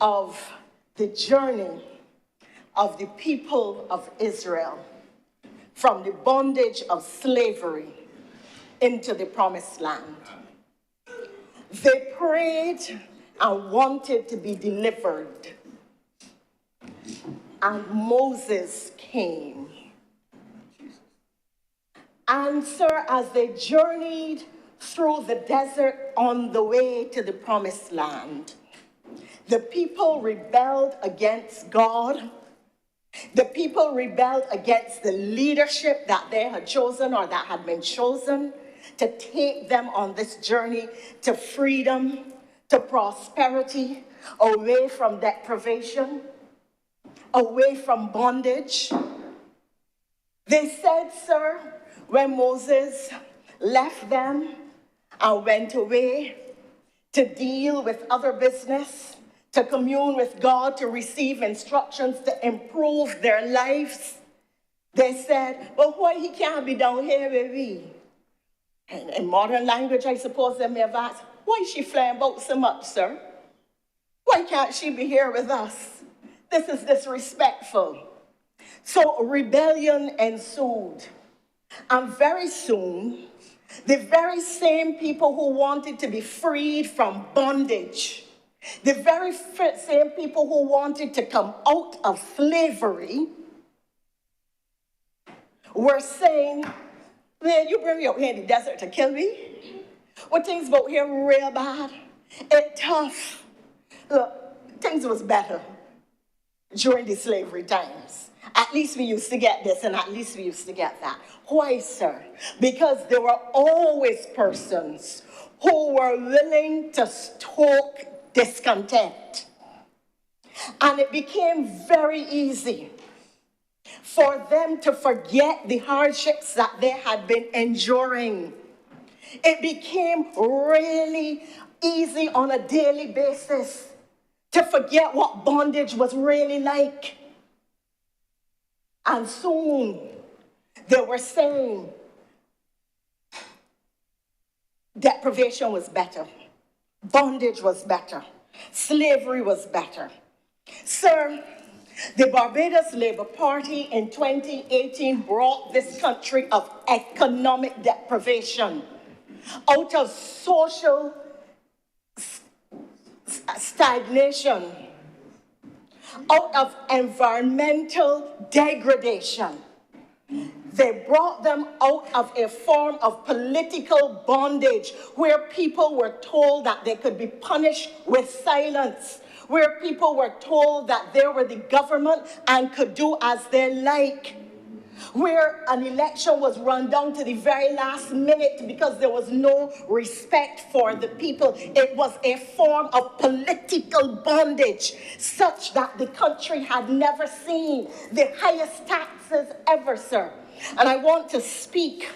of the journey of the people of Israel from the bondage of slavery into the promised land. They prayed and wanted to be delivered. And Moses came. And sir, as they journeyed through the desert on the way to the promised land, the people rebelled against God. The people rebelled against the leadership that they had chosen or that had been chosen to take them on this journey to freedom, to prosperity, away from deprivation, away from bondage. They said, sir, when Moses left them and went away to deal with other business, to commune with God, to receive instructions to improve their lives, they said, well, why he can't be down here with we? And in modern language, I suppose they may have asked, why is she flying about so much, sir? Why can't she be here with us? This is disrespectful. So rebellion ensued. And very soon, the very same people who wanted to be freed from bondage, the very same people who wanted to come out of slavery, were saying, man, you bring me out here in the desert to kill me? Well, things about here real bad. It's tough. Look, things was better during the slavery times. At least we used to get this and at least we used to get that. Why, sir? Because there were always persons who were willing to stoke discontent. And it became very easy for them to forget the hardships that they had been enduring. It became really easy on a daily basis to forget what bondage was really like. And soon they were saying deprivation was better, bondage was better, slavery was better. Sir, the Barbados Labour Party in 2018 brought this country of economic deprivation out of social stagnation, out of environmental degradation. They brought them out of a form of political bondage where people were told that they could be punished with silence, where people were told that they were the government and could do as they like, where an election was run down to the very last minute because there was no respect for the people. It was a form of political bondage such that the country had never seen the highest taxes ever, sir. And I want to speak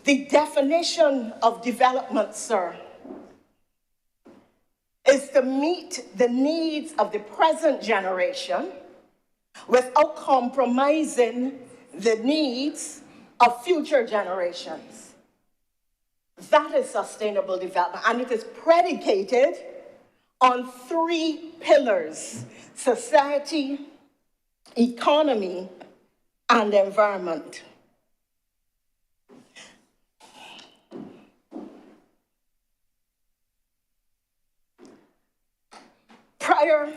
the definition of development, sir, is to meet the needs of the present generation without compromising the needs of future generations. That is sustainable development, and it is predicated on 3 pillars: society, economy, and environment. Prior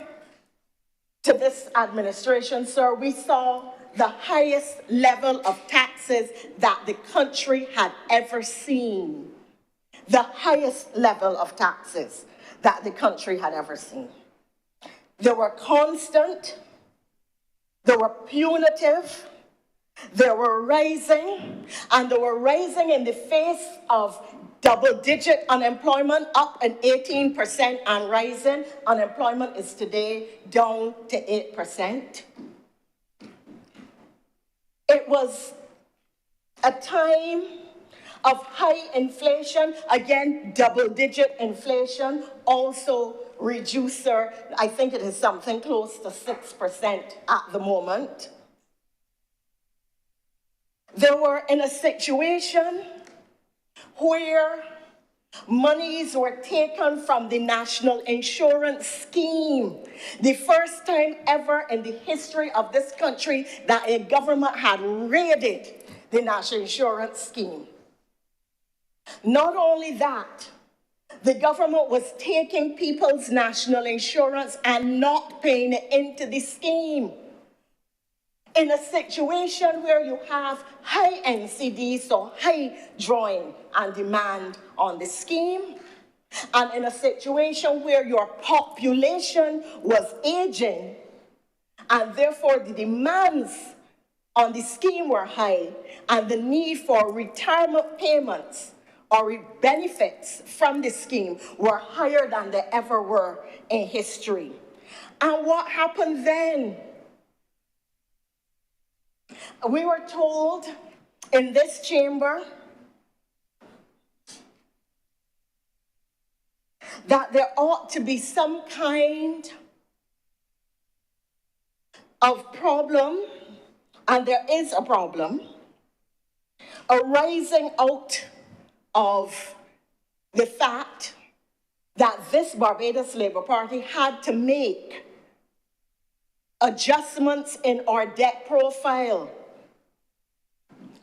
to this administration, sir, we saw the highest level of taxes that the country had ever seen. The highest level of taxes that the country had ever seen. They were constant, they were punitive, they were rising, and they were rising in the face of double-digit unemployment, up at 18% and rising. Unemployment is today down to 8%. It was a time of high inflation, again, double-digit inflation, also reducer. I think it is something close to 6% at the moment. They were in a situation where Monies were taken from the National Insurance Scheme. The first time ever in the history of this country that a government had raided the National Insurance Scheme. Not only that, the government was taking people's national insurance and not paying it into the scheme. In a situation where you have high NCD, so high drawing and demand on the scheme, and in a situation where your population was aging, and therefore the demands on the scheme were high, and the need for retirement payments or benefits from the scheme were higher than they ever were in history. And what happened then? We were told in this chamber that there ought to be some kind of problem, and there is a problem, arising out of the fact that this Barbados Labour Party had to make adjustments in our debt profile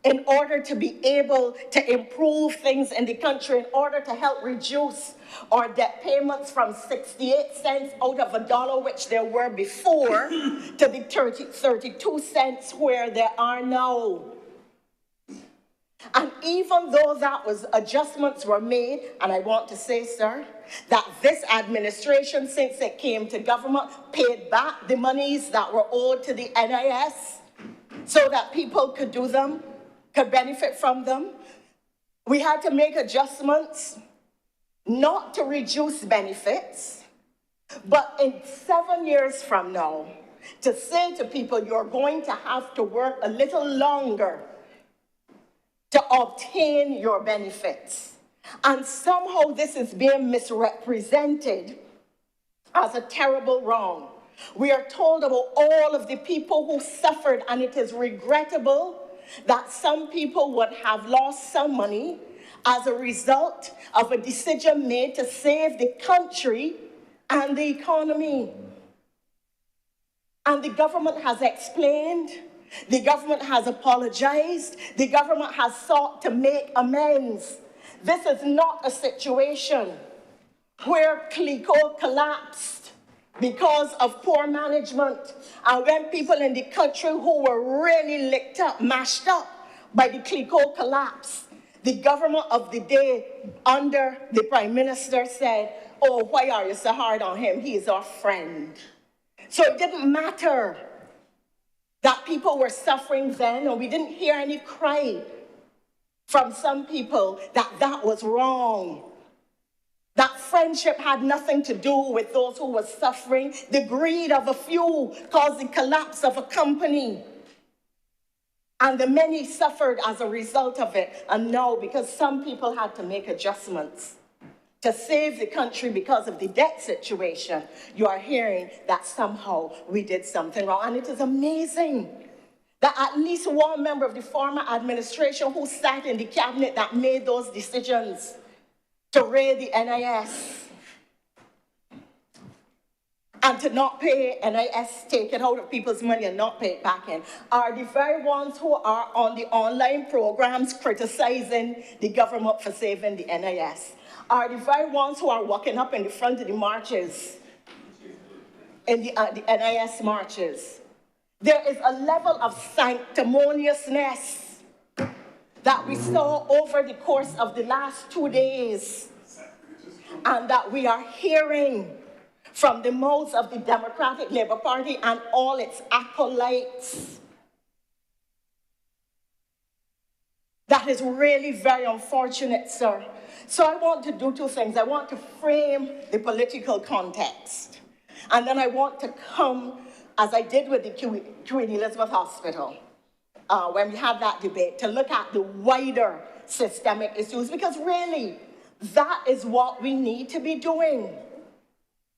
in order to be able to improve things in the country, in order to help reduce our debt payments from 68 cents out of $1, which there were before, to the 32 cents where there are now. And even though that was adjustments were made, and I want to say, sir, that this administration, since it came to government, paid back the monies that were owed to the NIS so that people could do them, could benefit from them. We had to make adjustments not to reduce benefits, but in 7 years from now, to say to people, you're going to have to work a little longer to obtain your benefits. And somehow this is being misrepresented as a terrible wrong. We are told about all of the people who suffered, and it is regrettable that some people would have lost some money as a result of a decision made to save the country and the economy. And the government has explained, the government has apologized, the government has sought to make amends. This is not a situation where CLECO collapsed because of poor management. And when people in the country who were really licked up, mashed up by the CLECO collapse, the government of the day under the Prime Minister said, oh, why are you so hard on him? He is our friend. So it didn't matter that people were suffering then, and we didn't hear any cry from some people that that was wrong. That friendship had nothing to do with those who were suffering. The greed of a few caused the collapse of a company. And the many suffered as a result of it. And now, because some people had to make adjustments to save the country because of the debt situation, you are hearing that somehow we did something wrong. And it is amazing that at least one member of the former administration who sat in the cabinet that made those decisions to raid the NIS and to not pay NIS, take it out of people's money and not pay it back in, are the very ones who are on the online programs criticizing the government for saving the NIS, are the very ones who are walking up in the front of the marches, in the NIS marches. There is a level of sanctimoniousness that we saw over the course of the last 2 days, and that we are hearing from the mouths of the Democratic Labour Party and all its acolytes. That is really very unfortunate, sir. So I want to do two things. I want to frame the political context, and then I want to come, as I did with the Queen Elizabeth Hospital, when we had that debate, to look at the wider systemic issues, because really, that is what we need to be doing.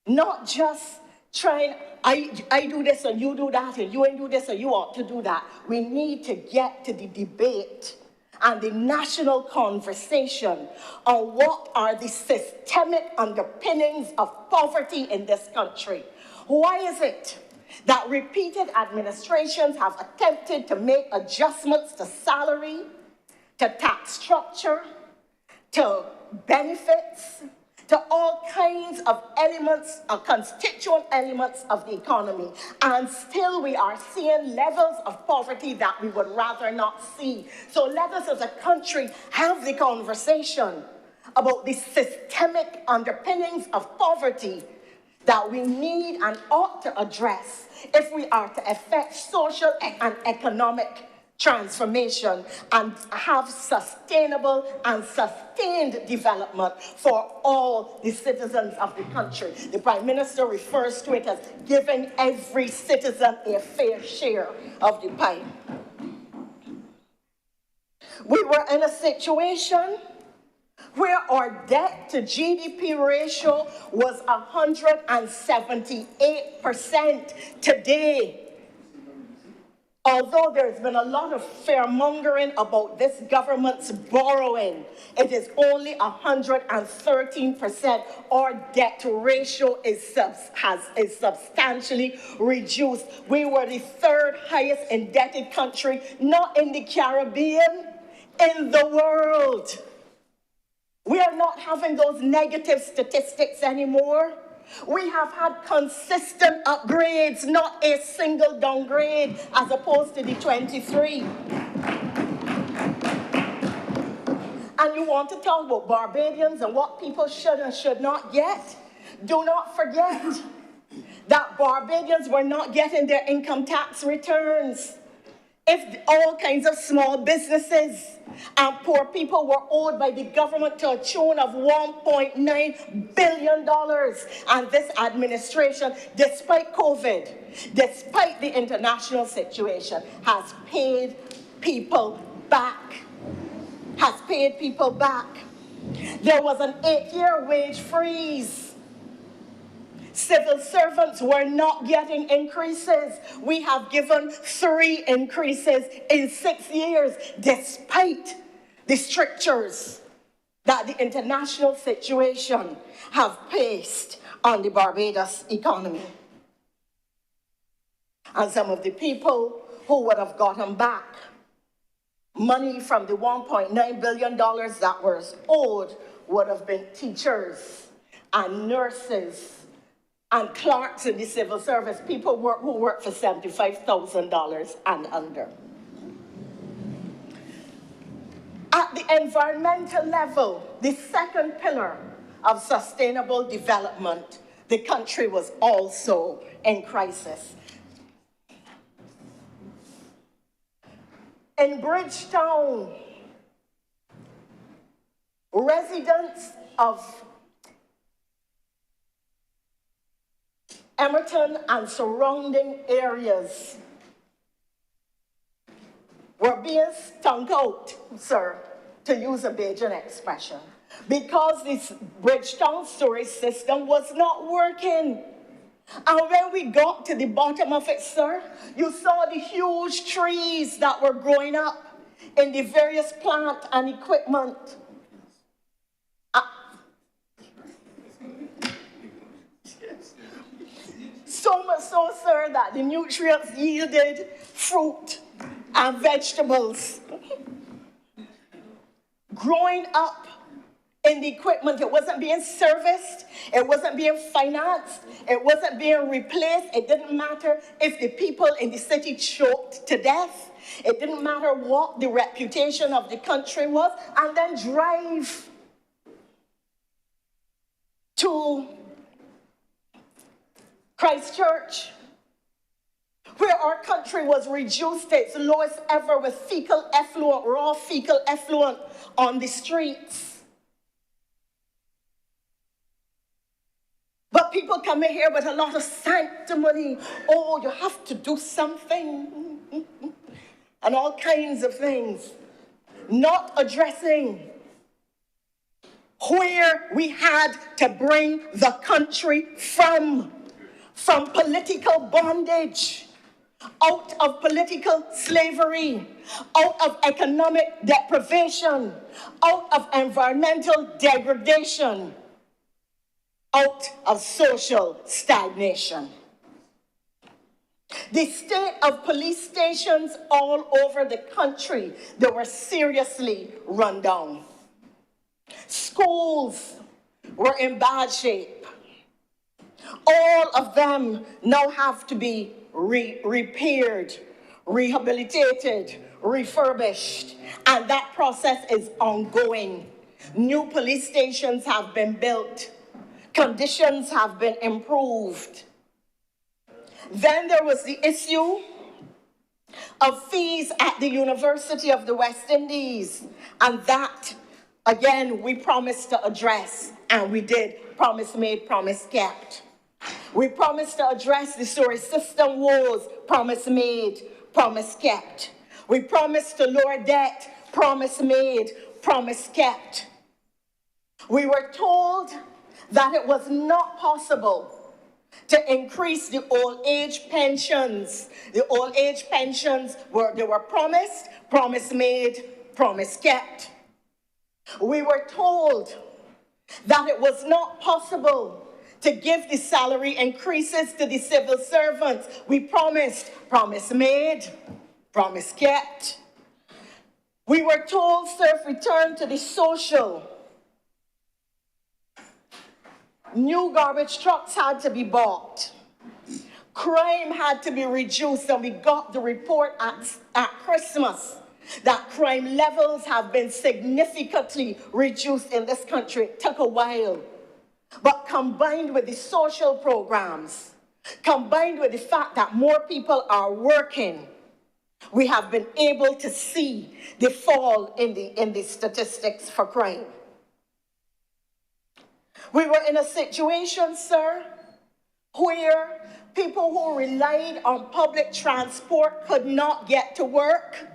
Not just trying, I do this and you do that, and you ain't do this and you ought to do that. We need to get to the debate and the national conversation on what are the systemic underpinnings of poverty in this country. Why is it that repeated administrations have attempted to make adjustments to salary, to tax structure, to benefits, to all kinds of elements, constituent elements of the economy. And still we are seeing levels of poverty that we would rather not see. So let us as a country have the conversation about the systemic underpinnings of poverty that we need and ought to address if we are to effect social and economic transformation and have sustainable and sustained development for all the citizens of the country. The Prime Minister refers to it as giving every citizen a fair share of the pie. We were in a situation where our debt to GDP ratio was 178%. Today, although there's been a lot of fearmongering about this government's borrowing, it is only 113%. Our debt ratio is substantially reduced. We were the third highest indebted country, not in the Caribbean, in the world. We are not having those negative statistics anymore. We have had consistent upgrades, not a single downgrade, as opposed to the 23. And you want to talk about Barbadians and what people should and should not get? Do not forget that Barbadians were not getting their income tax returns. If all kinds of small businesses and poor people were owed by the government to a tune of $1.9 billion, and this administration, despite COVID, despite the international situation, has paid people back. There was an 8-year wage freeze. Civil servants were not getting increases. We have given 3 increases in 6 years, despite the strictures that the international situation have placed on the Barbados economy. And some of the people who would have gotten back money from the $1.9 billion that was owed would have been teachers and nurses and clerks in the civil service, people who work for $75,000 and under. At the environmental level, the second pillar of sustainable development, the country was also in crisis. In Bridgetown, residents of Emerton and surrounding areas were being stunk out, sir, to use a Bajan expression, because this Bridgetown storage system was not working. And when we got to the bottom of it, sir, you saw the huge trees that were growing up in the various plant and equipment. So much so, sir, that the nutrients yielded fruit and vegetables. Growing up in the equipment, it wasn't being serviced, it wasn't being financed, it wasn't being replaced. It didn't matter if the people in the city choked to death. It didn't matter what the reputation of the country was. And then drive to Christchurch, where our country was reduced to its lowest ever with fecal effluent, raw fecal effluent on the streets. But people come in here with a lot of sanctimony. Oh, you have to do something. And all kinds of things. Not addressing where we had to bring the country from political bondage, out of political slavery, out of economic deprivation, out of environmental degradation, out of social stagnation. The state of police stations all over the country, they were seriously run down. Schools were in bad shape. All of them now have to be repaired, rehabilitated, refurbished, and that process is ongoing. New police stations have been built. Conditions have been improved. Then there was the issue of fees at the University of the West Indies, and that, again, we promised to address, and we did. Promise made, promise kept. We promised to address the sewer system woes, promise made, promise kept. We promised to lower debt, promise made, promise kept. We were told that it was not possible to increase the old age pensions. The old age pensions were promised, promise made, promise kept. We were told that it was not possible to give the salary increases to the civil servants. We promised, promise made, promise kept. We were told, sir, if we turn to the social, new garbage trucks had to be bought. Crime had to be reduced, and we got the report at Christmas that crime levels have been significantly reduced in this country. It took a while. But combined with the social programs, combined with the fact that more people are working, we have been able to see the fall in the statistics for crime. We were in a situation, sir, where people who relied on public transport could not get to work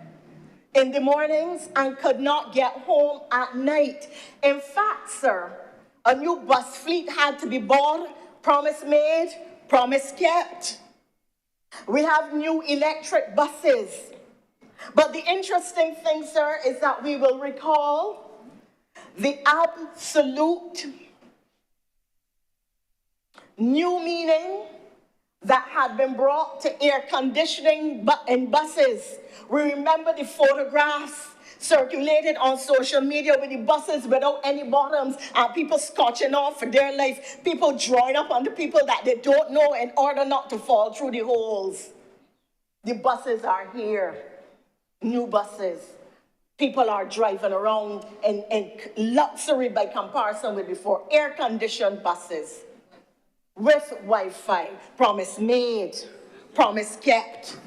in the mornings and could not get home at night. In fact, sir, a new bus fleet had to be bought, promise made, promise kept. We have new electric buses. But the interesting thing, sir, is that we will recall the absolute new meaning that had been brought to air conditioning in buses. We remember the photographs circulated on social media with the buses without any bottoms and people scotching off for their life, people drawing up on the people that they don't know in order not to fall through the holes. The buses are here, new buses. People are driving around in luxury by comparison with before, air-conditioned buses with Wi-Fi, promise made, promise kept.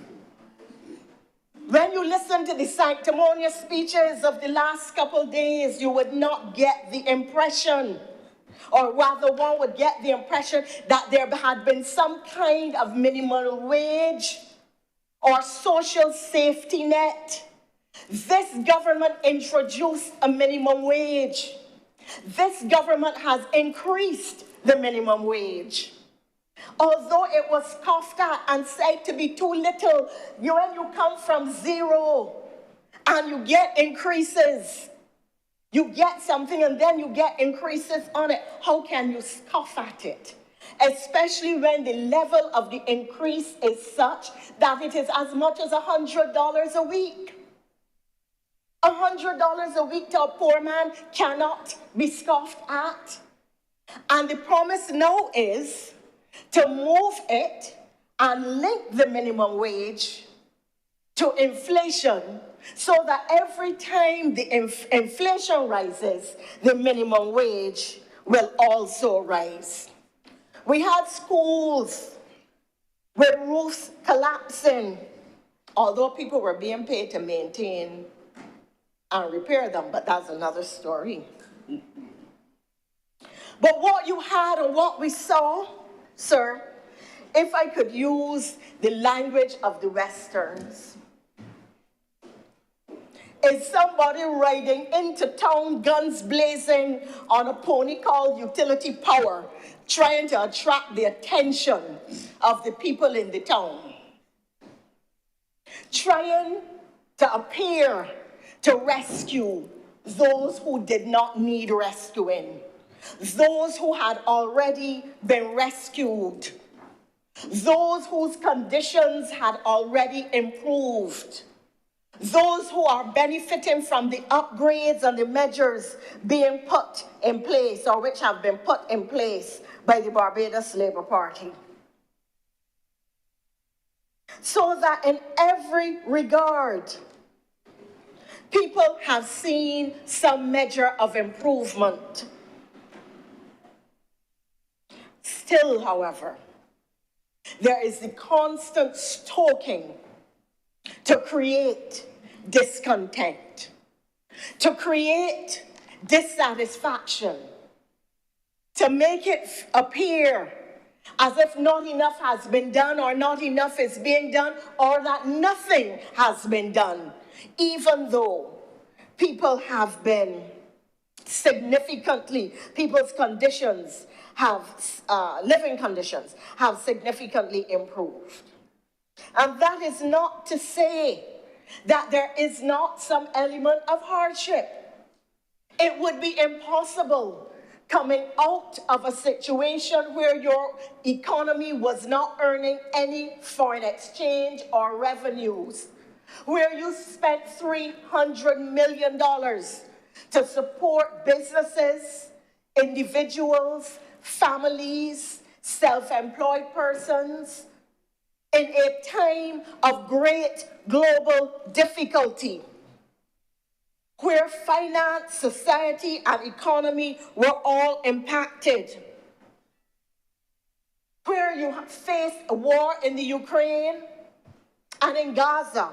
When you listen to the sanctimonious speeches of the last couple days, you would not get the impression, or rather one would get the impression that there had been some kind of minimum wage or social safety net. This government introduced a minimum wage. This government has increased the minimum wage. Although it was scoffed at and said to be too little, when you come from zero and you get increases, you get something and then you get increases on it, how can you scoff at it? Especially when the level of the increase is such that it is as much as $100 a week. $100 a week to a poor man cannot be scoffed at. And the promise now is to move it and link the minimum wage to inflation so that every time the inflation rises, the minimum wage will also rise. We had schools with roofs collapsing, although people were being paid to maintain and repair them, but that's another story. But what you had and what we saw, sir, if I could use the language of the Westerns, is somebody riding into town, guns blazing, on a pony called Utility Power, trying to attract the attention of the people in the town. trying to appear to rescue those who did not need rescuing, those who had already been rescued, those whose conditions had already improved, those who are benefiting from the upgrades and the measures being put in place or which have been put in place by the Barbados Labour Party. So that in every regard, people have seen some measure of improvement. Still, however, there is the constant stoking to create discontent, to create dissatisfaction, to make it appear as if not enough has been done or not enough is being done or that nothing has been done, even though people have been significantly, people's conditions have, living conditions have significantly improved. And that is not to say that there is not some element of hardship. It would be impossible coming out of a situation where your economy was not earning any foreign exchange or revenues, where you spent $300 million to support businesses, individuals, families, self-employed persons, in a time of great global difficulty, where finance, society, and economy were all impacted, where you faced a war in the Ukraine and in Gaza,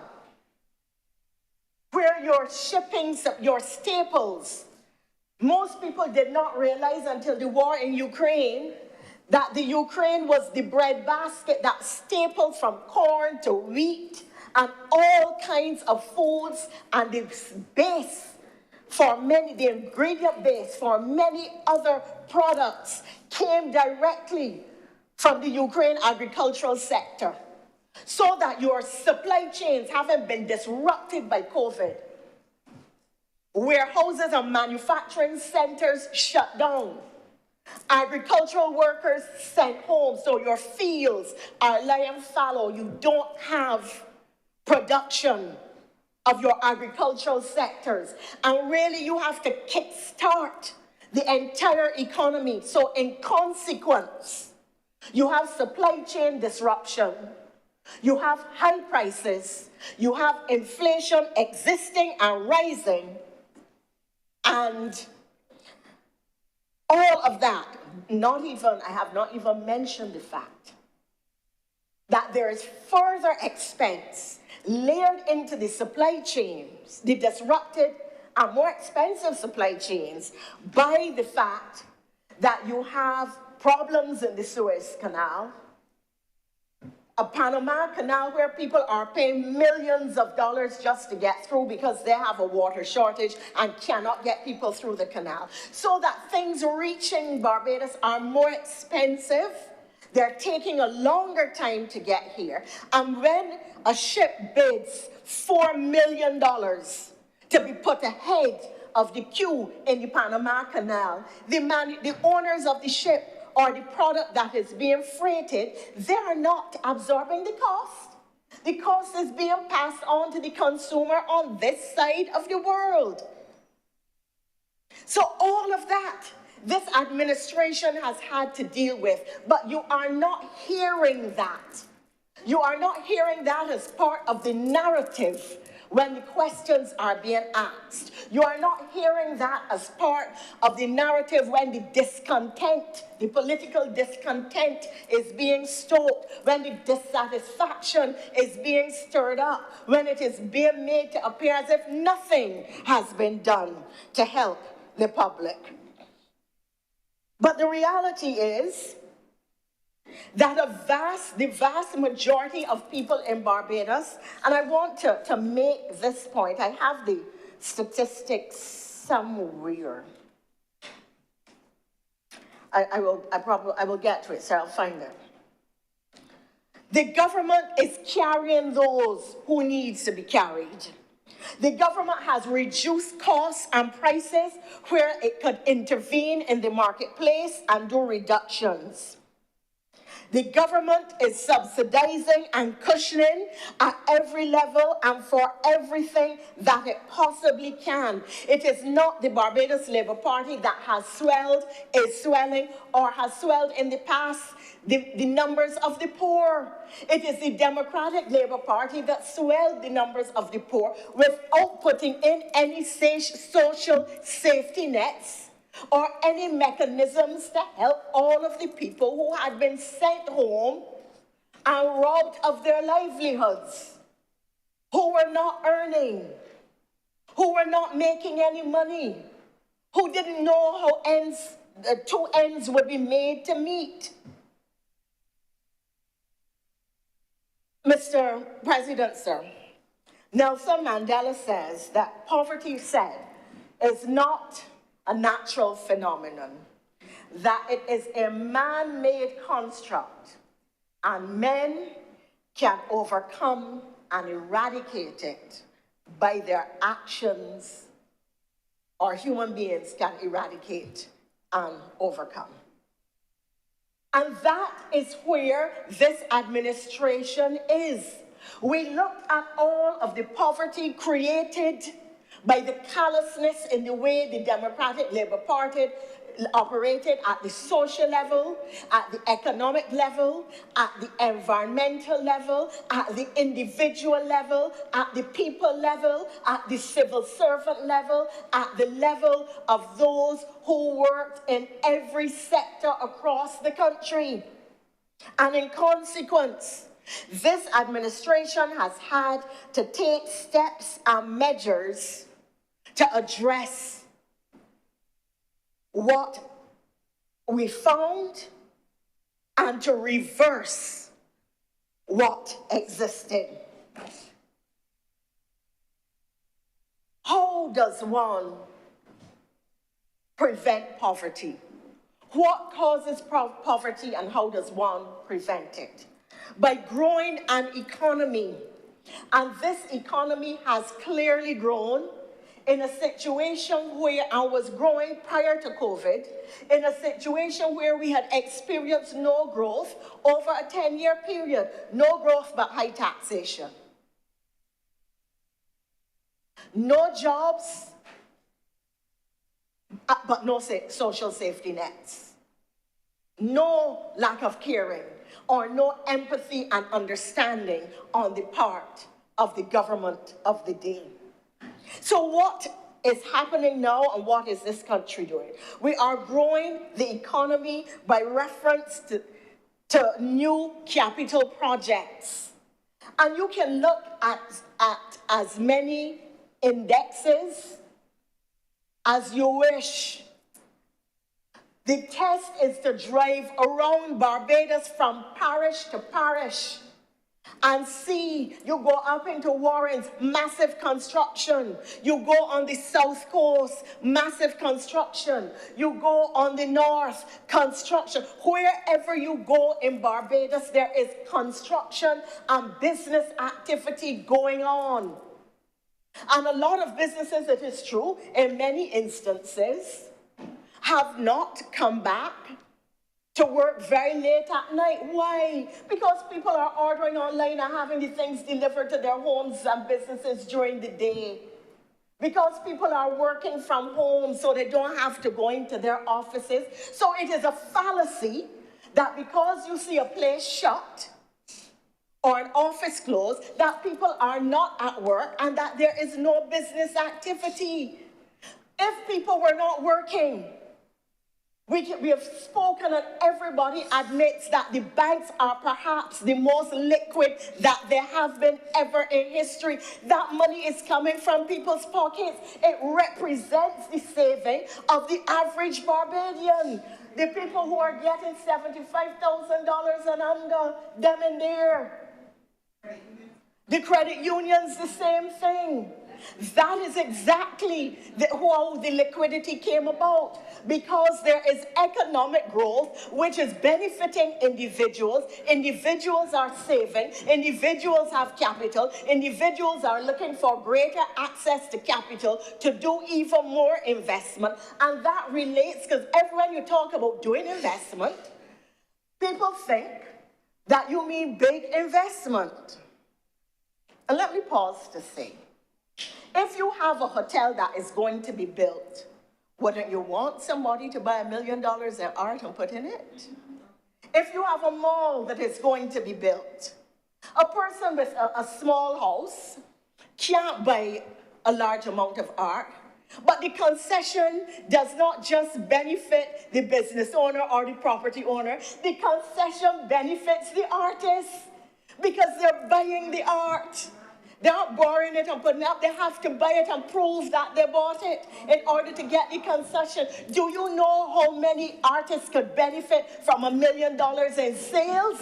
where your shippings, your staples, most people did not realize until the war in Ukraine that the Ukraine was the breadbasket, that staple from corn to wheat and all kinds of foods, and the base for many, the ingredient base for many other products came directly from the Ukraine agricultural sector, so that your supply chains haven't been disrupted by COVID. Warehouses and manufacturing centers shut down. Agricultural workers sent home, so your fields are lying fallow. You don't have production of your agricultural sectors. And really, you have to kickstart the entire economy. So in consequence, you have supply chain disruption. You have high prices. You have inflation existing and rising. And all of that, I have not even mentioned the fact that there is further expense layered into the supply chains, the disrupted and more expensive supply chains, by the fact that you have problems in the Suez Canal, a Panama Canal where people are paying millions of dollars just to get through because they have a water shortage and cannot get people through the canal. So that things reaching Barbados are more expensive. They're taking a longer time to get here. And when a ship bids $4 million to be put ahead of the queue in the Panama Canal, the owners of the ship or the product that is being freighted, they are not absorbing the cost. The cost is being passed on to the consumer on this side of the world. So all of that, this administration has had to deal with, but you are not hearing that. You are not hearing that as part of the narrative when the questions are being asked. You are not hearing that as part of the narrative when the discontent, the political discontent is being stoked, when the dissatisfaction is being stirred up, when it is being made to appear as if nothing has been done to help the public. But the reality is that the vast majority of people in Barbados, and I want to make this point, I have the statistics somewhere. I will get to it, so I'll find it. The government is carrying those who needs to be carried. The government has reduced costs and prices where it could intervene in the marketplace and do reductions. The government is subsidizing and cushioning at every level and for everything that it possibly can. It is not the Barbados Labour Party that has swelled, is swelling, or has swelled in the past the numbers of the poor. It is the Democratic Labour Party that swelled the numbers of the poor without putting in any social safety nets or any mechanisms to help all of the people who had been sent home and robbed of their livelihoods, who were not earning, who were not making any money, who didn't know how two ends would be made to meet. Mr. President, sir, Nelson Mandela says that poverty, said, is not a natural phenomenon, that it is a man-made construct, and men can overcome and eradicate it by their actions, or human beings can eradicate and overcome. And that is where this administration is. We looked at all of the poverty created by the callousness in the way the Democratic Labour Party operated at the social level, at the economic level, at the environmental level, at the individual level, at the people level, at the civil servant level, at the level of those who worked in every sector across the country. And in consequence, this administration has had to take steps and measures to address what we found and to reverse what existed. How does one prevent poverty? What causes poverty and how does one prevent it? By growing an economy. And this economy has clearly grown in a situation where I was growing prior to COVID, in a situation where we had experienced no growth over a 10-year period. No growth but high taxation. No jobs, but no social safety nets. No lack of caring or no empathy and understanding on the part of the government of the day. So what is happening now and what is this country doing? We are growing the economy by reference to new capital projects. And you can look at as many indexes as you wish. The test is to drive around Barbados from parish to parish and see. You go up into Warrens, massive construction. You go on the south coast, massive construction. You go on the north, construction. Wherever you go in Barbados, there is construction and business activity going on. And a lot of businesses, it is true, in many instances, have not come back to work very late at night. Why? Because people are ordering online and having the things delivered to their homes and businesses during the day. Because people are working from home so they don't have to go into their offices. So it is a fallacy that because you see a place shut or an office closed, that people are not at work and that there is no business activity. If people were not working, we have spoken and everybody admits that the banks are perhaps the most liquid that they have been ever in history. That money is coming from people's pockets. It represents the saving of the average Barbadian. The people who are getting $75,000 and under, them in there. The credit unions, the same thing. That is exactly how the liquidity came about, because there is economic growth which is benefiting individuals. Individuals are saving, individuals have capital, individuals are looking for greater access to capital to do even more investment. And that relates, because when you talk about doing investment, people think that you mean big investment. And let me pause to say, if you have a hotel that is going to be built, wouldn't you want somebody to buy $1 million in art and put in it? If you have a mall that is going to be built, a person with a small house can't buy a large amount of art, but the concession does not just benefit the business owner or the property owner. The concession benefits the artist because they're buying the art. They're not borrowing it and putting it up. They have to buy it and prove that they bought it in order to get the concession. Do you know how many artists could benefit from $1 million in sales?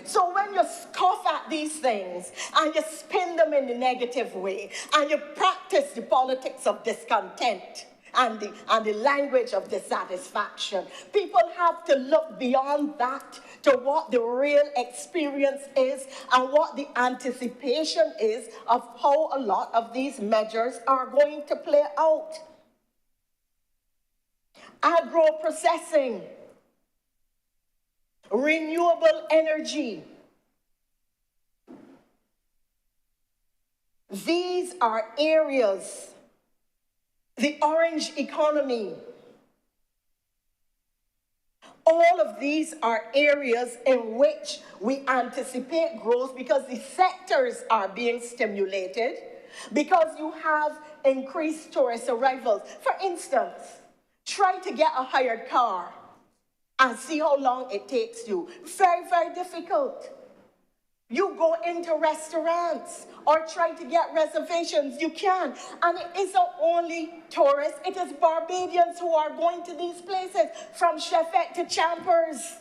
So when you scoff at these things and you spin them in the negative way and you practice the politics of discontent and the language of dissatisfaction, people have to look beyond that to what the real experience is and what the anticipation is of how a lot of these measures are going to play out. Agro-processing, renewable energy. These are areas, the orange economy. All of these are areas in which we anticipate growth because the sectors are being stimulated, because you have increased tourist arrivals. For instance, try to get a hired car and see how long it takes you. Very, very difficult. You go into restaurants or try to get reservations, you can. And it isn't only tourists, it is Barbadians who are going to these places, from Sheffield to Champers.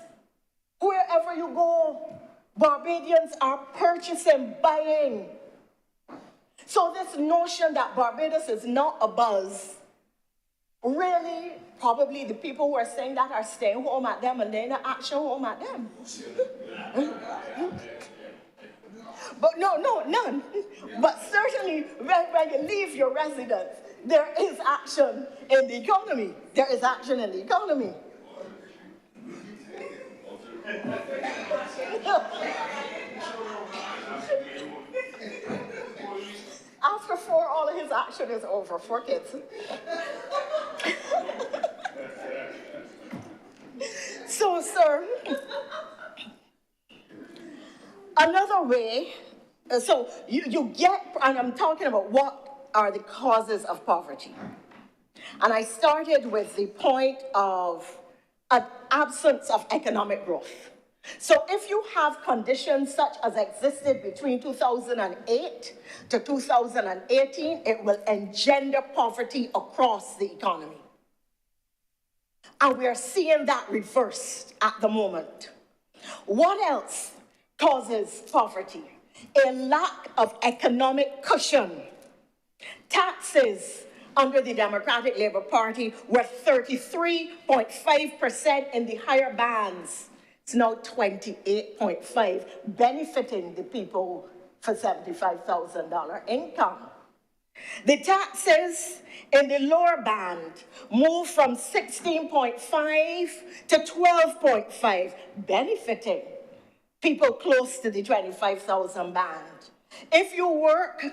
Wherever you go, Barbadians are purchasing, buying. So this notion that Barbados is not a buzz, really, probably the people who are saying that are staying home at them and they're not actually home at them. But no, none. But certainly, when you leave your residence, there is action in the economy. There is action in the economy. After 4, all of his action is over. 4 kids. So, sir, another way, so you get, and I'm talking about what are the causes of poverty. And I started with the point of an absence of economic growth. So if you have conditions such as existed between 2008 to 2018, it will engender poverty across the economy. And we are seeing that reversed at the moment. What else causes poverty? A lack of economic cushion. Taxes under the Democratic Labour Party were 33.5% in the higher bands. It's now 28.5%, benefiting the people for $75,000 income. The taxes in the lower band moved from 16.5 to 12.5, benefiting people close to the 25,000 band. If you work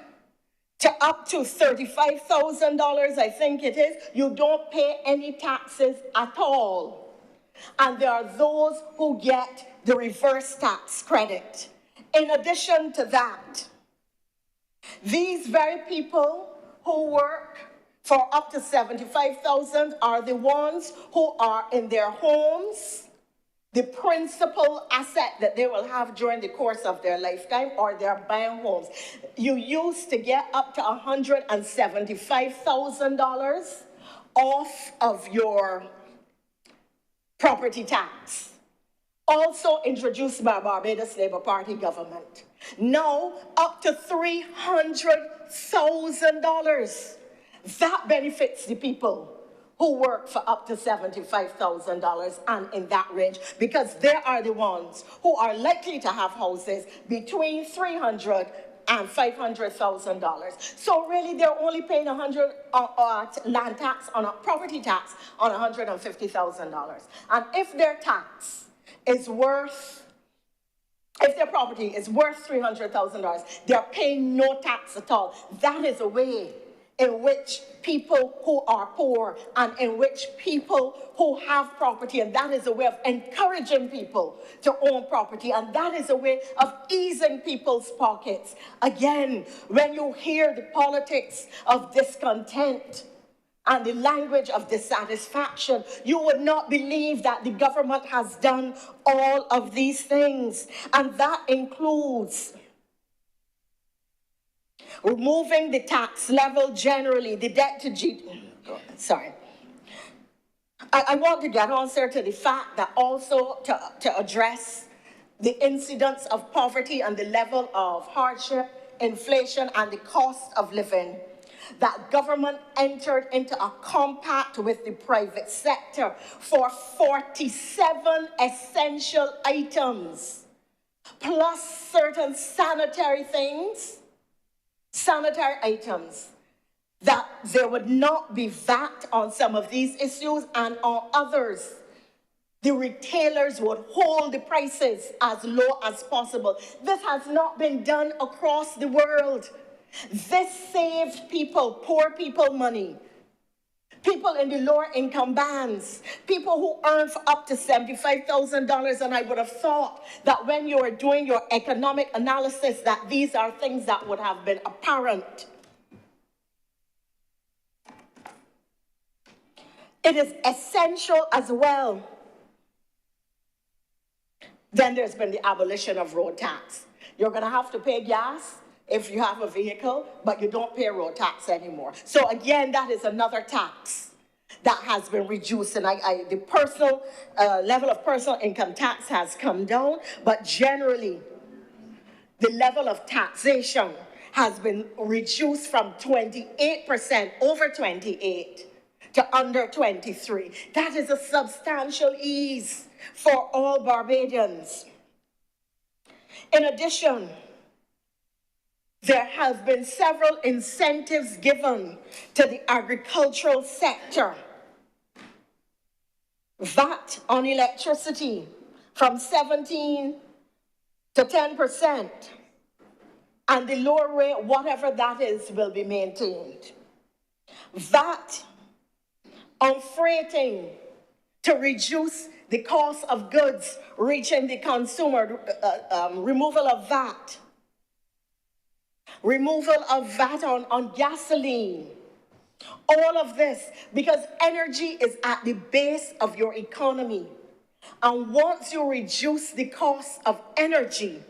to up to $35,000, I think it is, you don't pay any taxes at all. And there are those who get the reverse tax credit. In addition to that, these very people who work for up to $75,000 are the ones who are in their homes, the principal asset that they will have during the course of their lifetime, or they're buying homes. You used to get up to $175,000 off of your property tax. also introduced by Barbados Labour Party government. Now, up to $300,000. That benefits the people who work for up to $75,000 and in that range, because they are the ones who are likely to have houses between $300,000 and $500,000. So really, they're only paying land tax on a property tax on $150,000. And if their property is worth $300,000, they're paying no tax at all. That is a way in which people who are poor and in which people who have property, and that is a way of encouraging people to own property, and that is a way of easing people's pockets. Again, when you hear the politics of discontent and the language of dissatisfaction, you would not believe that the government has done all of these things. And that includes removing the tax level generally, the debt to sorry. I want to get on, sir, to the fact that also to address the incidence of poverty and the level of hardship, inflation, and the cost of living, that government entered into a compact with the private sector for 47 essential items, plus certain sanitary items, that there would not be VAT on some of these issues, and on others, the retailers would hold the prices as low as possible. This has not been done across the world. This saved people, poor people, money. People in the lower income bands, people who earn for up to $75,000, and I would have thought that when you are doing your economic analysis that these are things that would have been apparent. It is essential as well. Then there's been the abolition of road tax. You're going to have to pay gas if you have a vehicle, but you don't pay road tax anymore. So again, that is another tax that has been reduced. And the personal level of personal income tax has come down, but generally, the level of taxation has been reduced from 28%, over 28, to under 23. That is a substantial ease for all Barbadians. In addition, there have been several incentives given to the agricultural sector. VAT on electricity from 17 to 10%, and the lower rate, whatever that is, will be maintained. VAT on freighting to reduce the cost of goods reaching the consumer, removal of VAT. Removal of VAT on gasoline. All of this, because energy is at the base of your economy. And once you reduce the cost of energy,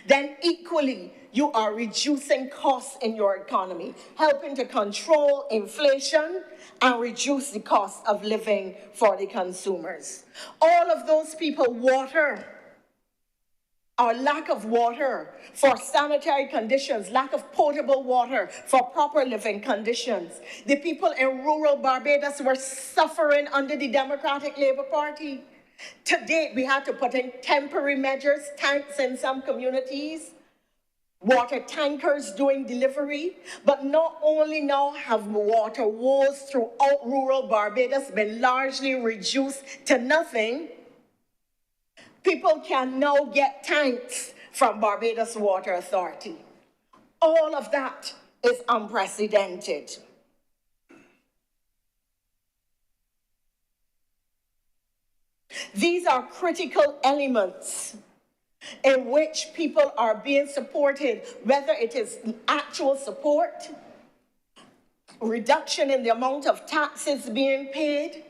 then equally you are reducing costs in your economy, helping to control inflation and reduce the cost of living for the consumers. All of those people, water, our lack of water for sanitary conditions, lack of potable water for proper living conditions. The people in rural Barbados were suffering under the Democratic Labour Party. To date, we had to put in temporary measures, tanks in some communities, water tankers doing delivery. But not only now have water woes throughout rural Barbados been largely reduced to nothing, people can now get tanks from Barbados Water Authority. All of that is unprecedented. These are critical elements in which people are being supported, whether it is actual support, reduction in the amount of taxes being paid.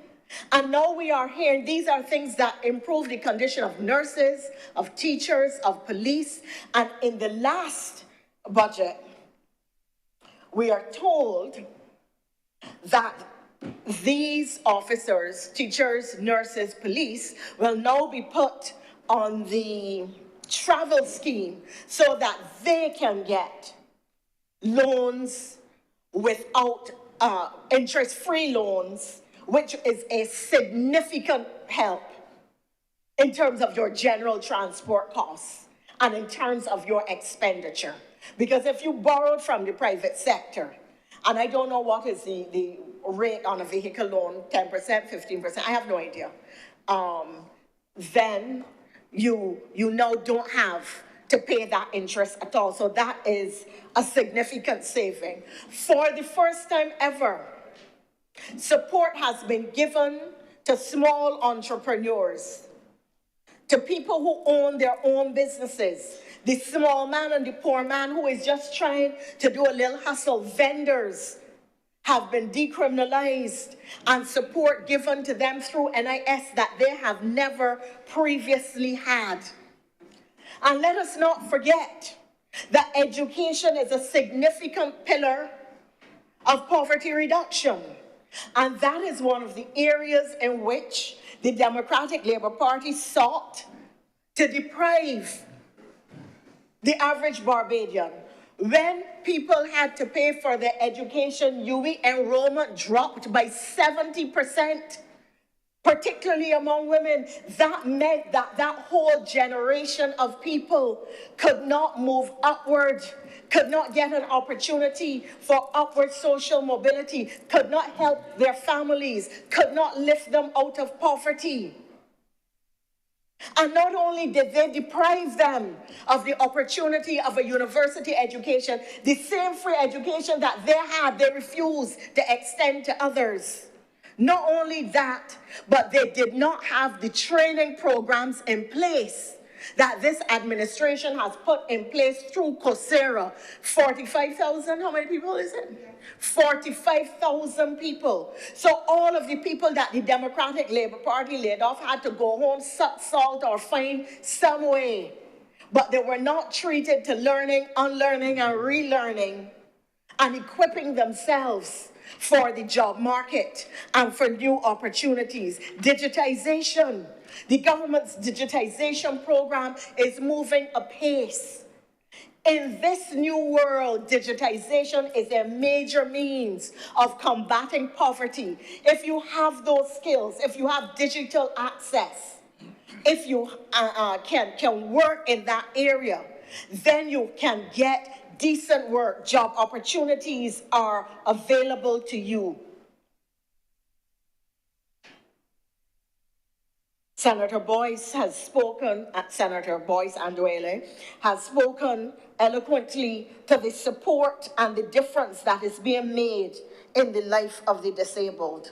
And now we are hearing these are things that improve the condition of nurses, of teachers, of police. And in the last budget, we are told that these officers, teachers, nurses, police, will now be put on the travel scheme so that they can get loans without interest-free loans, which is a significant help in terms of your general transport costs and in terms of your expenditure. Because if you borrowed from the private sector, and I don't know what is the rate on a vehicle loan, 10%, 15%, I have no idea, then you now don't have to pay that interest at all. So that is a significant saving. For the first time ever, support has been given to small entrepreneurs, to people who own their own businesses, the small man and the poor man who is just trying to do a little hustle. Vendors have been decriminalized and support given to them through NIS that they have never previously had. And let us not forget that education is a significant pillar of poverty reduction. And that is one of the areas in which the Democratic Labour Party sought to deprive the average Barbadian. When people had to pay for their education, UE enrollment dropped by 70%, particularly among women. That meant that that whole generation of people could not move upward, could not get an opportunity for upward social mobility, could not help their families, could not lift them out of poverty. And not only did they deprive them of the opportunity of a university education, the same free education that they had, they refused to extend to others. Not only that, but they did not have the training programs in place that this administration has put in place through Coursera. 45,000, how many people is it? 45,000 people. So all of the people that the Democratic Labour Party laid off had to go home, suck salt, or find some way. But they were not treated to learning, unlearning, and relearning, and equipping themselves for the job market and for new opportunities. Digitization. The government's digitization program is moving apace. In this new world, digitization is a major means of combating poverty. If you have those skills, if you have digital access, if you can work in that area, then you can get decent work. Job opportunities are available to you. Senator Boyce has spoken, Senator Boyce Anduele has spoken eloquently to the support and the difference that is being made in the life of the disabled.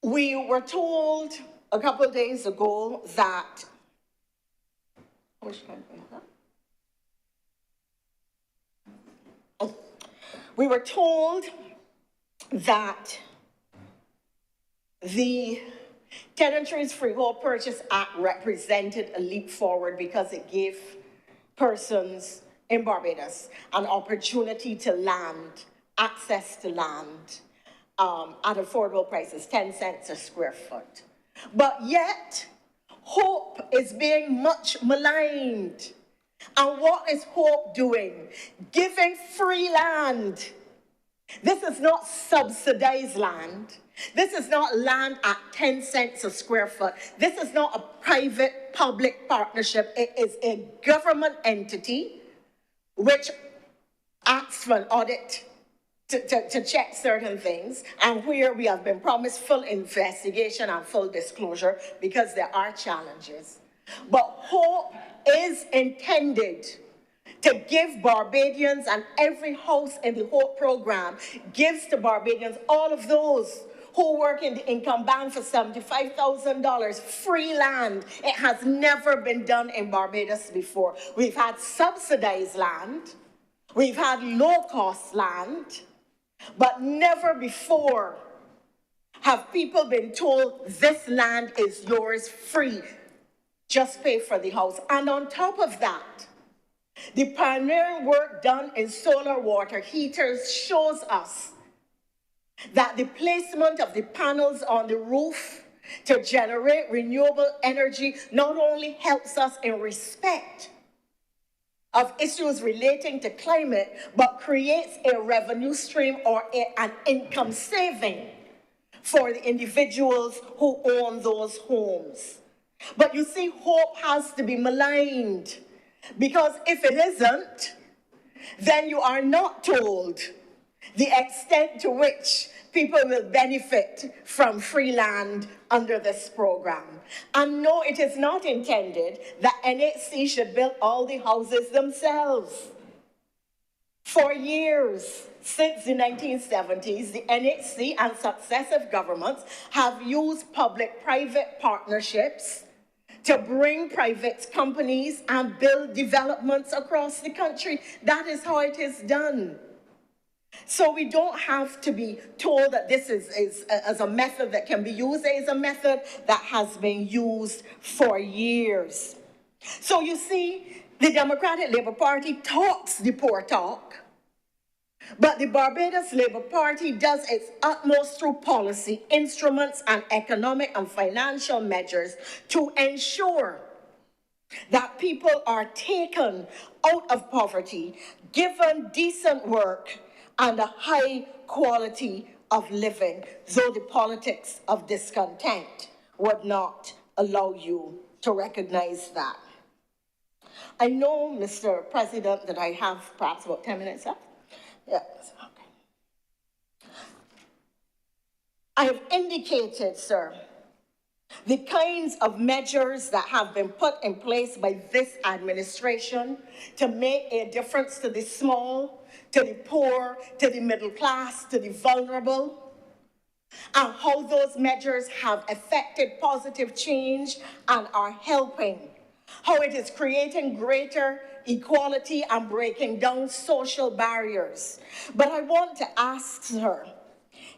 We were told a couple of days ago that, we were told that the Tenantries Freehold Purchase Act represented a leap forward because it gave persons in Barbados an opportunity to land, access to land at affordable prices, 10 cents a square foot. But yet, Hope is being much maligned. And what is Hope doing? Giving free land. This is not subsidized land. This is not land at 10 cents a square foot. This is not a private-public partnership. It is a government entity which asks for an audit to check certain things, and where we have been promised full investigation and full disclosure because there are challenges. But Hope is intended to give Barbadians, and every house in the Hope program gives to Barbadians, all of those who work in the income band for $75,000 free land. It has never been done in Barbados before. We've had subsidized land, we've had low-cost land, but never before have people been told this land is yours free. Just pay for the house. And on top of that, the pioneering work done in solar water heaters shows us that the placement of the panels on the roof to generate renewable energy not only helps us in respect of issues relating to climate, but creates a revenue stream or an income saving for the individuals who own those homes. But you see, hope has to be maligned, because if it isn't, then you are not told the extent to which people will benefit from free land under this program. And no, it is not intended that NHC should build all the houses themselves. For years, since the 1970s, the NHC and successive governments have used public-private partnerships to bring private companies and build developments across the country. That is how it is done. So we don't have to be told that this is a method that can be used. It is a method that has been used for years. So you see, the Democratic Labour Party talks the poor talk, but the Barbados Labour Party does its utmost through policy, instruments, and economic and financial measures to ensure that people are taken out of poverty, given decent work, and a high quality of living, though the politics of discontent would not allow you to recognize that. I know, Mr. President, that I have perhaps about 10 minutes left. Yes, okay. I have indicated, sir, the kinds of measures that have been put in place by this administration to make a difference to the small, to the poor, to the middle class, to the vulnerable, and how those measures have affected positive change and are helping, how it is creating greater equality and breaking down social barriers. But I want to ask her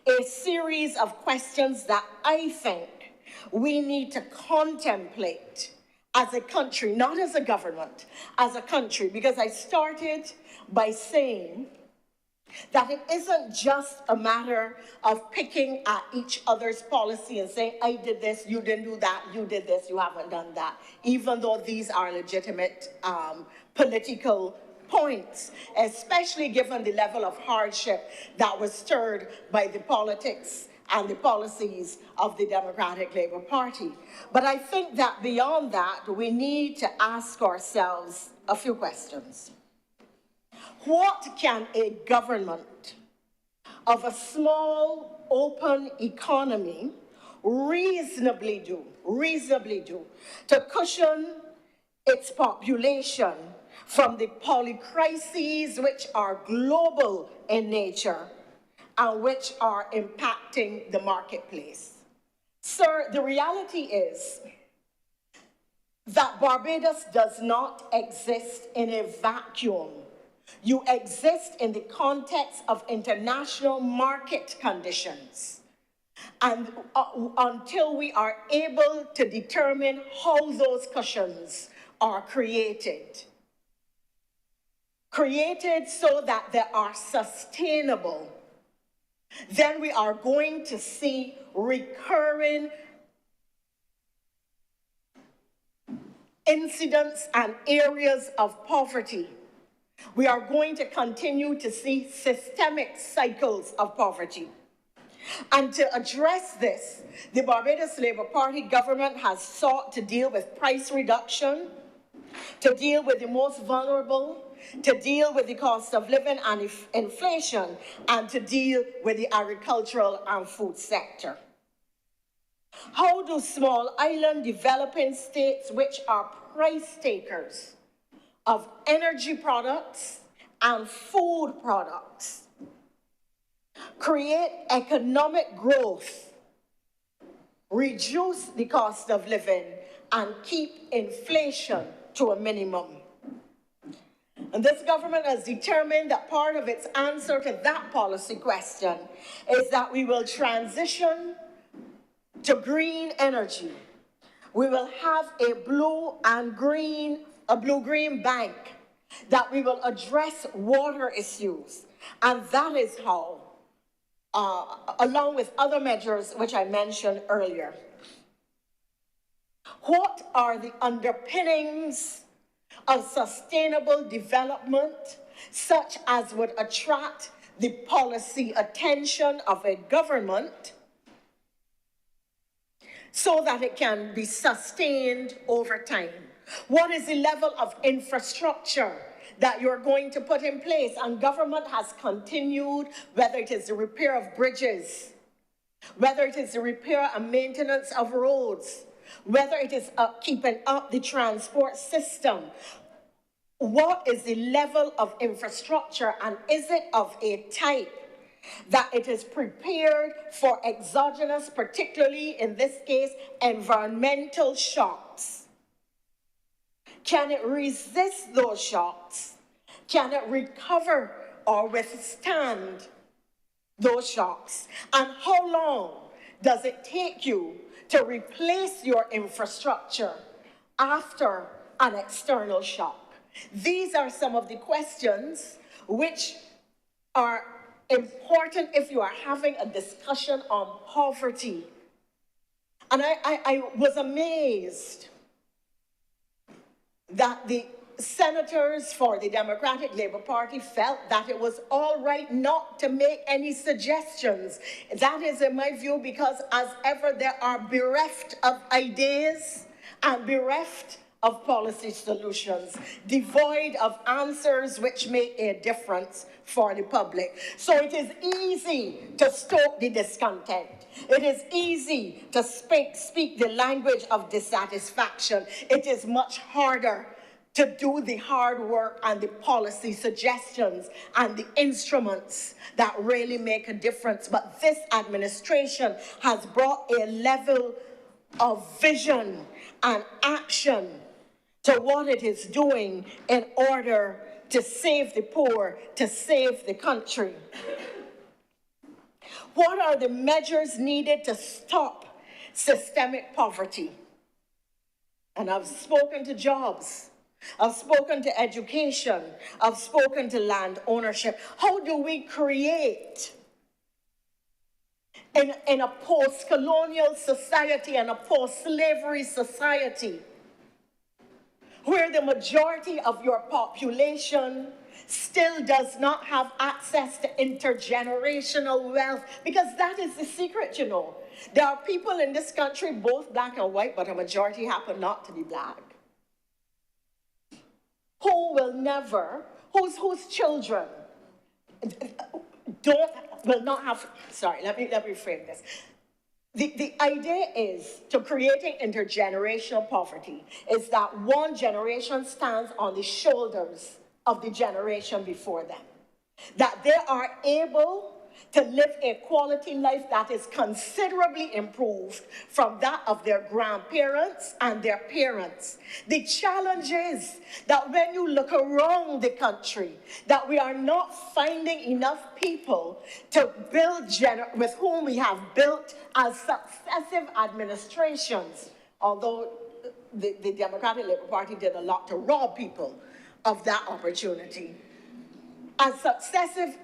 a series of questions that I think we need to contemplate as a country, not as a government, as a country, because I started by saying that it isn't just a matter of picking at each other's policy and saying, I did this, you didn't do that, you did this, you haven't done that, even though these are legitimate political points, especially given the level of hardship that was stirred by the politics and the policies of the Democratic Labour Party. But I think that beyond that, we need to ask ourselves a few questions. What can a government of a small, open economy reasonably do to cushion its population from the polycrises which are global in nature and which are impacting the marketplace? Sir, the reality is that Barbados does not exist in a vacuum. You exist in the context of international market conditions. And until we are able to determine how those cushions are created so that they are sustainable, then we are going to see recurring incidents and areas of poverty. We are going to continue to see systemic cycles of poverty. And to address this, the Barbados Labour Party government has sought to deal with price reduction, to deal with the most vulnerable, to deal with the cost of living and inflation, and to deal with the agricultural and food sector. How do small island developing states, which are price takers of energy products and food products, create economic growth, reduce the cost of living, and keep inflation to a minimum? And this government has determined that part of its answer to that policy question is that we will transition to green energy. We will have a blue-green bank, that we will address water issues. And that is how, along with other measures which I mentioned earlier, What are the underpinnings of sustainable development, such as would attract the policy attention of a government so that it can be sustained over time? What is the level of infrastructure that you're going to put in place? And government has continued, whether it is the repair of bridges, whether it is the repair and maintenance of roads, whether it is keeping up the transport system. What is the level of infrastructure, and is it of a type that it is prepared for exogenous, particularly in this case, environmental shocks? Can it resist those shocks? Can it recover or withstand those shocks? And how long does it take you to replace your infrastructure after an external shock? These are some of the questions which are important if you are having a discussion on poverty. And I was amazed that the senators for the Democratic Labour Party felt that it was all right not to make any suggestions. That is, in my view, because as ever, they are bereft of ideas and bereft of policy solutions, devoid of answers which make a difference for the public. So it is easy to stoke the discontent. It is easy to speak the language of dissatisfaction. It is much harder to do the hard work and the policy suggestions and the instruments that really make a difference. But this administration has brought a level of vision and action to what it is doing in order to save the poor, to save the country. What are the measures needed to stop systemic poverty? And I've spoken to jobs. I've spoken to education. I've spoken to land ownership. How do we create in a post-colonial society and a post-slavery society where the majority of your population still does not have access to intergenerational wealth? Because that is the secret, you know. There are people in this country, both black and white, but a majority happen not to be black, who will never, whose children will not have, sorry, let me frame this. The idea is to creating intergenerational poverty is that one generation stands on the shoulders of the generation before them. That they are able to live a quality life that is considerably improved from that of their grandparents and their parents. The challenge is that when you look around the country, that we are not finding enough people to build with whom we have built as successive administrations, although the Democratic Labour Party did a lot to rob people of that opportunity. As successive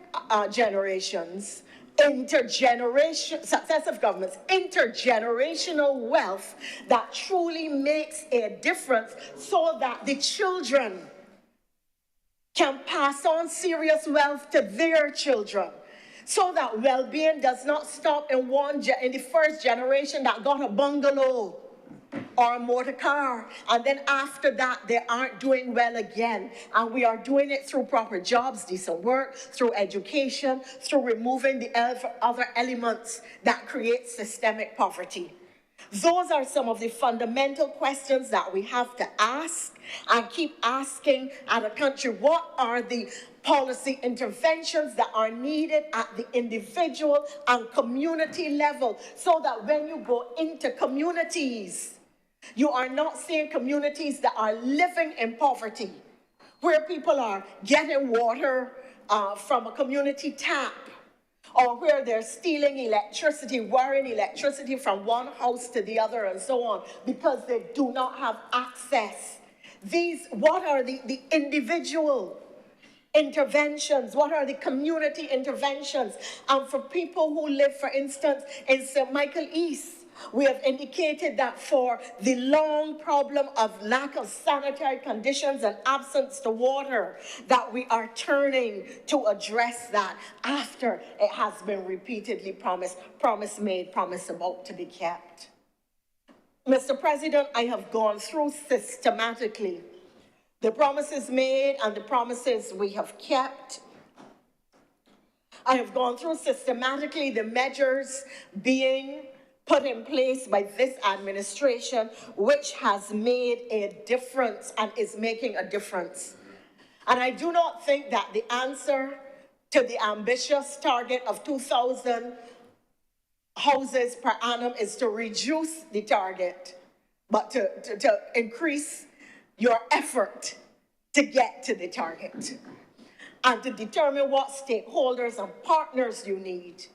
generations, successive governments, intergenerational wealth that truly makes a difference so that the children can pass on serious wealth to their children, so that well-being does not stop in the first generation that got a bungalow or a motor car, and then after that they aren't doing well again. And we are doing it through proper jobs, decent work, through education, through removing the other elements that create systemic poverty. Those are some of the fundamental questions that we have to ask and keep asking at a country. What are the policy interventions that are needed at the individual and community level, so that when you go into communities, you are not seeing communities that are living in poverty, where people are getting water from a community tap, or where they're stealing electricity, wiring electricity from one house to the other and so on, because they do not have access. What are the individual interventions? What are the community interventions? And for people who live, for instance, in St. Michael East, We have indicated that for the long problem of lack of sanitary conditions and absence to water, that we are turning to address that after it has been repeatedly promised, promise made, promise about to be kept. Mr. President, I have gone through systematically the promises made and the promises we have kept. I have gone through systematically the measures being put in place by this administration, which has made a difference and is making a difference. And I do not think that the answer to the ambitious target of 2,000 houses per annum is to reduce the target, but to increase your effort to get to the target and to determine what stakeholders and partners you need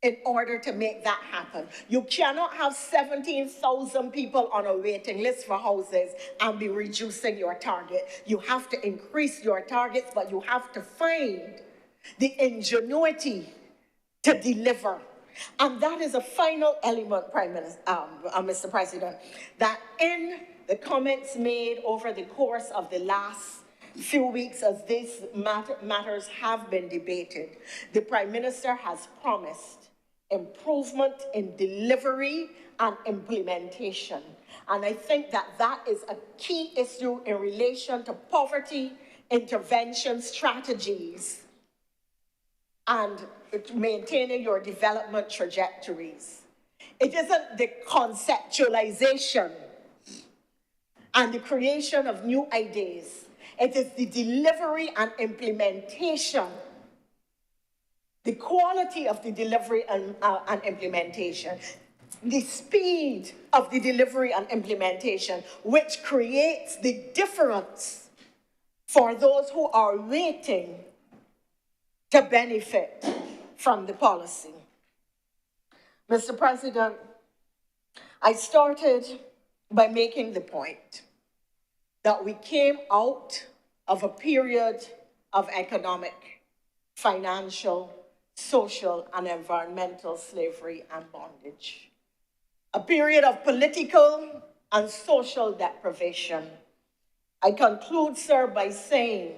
in order to make that happen. You cannot have 17,000 people on a waiting list for houses and be reducing your target. You have to increase your targets, but you have to find the ingenuity to deliver. And that is a final element, Mr. President, that in the comments made over the course of the last few weeks as these matters have been debated, the Prime Minister has promised improvement in delivery and implementation. And I think that that is a key issue in relation to poverty intervention strategies and maintaining your development trajectories. It isn't the conceptualization and the creation of new ideas. It is the delivery and implementation, the quality of the delivery and implementation, the speed of the delivery and implementation, which creates the difference for those who are waiting to benefit from the policy. Mr. President, I started by making the point that we came out of a period of economic, financial, social, and environmental slavery and bondage. A period of political and social deprivation. I conclude, sir, by saying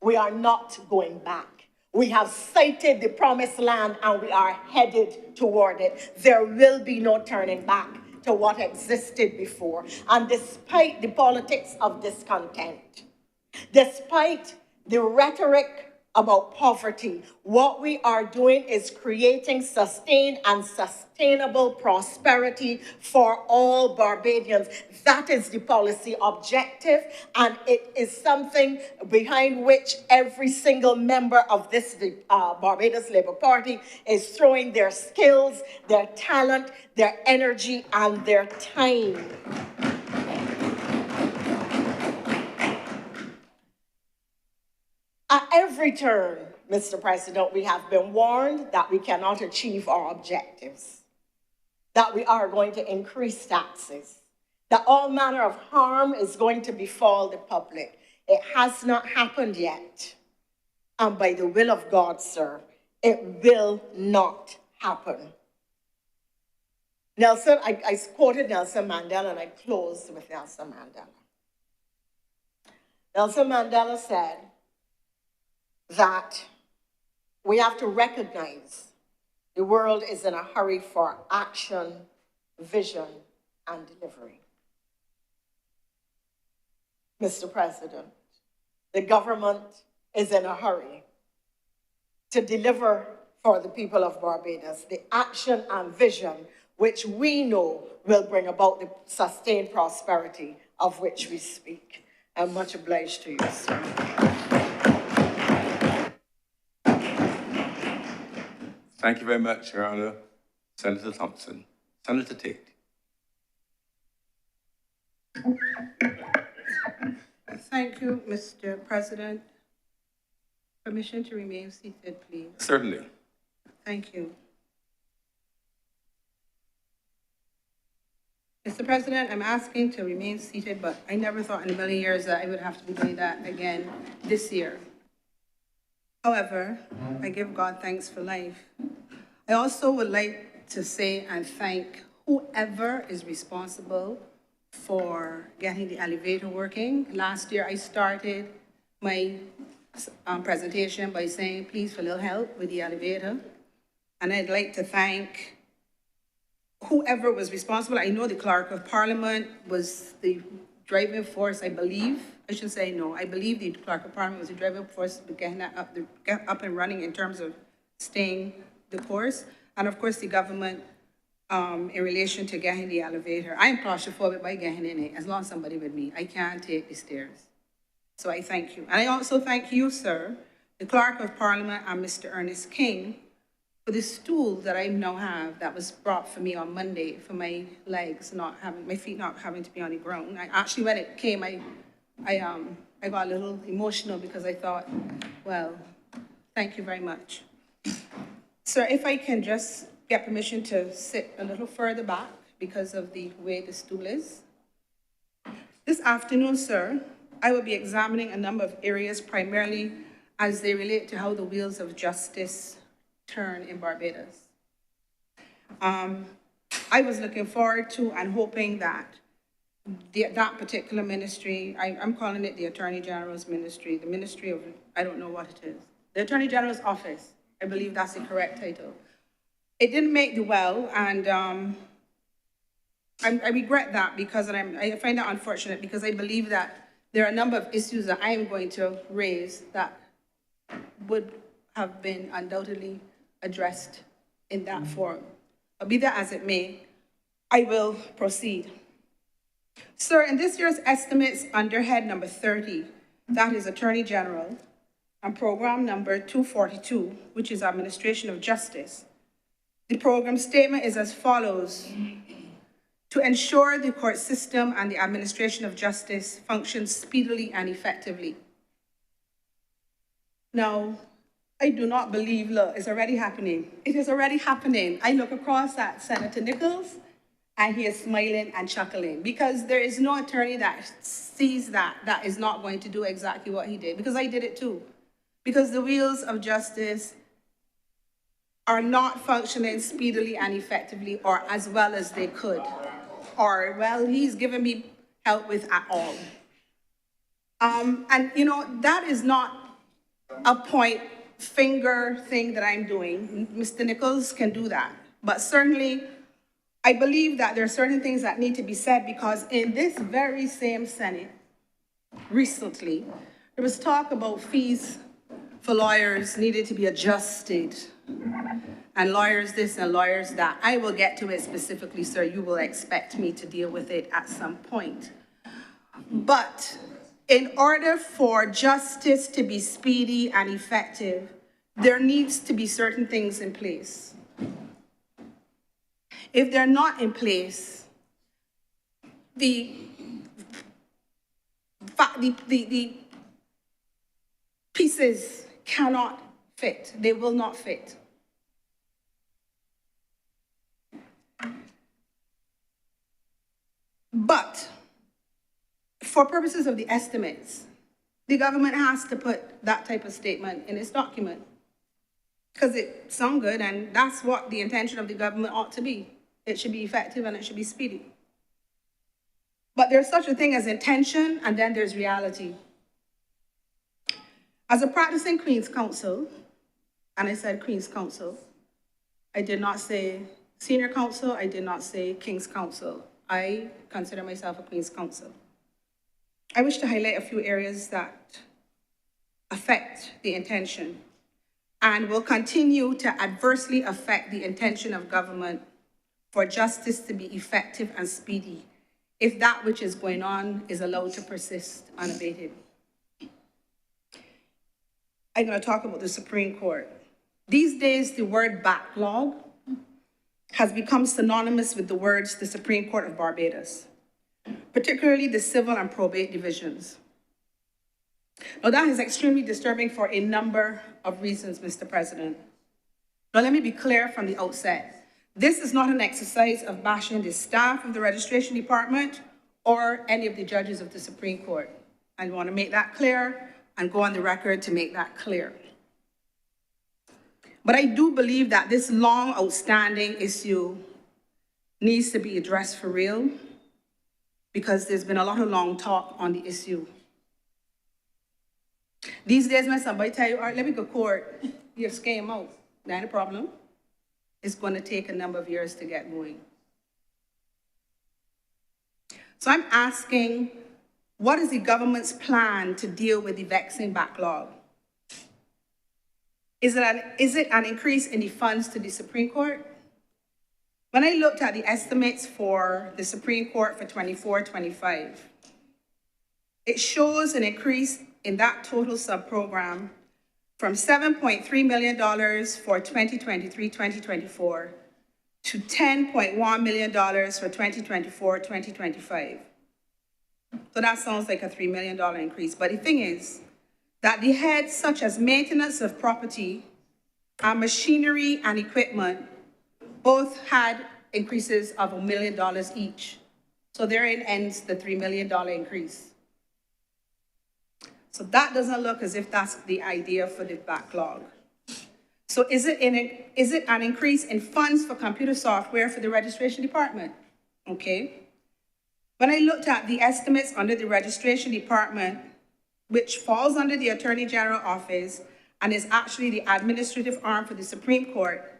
we are not going back. We have sighted the promised land and we are headed toward it. There will be no turning back to what existed before. And despite the politics of discontent, despite the rhetoric about poverty, what we are doing is creating sustained and sustainable prosperity for all Barbadians. That is the policy objective, and it is something behind which every single member of this Barbados Labour Party is throwing their skills, their talent, their energy, and their time. At every turn, Mr. President, we have been warned that we cannot achieve our objectives, that we are going to increase taxes, that all manner of harm is going to befall the public. It has not happened yet. And by the will of God, sir, it will not happen. Nelson, I quoted Nelson Mandela, and I closed with Nelson Mandela. Nelson Mandela said that we have to recognize the world is in a hurry for action, vision, and delivery. Mr. President, the government is in a hurry to deliver for the people of Barbados the action and vision which we know will bring about the sustained prosperity of which we speak. I'm much obliged to you, sir. Thank you very much, Your Honour. Senator Thompson. Senator Tate. Thank you, Mr. President. Permission to remain seated, please. Certainly. Thank you. Mr. President, I'm asking to remain seated, but I never thought in a million years that I would have to be doing that again this year. However, I give God thanks for life. I also would like to say and thank whoever is responsible for getting the elevator working. Last year, I started my presentation by saying, please for a little help with the elevator. And I'd like to thank whoever was responsible. I know the Clerk of Parliament was the driving force, I believe. I should say no. I believe the Clerk of Parliament was the driving force to getting that up and running in terms of staying the course. And of course, the government in relation to getting the elevator. I am claustrophobic by getting in it, as long as somebody with me. I can't take the stairs. So I thank you. And I also thank you, sir, the Clerk of Parliament, and Mr. Ernest King, for the stool that I now have that was brought for me on Monday for my legs not having, my feet not having to be on the ground. I actually, when it came, I got a little emotional because I thought, well, thank you very much. Sir, if I can just get permission to sit a little further back because of the way the stool is. This afternoon, sir, I will be examining a number of areas primarily as they relate to how the wheels of justice turn in Barbados. I was looking forward to and hoping that that particular ministry, I'm calling it the Attorney General's ministry, the ministry of, I don't know what it is. The Attorney General's office, I believe that's the correct title. It didn't make the well, and I regret that because I find that unfortunate because I believe that there are a number of issues that I am going to raise that would have been undoubtedly addressed in that forum. But be that as it may, I will proceed. Sir, in this year's estimates under head number 30, that is Attorney General, and program number 242, which is Administration of Justice, the program statement is as follows: to ensure the court system and the administration of justice functions speedily and effectively. Now, I do not believe, look, it's already happening. It is already happening. I look across at Senator Nichols, and he is smiling and chuckling because there is no attorney that sees that is not going to do exactly what he did, because I did it too. Because the wheels of justice are not functioning speedily and effectively or as well as they could, or, well, he's given me help with at all. And, you know, that is not a point finger thing that I'm doing. Mr. Nichols can do that. But certainly, I believe that there are certain things that need to be said because in this very same Senate, recently, there was talk about fees for lawyers needed to be adjusted, and lawyers this and lawyers that. I will get to it specifically, sir. You will expect me to deal with it at some point. But in order for justice to be speedy and effective, there needs to be certain things in place. If they're not in place, the pieces cannot fit. They will not fit. But for purposes of the estimates, the government has to put that type of statement in its document because it sounds good, and that's what the intention of the government ought to be. It should be effective and it should be speedy. But there's such a thing as intention, and then there's reality. As a practicing Queen's Counsel, and I said Queen's Counsel, I did not say Senior Counsel, I did not say King's Counsel. I consider myself a Queen's Counsel. I wish to highlight a few areas that affect the intention and will continue to adversely affect the intention of government for justice to be effective and speedy if that which is going on is allowed to persist unabated. I'm going to talk about the Supreme Court. These days, the word backlog has become synonymous with the words the Supreme Court of Barbados, particularly the civil and probate divisions. Now, that is extremely disturbing for a number of reasons, Mr. President. Now, let me be clear from the outset. This is not an exercise of bashing the staff of the registration department or any of the judges of the Supreme Court. I want to make that clear and go on the record to make that clear. But I do believe that this long outstanding issue needs to be addressed for real, because there's been a lot of long talk on the issue. These days, when somebody tell you, all right, let me go to court, you scam out. That ain't a problem. It's going to take a number of years to get going. So I'm asking, what is the government's plan to deal with the vexing backlog? Is it an increase in the funds to the Supreme Court? When I looked at the estimates for the Supreme Court for 24-25, it shows an increase in that total sub-program from $7.3 million for 2023-2024 to $10.1 million for 2024-2025. So that sounds like a $3 million increase. But the thing is that the heads such as maintenance of property and machinery and equipment both had increases of $1 million each. So therein ends the $3 million increase. So that doesn't look as if that's the idea for the backlog. So is it an increase in funds for computer software for the registration department? Okay. When I looked at the estimates under the registration department, which falls under the Attorney General office and is actually the administrative arm for the Supreme Court,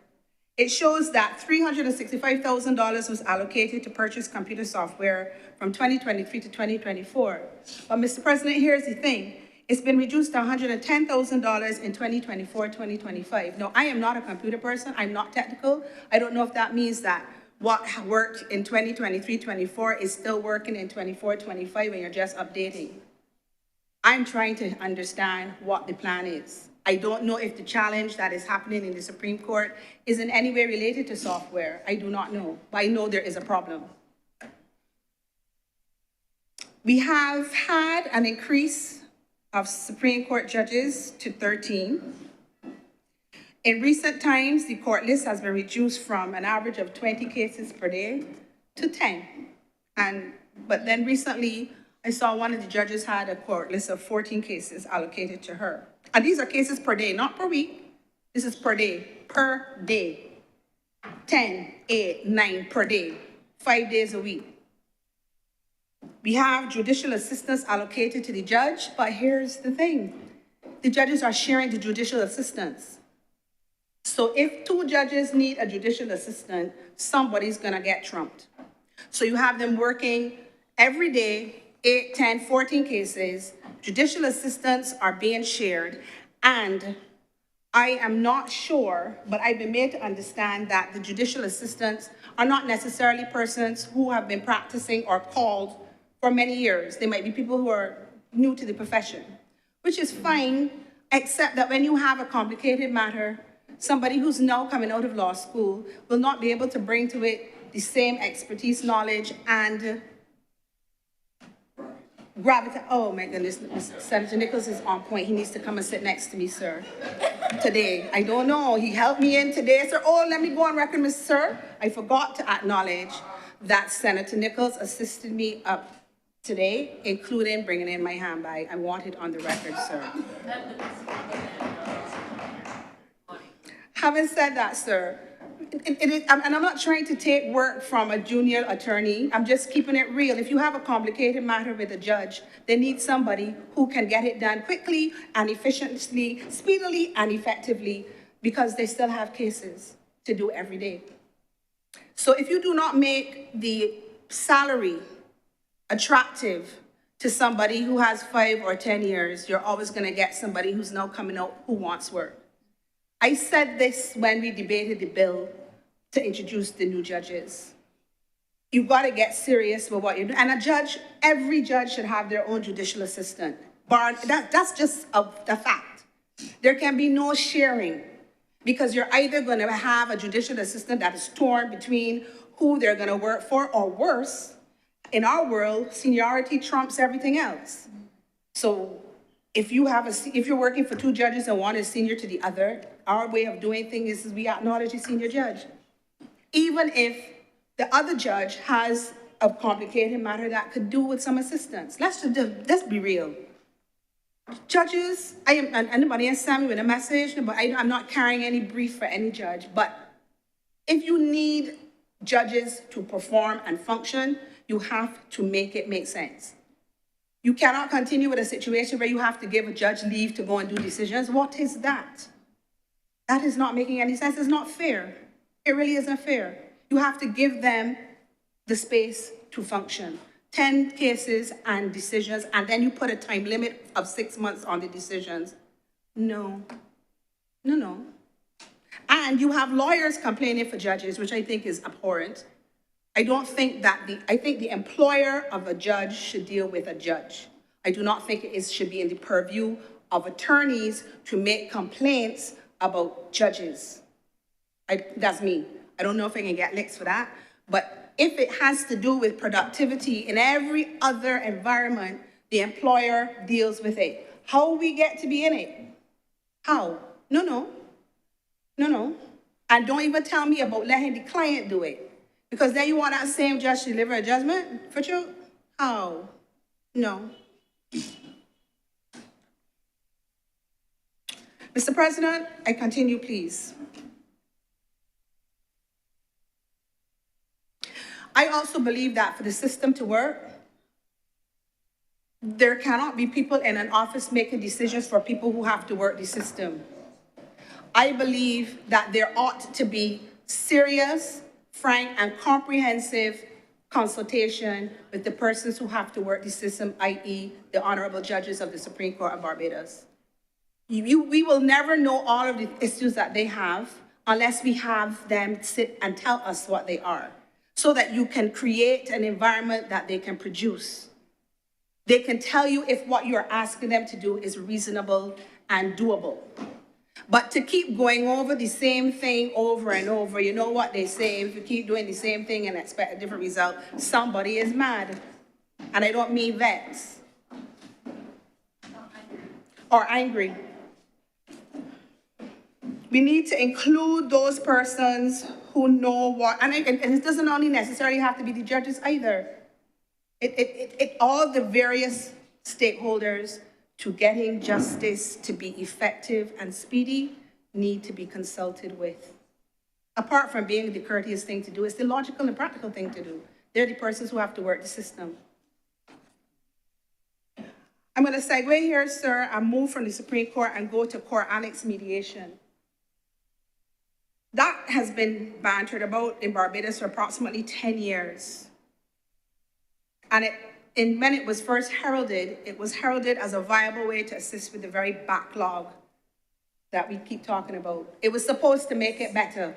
it shows that $365,000 was allocated to purchase computer software from 2023 to 2024. But Mr. President, here's the thing. It's been reduced to $110,000 in 2024-2025. Now, I am not a computer person. I'm not technical. I don't know if that means that what worked in 2023-24 is still working in 24-25 and you're just updating. I'm trying to understand what the plan is. I don't know if the challenge that is happening in the Supreme Court is in any way related to software. I do not know, but I know there is a problem. We have had an increase of Supreme Court judges to 13. In recent times, the court list has been reduced from an average of 20 cases per day to 10. But then recently, I saw one of the judges had a court list of 14 cases allocated to her. And these are cases per day, not per week. This is per day, 10, 8, 9 per day, 5 days a week. We have judicial assistants allocated to the judge, but here's the thing. The judges are sharing the judicial assistants. So if 2 judges need a judicial assistant, somebody's gonna get trumped. So you have them working every day, 8, 10, 14 cases. Judicial assistants are being shared, and I am not sure, but I've been made to understand that the judicial assistants are not necessarily persons who have been practicing or called for many years. They might be people who are new to the profession, which is fine, except that when you have a complicated matter, somebody who's now coming out of law school will not be able to bring to it the same expertise, knowledge, and gravity. Oh my goodness, Senator Nichols is on point. He needs to come and sit next to me, sir, today. I don't know, he helped me in today, sir. Oh, let me go on record, Mr. Sir. I forgot to acknowledge that Senator Nichols assisted me up today, including bringing in my handbag. I want it on the record, sir. Having said that, sir, and I'm not trying to take work from a junior attorney. I'm just keeping it real. If you have a complicated matter with a judge, they need somebody who can get it done quickly and efficiently, speedily and effectively, because they still have cases to do every day. So if you do not make the salary attractive to somebody who has 5 or 10 years, you're always going to get somebody who's now coming out who wants work. I said this when we debated the bill to introduce the new judges. You've got to get serious with what you're doing. And a judge, every judge should have their own judicial assistant. That's just a fact. There can be no sharing, because you're either going to have a judicial assistant that is torn between who they're going to work for, or worse, in our world, seniority trumps everything else. So if you're working for 2 judges and one is senior to the other, our way of doing things is we acknowledge the senior judge. Even if the other judge has a complicated matter that could do with some assistance. Let's be real. Judges, anybody has sent me with a message, but I'm not carrying any brief for any judge. But if you need judges to perform and function, you have to make it make sense. You cannot continue with a situation where you have to give a judge leave to go and do decisions. What is that? That is not making any sense. It's not fair. It really isn't fair. You have to give them the space to function. 10 cases and decisions, and then you put a time limit of 6 months on the decisions. No. And you have lawyers complaining for judges, which I think is abhorrent. I think the employer of a judge should deal with a judge. I do not think it should be in the purview of attorneys to make complaints about judges. That's me. I don't know if I can get licks for that, but if it has to do with productivity in every other environment, the employer deals with it. How we get to be in it? How? No. And don't even tell me about letting the client do it. Because then you want that same judge to deliver a judgment for you? How? No. Mr. President, I continue, please. I also believe that for the system to work, there cannot be people in an office making decisions for people who have to work the system. I believe that there ought to be serious, frank, and comprehensive consultation with the persons who have to work the system, i.e. the honorable judges of the Supreme Court of Barbados. We will never know all of the issues that they have unless we have them sit and tell us what they are, so that you can create an environment that they can produce. They can tell you if what you're asking them to do is reasonable and doable. But to keep going over the same thing over and over, you know what they say, if you keep doing the same thing and expect a different result, somebody is mad. And I don't mean vexed or angry. We need to include those persons who know what, and it doesn't only necessarily have to be the judges either. All the various stakeholders to getting justice to be effective and speedy need to be consulted with. Apart from being the courteous thing to do, it's the logical and practical thing to do. They're the persons who have to work the system. I'm going to segue here, sir, and move from the Supreme Court and go to court annex mediation. That has been bantered about in Barbados for approximately 10 years. And when it was first heralded, it was heralded as a viable way to assist with the very backlog that we keep talking about. It was supposed to make it better.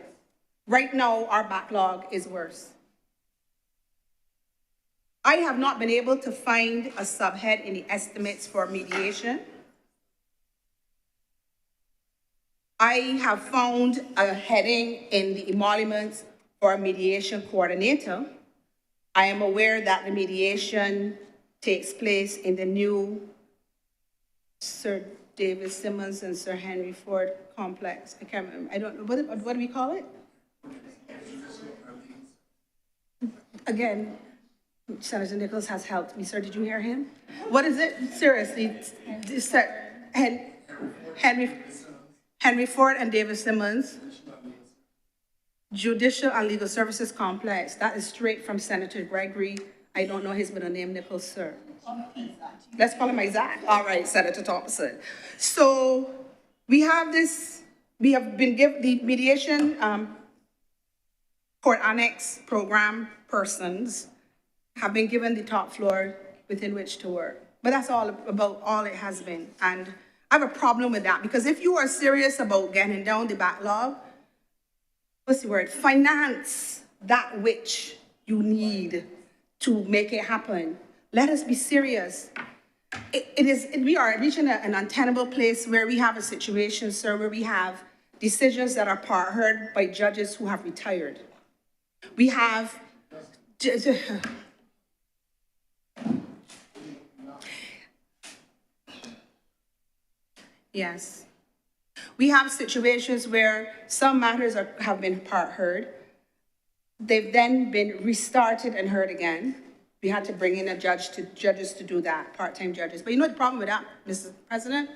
Right now, our backlog is worse. I have not been able to find a subhead in the estimates for mediation. I have found a heading in the emoluments for a mediation coordinator. I am aware that the mediation takes place in the new Sir David Simmons and Sir Henry Ford complex. I can't remember. I don't know. What do we call it? Again, Senator Nichols has helped me. Sir, did you hear him? What is it? Seriously, Henry Ford and David Simmons. Judicial and Legal Services Complex. That is straight from Senator Gregory. I don't know his middle name, Nichols, sir. Let's call him Isaac. All right, Senator Thompson. So we have this, we have been given the mediation court annex program persons have been given the top floor within which to work. But that's all about all it has been. And I have a problem with that, because if you are serious about getting down the backlog, what's the word? Finance that which you need to make it happen. Let us be serious. We are reaching an untenable place where we have a situation, sir, where we have decisions that are heard by judges who have retired. We have yes. We have situations where some matters have been heard. They've then been restarted and heard again. We had to bring in judges to do that, part-time judges. But you know the problem with that, Mr. President?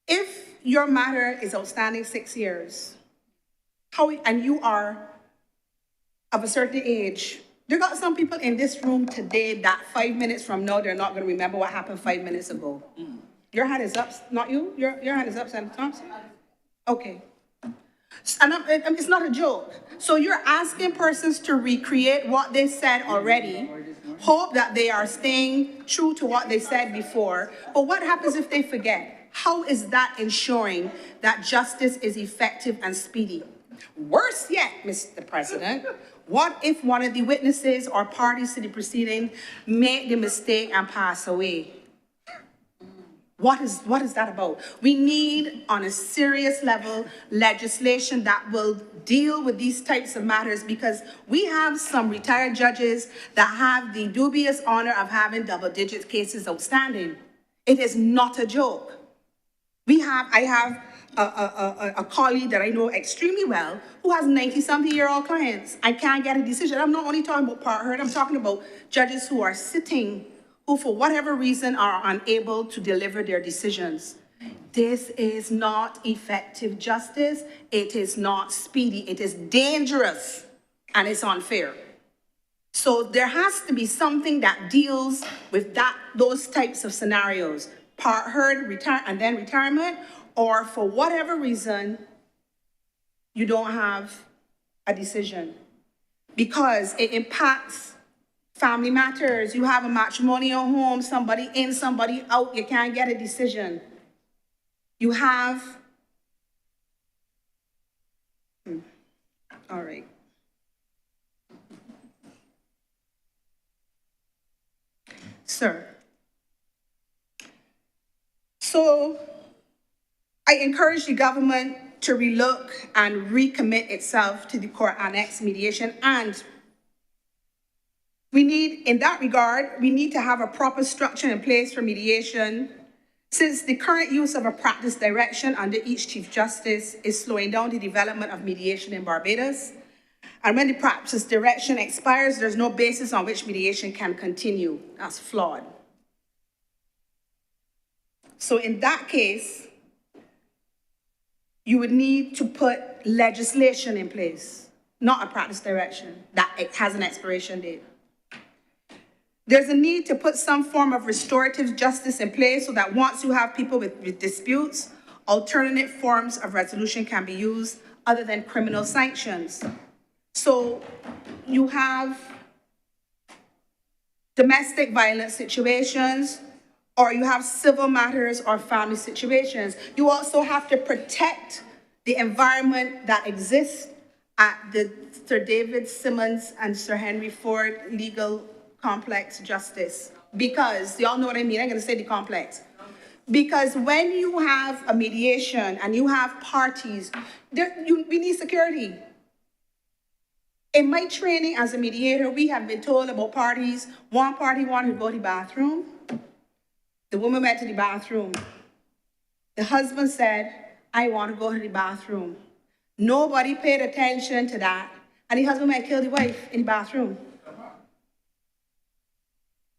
If your matter is outstanding 6 years, and you are of a certain age, there got some people in this room today that 5 minutes from now, they're not going to remember what happened 5 minutes ago. Your hand is up, not you? Your hand is up, Senator Thompson? Okay. And it's not a joke. So you're asking persons to recreate what they said already, hope that they are staying true to what they said before. But what happens if they forget? How is that ensuring that justice is effective and speedy? Worse yet, Mr. President, what if one of the witnesses or parties to the proceeding made the mistake and pass away? What is that about? We need, on a serious level, legislation that will deal with these types of matters, because we have some retired judges that have the dubious honor of having double-digit cases outstanding. It is not a joke. I have a colleague that I know extremely well who has 90-something-year-old clients. I can't get a decision. I'm not only talking about part heard, I'm talking about judges who are sitting, who for whatever reason are unable to deliver their decisions. This is not effective justice. It is not speedy. It is dangerous, and it's unfair. So there has to be something that deals with those types of scenarios. Part heard, and then retirement, or for whatever reason, you don't have a decision because it impacts family matters. You have a matrimonial home, somebody in, somebody out, you can't get a decision. You have, all right. Sir. So I encourage the government to relook and recommit itself to the court annex mediation. And we need, in that regard, we need to have a proper structure in place for mediation, since the current use of a practice direction under each Chief Justice is slowing down the development of mediation in Barbados. And when the practice direction expires, there's no basis on which mediation can continue. That's flawed. So in that case, you would need to put legislation in place, not a practice direction that it has an expiration date. There's a need to put some form of restorative justice in place so that once you have people with disputes, alternative forms of resolution can be used other than criminal sanctions. So you have domestic violence situations, or you have civil matters or family situations. You also have to protect the environment that exists at the Sir David Simmons and Sir Henry Ford legal complex justice. Because, y'all know what I mean, I'm gonna say the complex. Because when you have a mediation and you have parties, we need security. In my training as a mediator, we have been told about parties. One party wanted to go to the bathroom. The woman went to the bathroom. The husband said, I want to go to the bathroom. Nobody paid attention to that. And the husband might kill the wife in the bathroom.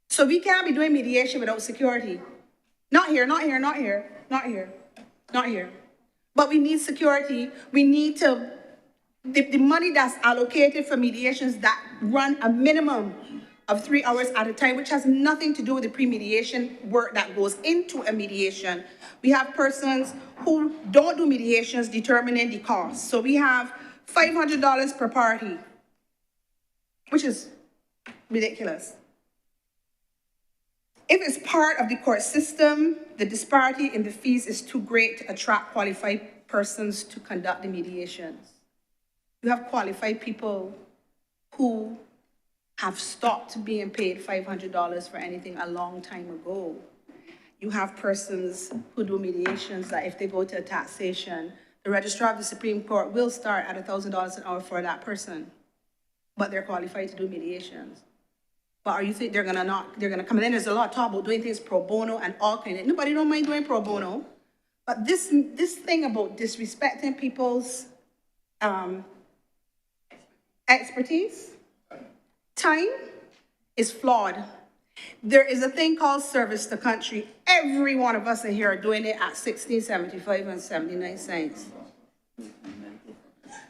So we can't be doing mediation without security. Not here, not here, not here, not here, not here. But we need security. We need to, the money that's allocated for mediations that run a minimum of 3 hours at a time, which has nothing to do with the pre-mediation work that goes into a mediation. We have persons who don't do mediations determining the cost. So we have $500 per party, which is ridiculous. If it's part of the court system, the disparity in the fees is too great to attract qualified persons to conduct the mediations. You have qualified people who have stopped being paid $500 for anything a long time ago. You have persons who do mediations that if they go to a taxation, the registrar of the Supreme Court will start at $1,000 an hour for that person, but they're qualified to do mediations. But are you think they're gonna come in? There's a lot of talk about doing things pro bono and all kinds of, nobody don't mind doing pro bono, but this thing about disrespecting people's expertise, time is flawed. There is a thing called service to country. Every one of us in here are doing it at $16.75 and 79 cents.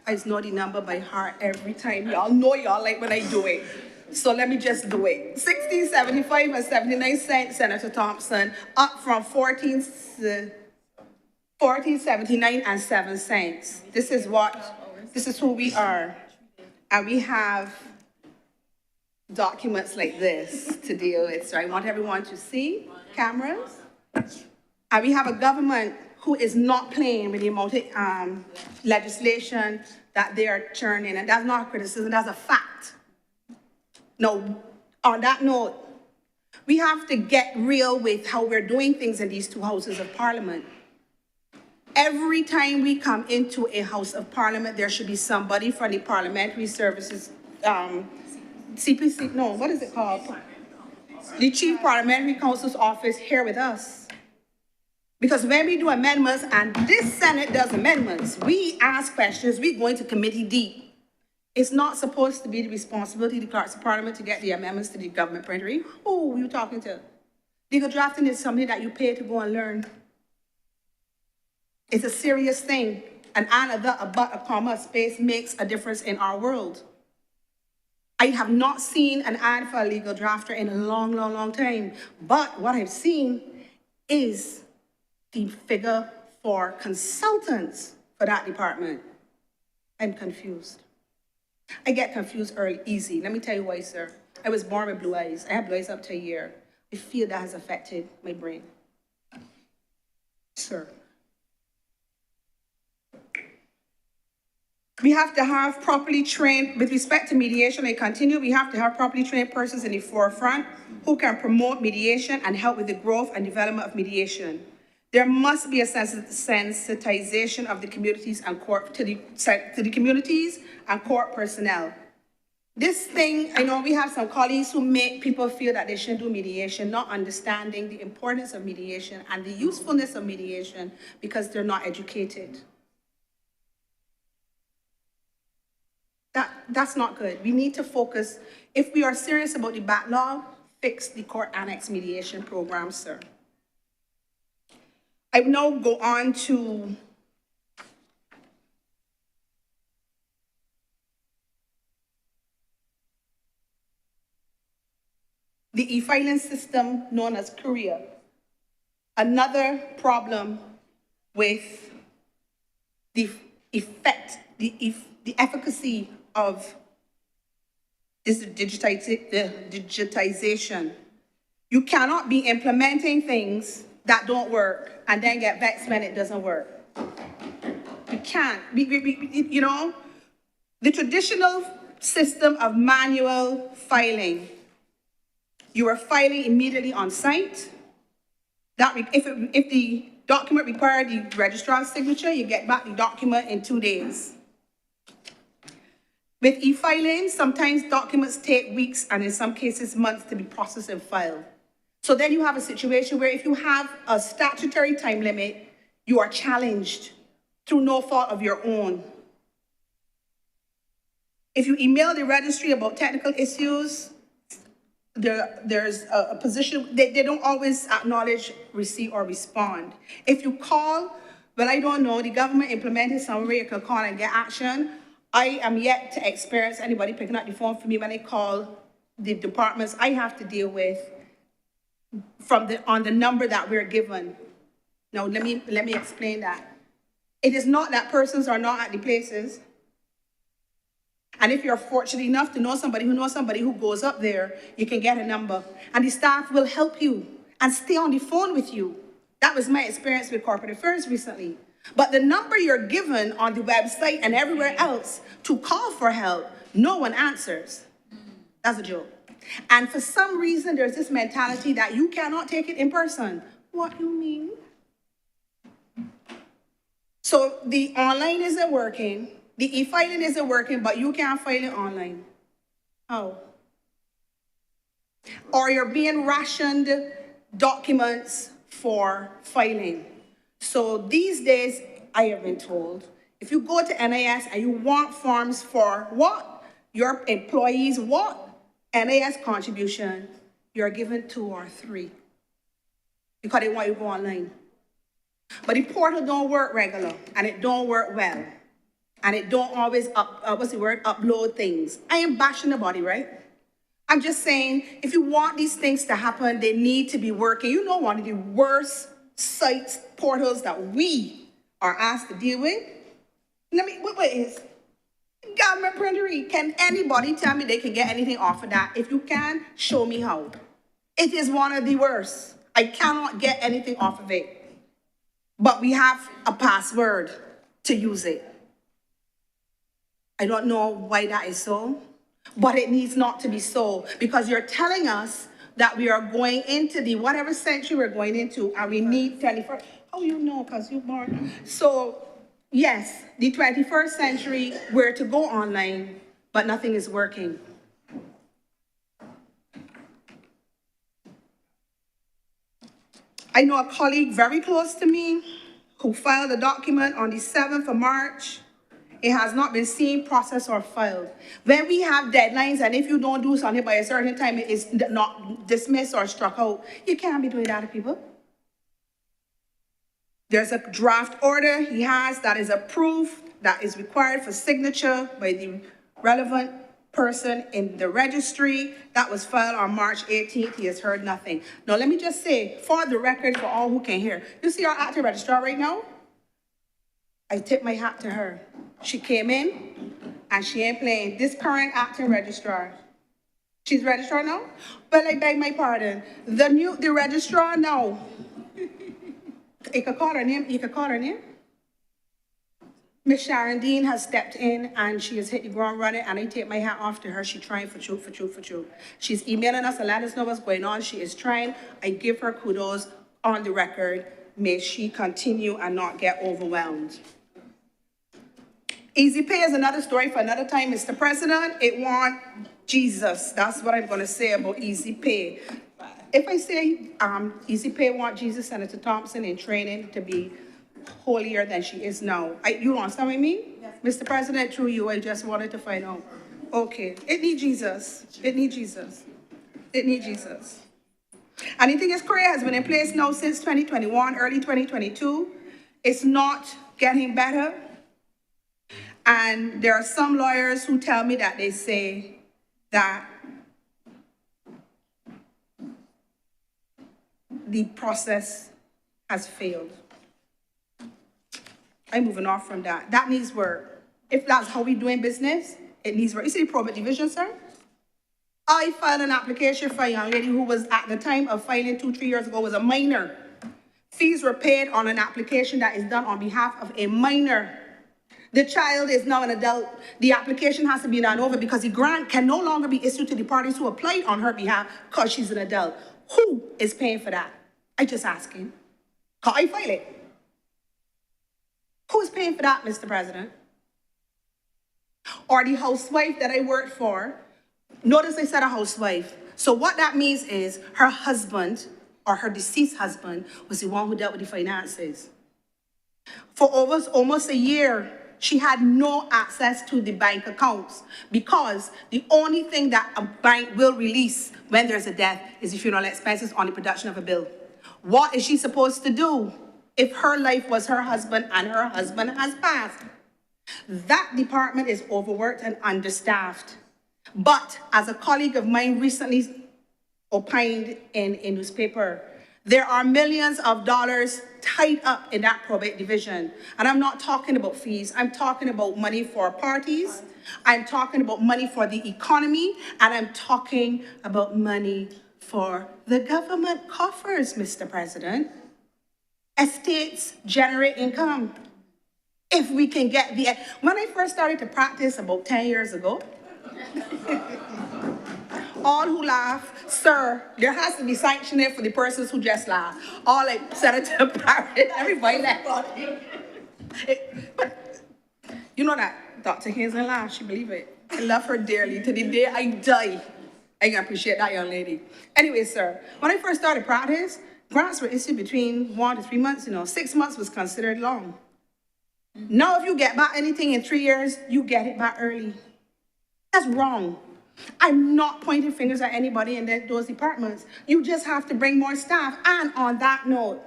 I know the number by heart every time. Y'all know y'all like when I do it. So let me just do it. 1675 and 79 cents, Senator Thompson, up from 1479 and 7 cents. This is who we are. And we have documents like this to deal with. So I want everyone to see cameras. And we have a government who is not playing with the amount of legislation that they are churning. And that's not a criticism, that's a fact. Now, on that note, we have to get real with how we're doing things in these two houses of parliament. Every time we come into a house of parliament, there should be somebody from the Parliamentary Services, CPC, no, what is it called? The Chief Parliamentary Counsel's office here with us. Because when we do amendments, and this Senate does amendments, we ask questions, we go into committee deep. It's not supposed to be the responsibility of the clerks of parliament to get the amendments to the government printer. Who are you talking to? Legal drafting is something that you pay to go and learn. It's a serious thing. An and, a but, a comma, a space makes a difference in our world. I have not seen an ad for a legal drafter in a long, long, long time. But what I've seen is the figure for consultants for that department. I'm confused. I get confused easy. Let me tell you why, sir. I was born with blue eyes. I had blue eyes up to a year. I feel that has affected my brain. Sir. We have to have properly trained, with respect to mediation, I continue, we have to have properly trained persons in the forefront who can promote mediation and help with the growth and development of mediation. There must be a sensitization of the communities and court to the communities and court personnel. This thing, I know we have some colleagues who make people feel that they shouldn't do mediation, not understanding the importance of mediation and the usefulness of mediation because they're not educated. That's not good. We need to focus. If we are serious about the backlog, fix the court annex mediation program, sir. I will now go on to the e-filing system known as Courier. Another problem with the efficacy of this digitization. You cannot be implementing things that don't work and then get vexed when it doesn't work. You can't. You know, the traditional system of manual filing, you are filing immediately on site. That if the document required the registrar's signature, you get back the document in 2 days. With e-filing, sometimes documents take weeks and in some cases months to be processed and filed. So then you have a situation where if you have a statutory time limit, you are challenged through no fault of your own. If you email the registry about technical issues, there's a position, they don't always acknowledge, receive, or respond. If you call, well, I don't know, the government implemented some way you can call and get action. I am yet to experience anybody picking up the phone for me when I call the departments I have to deal with on the number that we're given. Now, let me explain that. It is not that persons are not at the places. And if you're fortunate enough to know somebody who knows somebody who goes up there, you can get a number. And the staff will help you and stay on the phone with you. That was my experience with corporate affairs recently. But the number you're given on the website and everywhere else to call for help, no one answers. That's a joke. And for some reason, there's this mentality that you cannot take it in person. What do you mean? So the online isn't working. The e-filing isn't working, but you can't file it online. How? Or you're being rationed documents for filing. So these days, I have been told, if you go to NIS and you want forms for what? Your employees what? NIS contribution, you're given 2 or 3 because they want you to go online. But the portal don't work regular and it don't work well. and it don't always upload things. I ain't bashing nobody, right? I'm just saying, if you want these things to happen, they need to be working. You know one of the worst sites, portals that we are asked to deal with? What is government printery? Can anybody tell me they can get anything off of that? If you can, show me how. It is one of the worst. I cannot get anything off of it. But we have a password to use it. I don't know why that is so, but it needs not to be so, because you're telling us that we are going into the whatever century we're going into, and we need 21st. Oh, you know, because you're born. So, yes, the 21st century, we're to go online, but nothing is working. I know a colleague very close to me who filed a document on the 7th of March. It has not been seen, processed, or filed. When we have deadlines, and if you don't do something by a certain time, it is not dismissed or struck out, you can't be doing that to people. There's a draft order he has that is approved, that is required for signature by the relevant person in the registry. That was filed on March 18th. He has heard nothing. Now, let me just say, for the record, for all who can hear, you see our acting registrar right now? I tip my hat to her. She came in, and she ain't playing. This current acting registrar, she's registrar now? But I beg my pardon. The registrar now, you could call her name. Miss Sharon Dean has stepped in, and she has hit the ground running, and I take my hat off to her. She's trying for truth. She's emailing us and letting us know what's going on. She is trying. I give her kudos on the record. May she continue and not get overwhelmed. Easy Pay is another story for another time, Mr. President. It want Jesus. That's what I'm going to say about Easy Pay. If I say Easy Pay want Jesus, Senator Thompson, in training to be holier than she is now. You understand what I mean? Yes. Mr. President, through you, I just wanted to find out. Okay. It needs Jesus. It needs Jesus. It needs Jesus. And the thing is, Korea has been in place now since 2021, early 2022. It's not getting better. And there are some lawyers who tell me that they say that the process has failed. I'm moving off from that. That needs work. If that's how we're doing business, it needs work. You see the probate division, sir? I filed an application for a young lady who was, at the time of filing 2-3 years ago, was a minor. Fees were paid on an application that is done on behalf of a minor. The child is now an adult. The application has to be done over because the grant can no longer be issued to the parties who applied on her behalf because she's an adult. Who is paying for that? I just asking. Can I file it? Who is paying for that, Mr. President? Or the housewife that I worked for. Notice I said a housewife. So what that means is her husband or her deceased husband was the one who dealt with the finances. For almost a year, she had no access to the bank accounts because the only thing that a bank will release when there's a death is the funeral expenses on the production of a bill. What is she supposed to do if her life was her husband and her husband has passed? That department is overworked and understaffed. But as a colleague of mine recently opined in a newspaper, there are millions of dollars tied up in that probate division. And I'm not talking about fees. I'm talking about money for parties. I'm talking about money for the economy. And I'm talking about money for the government coffers, Mr. President. Estates generate income. If we can get the... When I first started to practice about 10 years ago, all who laugh, sir, there has to be sanctioning for the persons who just laugh. All like Senator Barrett, everybody laugh. But you know that Dr. Hazel laugh, she believe it. I love her dearly. To the day I die, I can appreciate that young lady. Anyway, sir, when I first started practice, grants were issued between 1 to 3 months. 6 months was considered long. Now, if you get back anything in 3 years, you get it back early. That's wrong. I'm not pointing fingers at anybody in those departments. You just have to bring more staff. And on that note,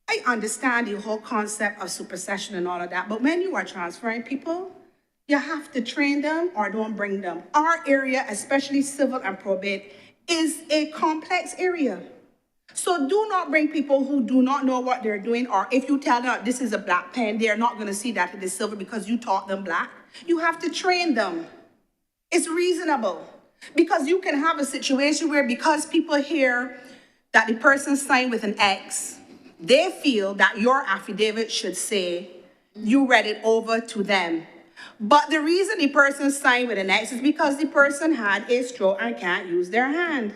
I I understand the whole concept of supersession and all of that, but when you are transferring people, you have to train them or don't bring them. Our area, especially civil and probate, is a complex area. So do not bring people who do not know what they're doing, or if you tell them this is a black pen, they're not going to see that it is silver because you taught them black. You have to train them. It's reasonable. Because you can have a situation where because people hear that the person signed with an X, they feel that your affidavit should say you read it over to them. But the reason the person signed with an X is because the person had a stroke and can't use their hand.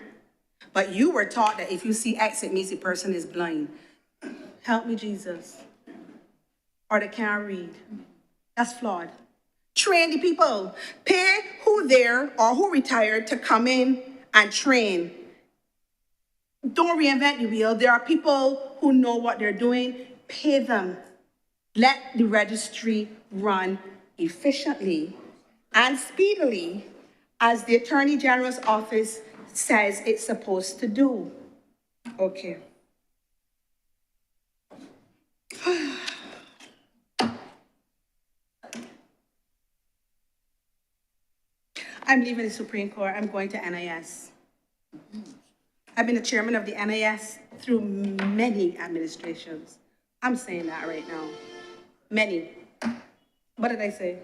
But you were taught that if you see X, it means the person is blind. Help me, Jesus. Or they can't read. That's flawed. Train the people. Pay who there or who retired to come in and train. Don't reinvent the wheel. There are people who know what they're doing. Pay them. Let the registry run efficiently and speedily as the Attorney General's office says it's supposed to do. Okay. I'm leaving the Supreme Court. I'm going to NIS. I've been the chairman of the NIS through many administrations. I'm saying that right now. Many. What did I say?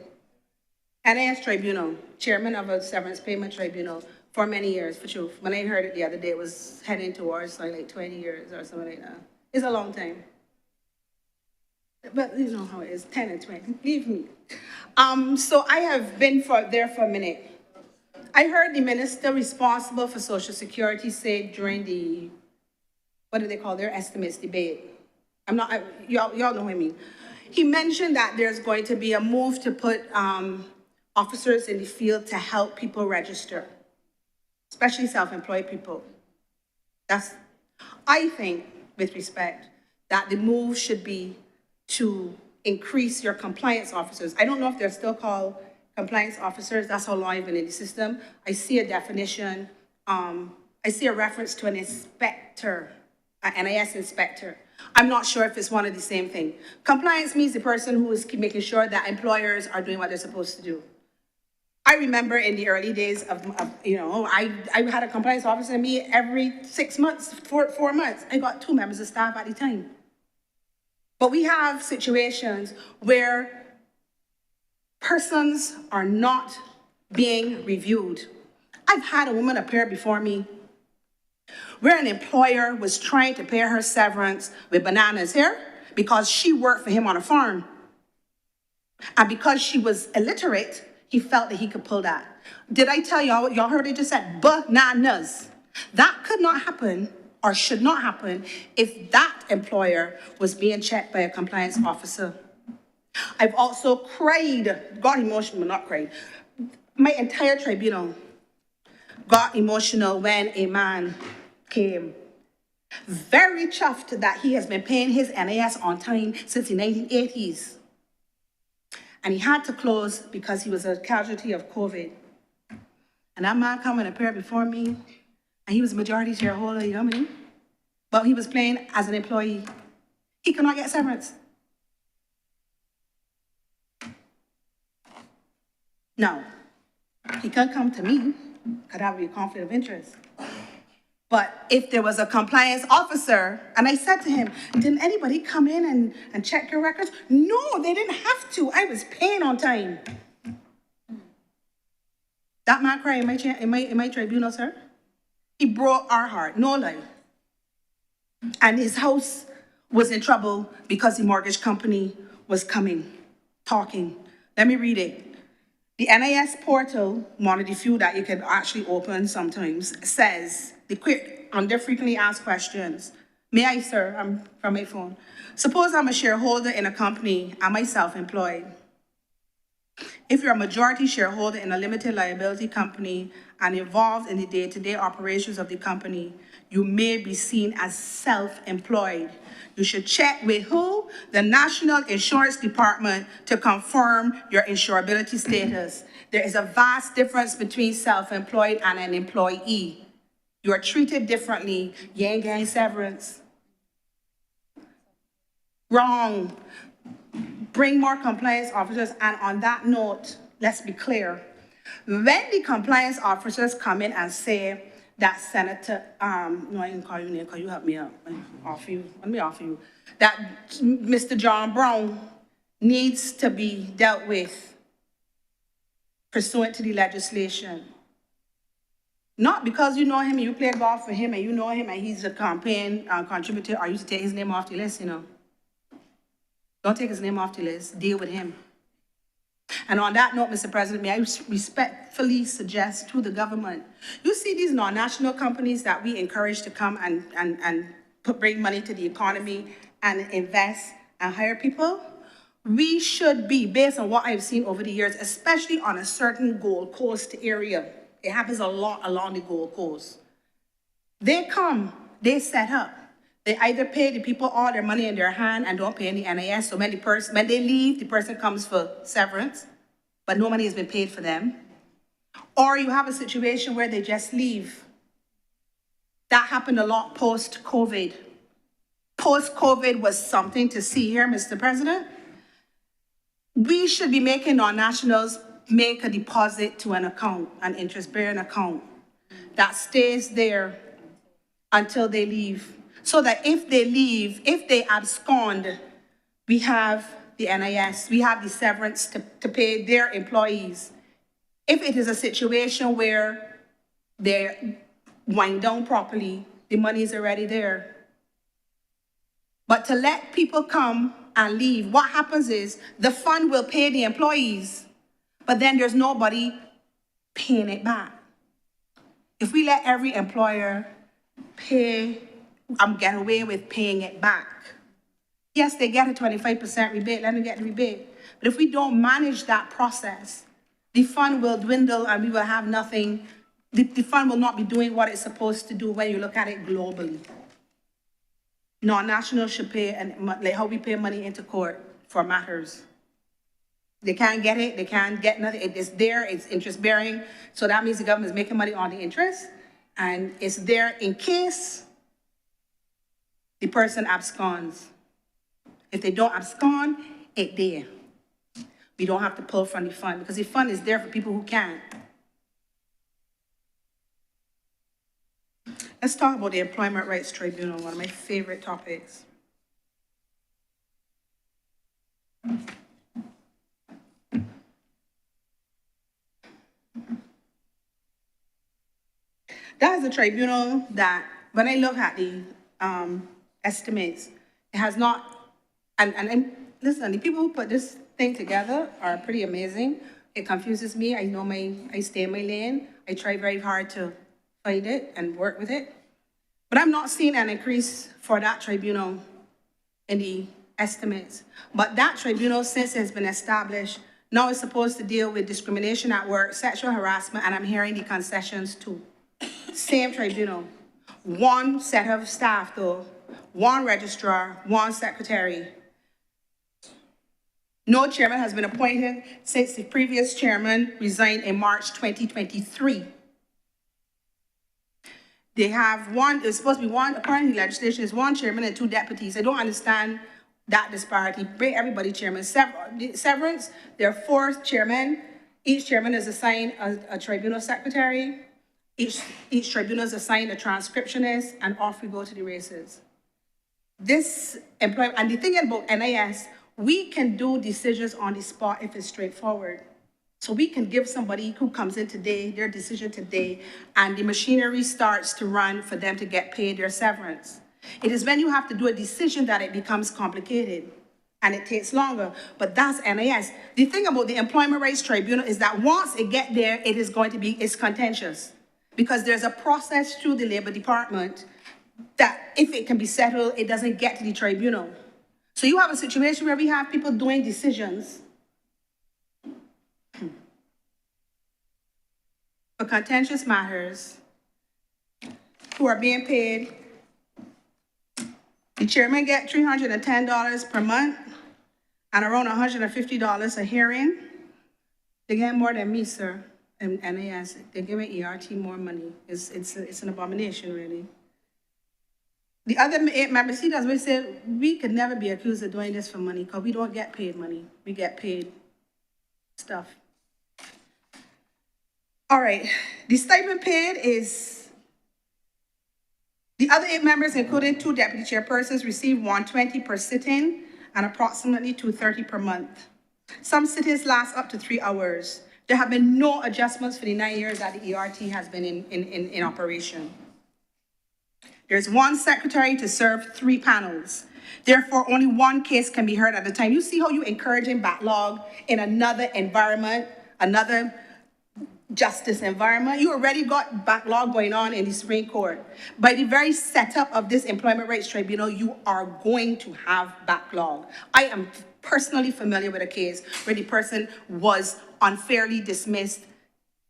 NIS Tribunal, chairman of a severance payment tribunal for many years, for truth. When I heard it the other day, it was heading towards like 20 years or something like that. It's a long time. But you know how it is, 10 and 20, leave me. So I have been there for a minute. I heard the minister responsible for Social Security say during the, what do they call their estimates debate? Y'all know what I mean. He mentioned that there's going to be a move to put officers in the field to help people register, especially self-employed people. I think, with respect, that the move should be to increase your compliance officers. I don't know if they're still called compliance officers. That's how long I've been in the system. I see a definition. I see a reference to an inspector, an NIS inspector. I'm not sure if it's one and the same thing. Compliance means the person who is making sure that employers are doing what they're supposed to do. I remember in the early days of I had a compliance officer in me every 6 months, 4 months. I got 2 members of staff at the time. But we have situations where persons are not being reviewed. I've had a woman appear before me where an employer was trying to pay her severance with bananas here because she worked for him on a farm. And because she was illiterate, he felt that he could pull that. Did I tell y'all heard it just said bananas? That could not happen or should not happen if that employer was being checked by a compliance officer. I've also cried, got emotional, but not cried. My entire tribunal got emotional when a man came. Very chuffed that he has been paying his NIS on time since the 1980s. And he had to close because he was a casualty of COVID. And that man come and appeared before me, and he was a majority shareholder, you know what I mean? But he was playing as an employee. He could not get severance. Now, he could come to me, could have a conflict of interest. But if there was a compliance officer, and I said to him, didn't anybody come in and check your records? No, they didn't have to. I was paying on time. That man cried in my tribunal, sir. He broke our heart, no lie. And his house was in trouble because the mortgage company was coming, talking. Let me read it. The NIS portal, one of the few that you can actually open sometimes, says, the quick, under frequently asked questions. May I, sir? I'm from my phone. Suppose I'm a shareholder in a company. Am I self-employed? If you're a majority shareholder in a limited liability company and involved in the day-to-day operations of the company, you may be seen as self-employed. You should check with who? The National Insurance Department to confirm your insurability status. There is a vast difference between self-employed and an employee. You are treated differently. You ain't getting severance. Wrong. Bring more compliance officers. And on that note, let's be clear. When the compliance officers come in and say that Senator, no, I didn't call you name, because you help me out. Let me offer you. That Mr. John Brown needs to be dealt with pursuant to the legislation. Not because you know him and you play golf for him and you know him and he's a campaign contributor, or you to take his name off the list, you know. Don't take his name off the list, deal with him. And on that note, Mr. President, may I respectfully suggest to the government, you see these non-national companies that we encourage to come and bring money to the economy and invest and hire people? We should be, based on what I've seen over the years, especially on a certain Gold Coast area. It happens a lot along the Gold Coast. They come, they set up. They either pay the people all their money in their hand and don't pay any NIS. So when they leave, the person comes for severance, but no money has been paid for them. Or you have a situation where they just leave. That happened a lot post-COVID. Post-COVID was something to see here, Mr. President. We should be making non-nationals make a deposit to an account, an interest-bearing account, that stays there until they leave. So that if they leave, if they abscond, we have the NIS, we have the severance to pay their employees. If it is a situation where they wind down properly, the money is already there. But to let people come and leave, what happens is the fund will pay the employees, but then there's nobody paying it back. If we let every employer get away with paying it back. Yes, they get a 25% rebate, let them get the rebate. But if we don't manage that process, the fund will dwindle and we will have nothing. The fund will not be doing what it's supposed to do when you look at it globally. Non-nationals should pay, and like how we pay money into court for matters. They can't get it, they can't get nothing. It's there, it's interest bearing. So that means the government is making money on the interest, and it's there in case the person absconds. If they don't abscond, it's there. We don't have to pull from the fund because the fund is there for people who can't. Let's talk about the Employment Rights Tribunal, one of my favorite topics. That is a tribunal that, when I look at the estimates, it has not, and listen, the people who put this thing together are pretty amazing. It confuses me. I stay in my lane. I try very hard to find it and work with it. But I'm not seeing an increase for that tribunal in the estimates. But that tribunal, since it has been established, now is supposed to deal with discrimination at work, sexual harassment, and I'm hearing the concessions too. Same tribunal. One set of staff though, one registrar, one secretary. No chairman has been appointed since the previous chairman resigned in March 2023. They have one, it's supposed to be one, according to the legislation, is one chairman and two deputies. I don't understand that disparity. Bring everybody chairman. Severance, there are 4 chairmen. Each chairman is assigned a tribunal secretary. Each tribunal is assigned a transcriptionist, and off we go to the races. This employment, and the thing about NIS, we can do decisions on the spot if it's straightforward. So we can give somebody who comes in today their decision today, and the machinery starts to run for them to get paid their severance. It is when you have to do a decision that it becomes complicated and it takes longer, but that's NIS. The thing about the Employment Rights Tribunal is that once it gets there, it's contentious, because there's a process through the Labor Department that if it can be settled, it doesn't get to the tribunal. So you have a situation where we have people doing decisions for contentious matters who are being paid. The chairman gets $310 per month and around $150 a hearing. They get more than me, sir, and NAS. They're giving ERT more money. It's an abomination, really. The other 8 members, he does, we say, we could never be accused of doing this for money because we don't get paid money. We get paid stuff. All right, the stipend paid is, the other 8 members, including 2 deputy chairpersons, receive $120 per sitting and approximately $230 per month. Some sittings last up to 3 hours. There have been no adjustments for the 9 years that the ERT has been in operation. There's 1 secretary to serve 3 panels. Therefore, only 1 case can be heard at a time. You see how you're encouraging backlog in another environment, another justice environment? You already got backlog going on in the Supreme Court. By the very setup of this Employment Rights Tribunal, you are going to have backlog. I am personally familiar with a case where the person was unfairly dismissed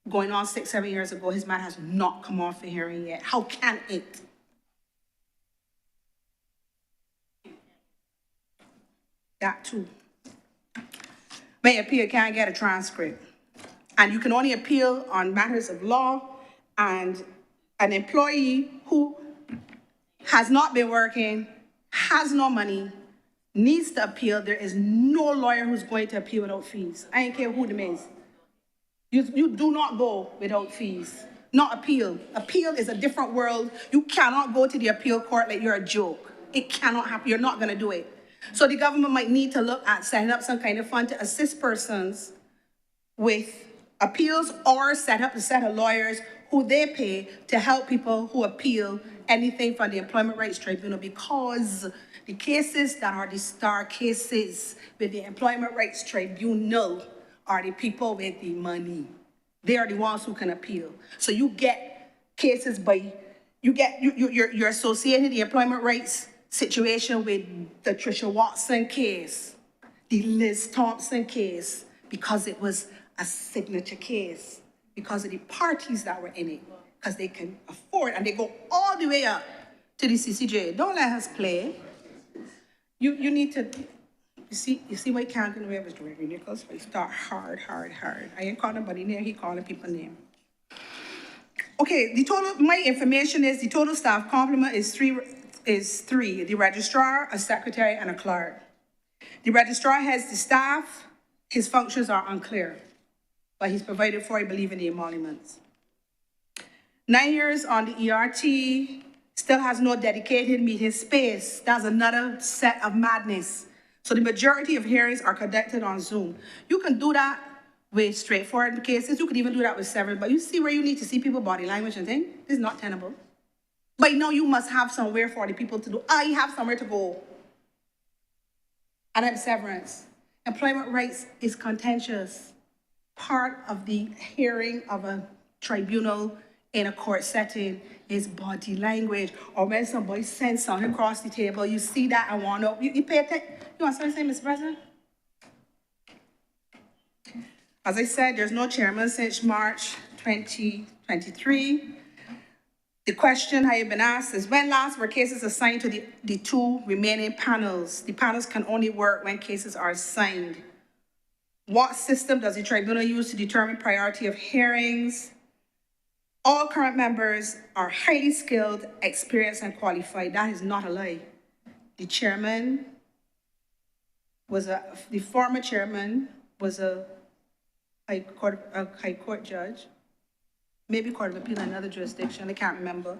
going on 6, 7 years ago. His matter has not come off for hearing yet. How can it? That too. May appeal can't get a transcript. And you can only appeal on matters of law, and an employee who has not been working, has no money, needs to appeal. There is no lawyer who's going to appeal without fees. I don't care who them is. You do not go without fees. Not appeal. Appeal is a different world. You cannot go to the appeal court like you're a joke. It cannot happen. You're not going to do it. So the government might need to look at setting up some kind of fund to assist persons with appeals, or set up a set of lawyers who they pay to help people who appeal anything from the Employment Rights Tribunal, because the cases that are the star cases with the Employment Rights Tribunal are the people with the money. They are the ones who can appeal. So you get cases by, you're associating the employment rights situation with the Tricia Watson case, the Liz Thompson case, because it was a signature case, because of the parties that were in it, because they can afford, and they go all the way up to the CCJ. Don't let us play. You need to, you see why you can't get away with Director Nichols? We start hard. I ain't calling nobody name, he calling people name. Okay, the total, my information is the total staff complement is three, the registrar, a secretary, and a clerk. The registrar has the staff. His functions are unclear, but he's provided for, I believe, in the emoluments. 9 years on the ERT, still has no dedicated meeting space. That's another set of madness. So the majority of hearings are conducted on Zoom. You can do that with straightforward cases. You could even do that with severance, but you see where you need to see people body language and things? This is not tenable. But now you must have somewhere for the people to do. You have somewhere to go. And I'm severance. Employment rights is contentious. Part of the hearing of a tribunal in a court setting is body language. Or when somebody sends something across the table, you see that and want to, you pay attention. You want something to say, Mr. President? As I said, there's no chairman since March 2023. The question I have been asked is, when last were cases assigned to the 2 remaining panels? The panels can only work when cases are assigned. What system does the tribunal use to determine priority of hearings? All current members are highly skilled, experienced, and qualified. That is not a lie. The chairman was the former chairman was a high court judge, maybe Court of Appeal in another jurisdiction, I can't remember.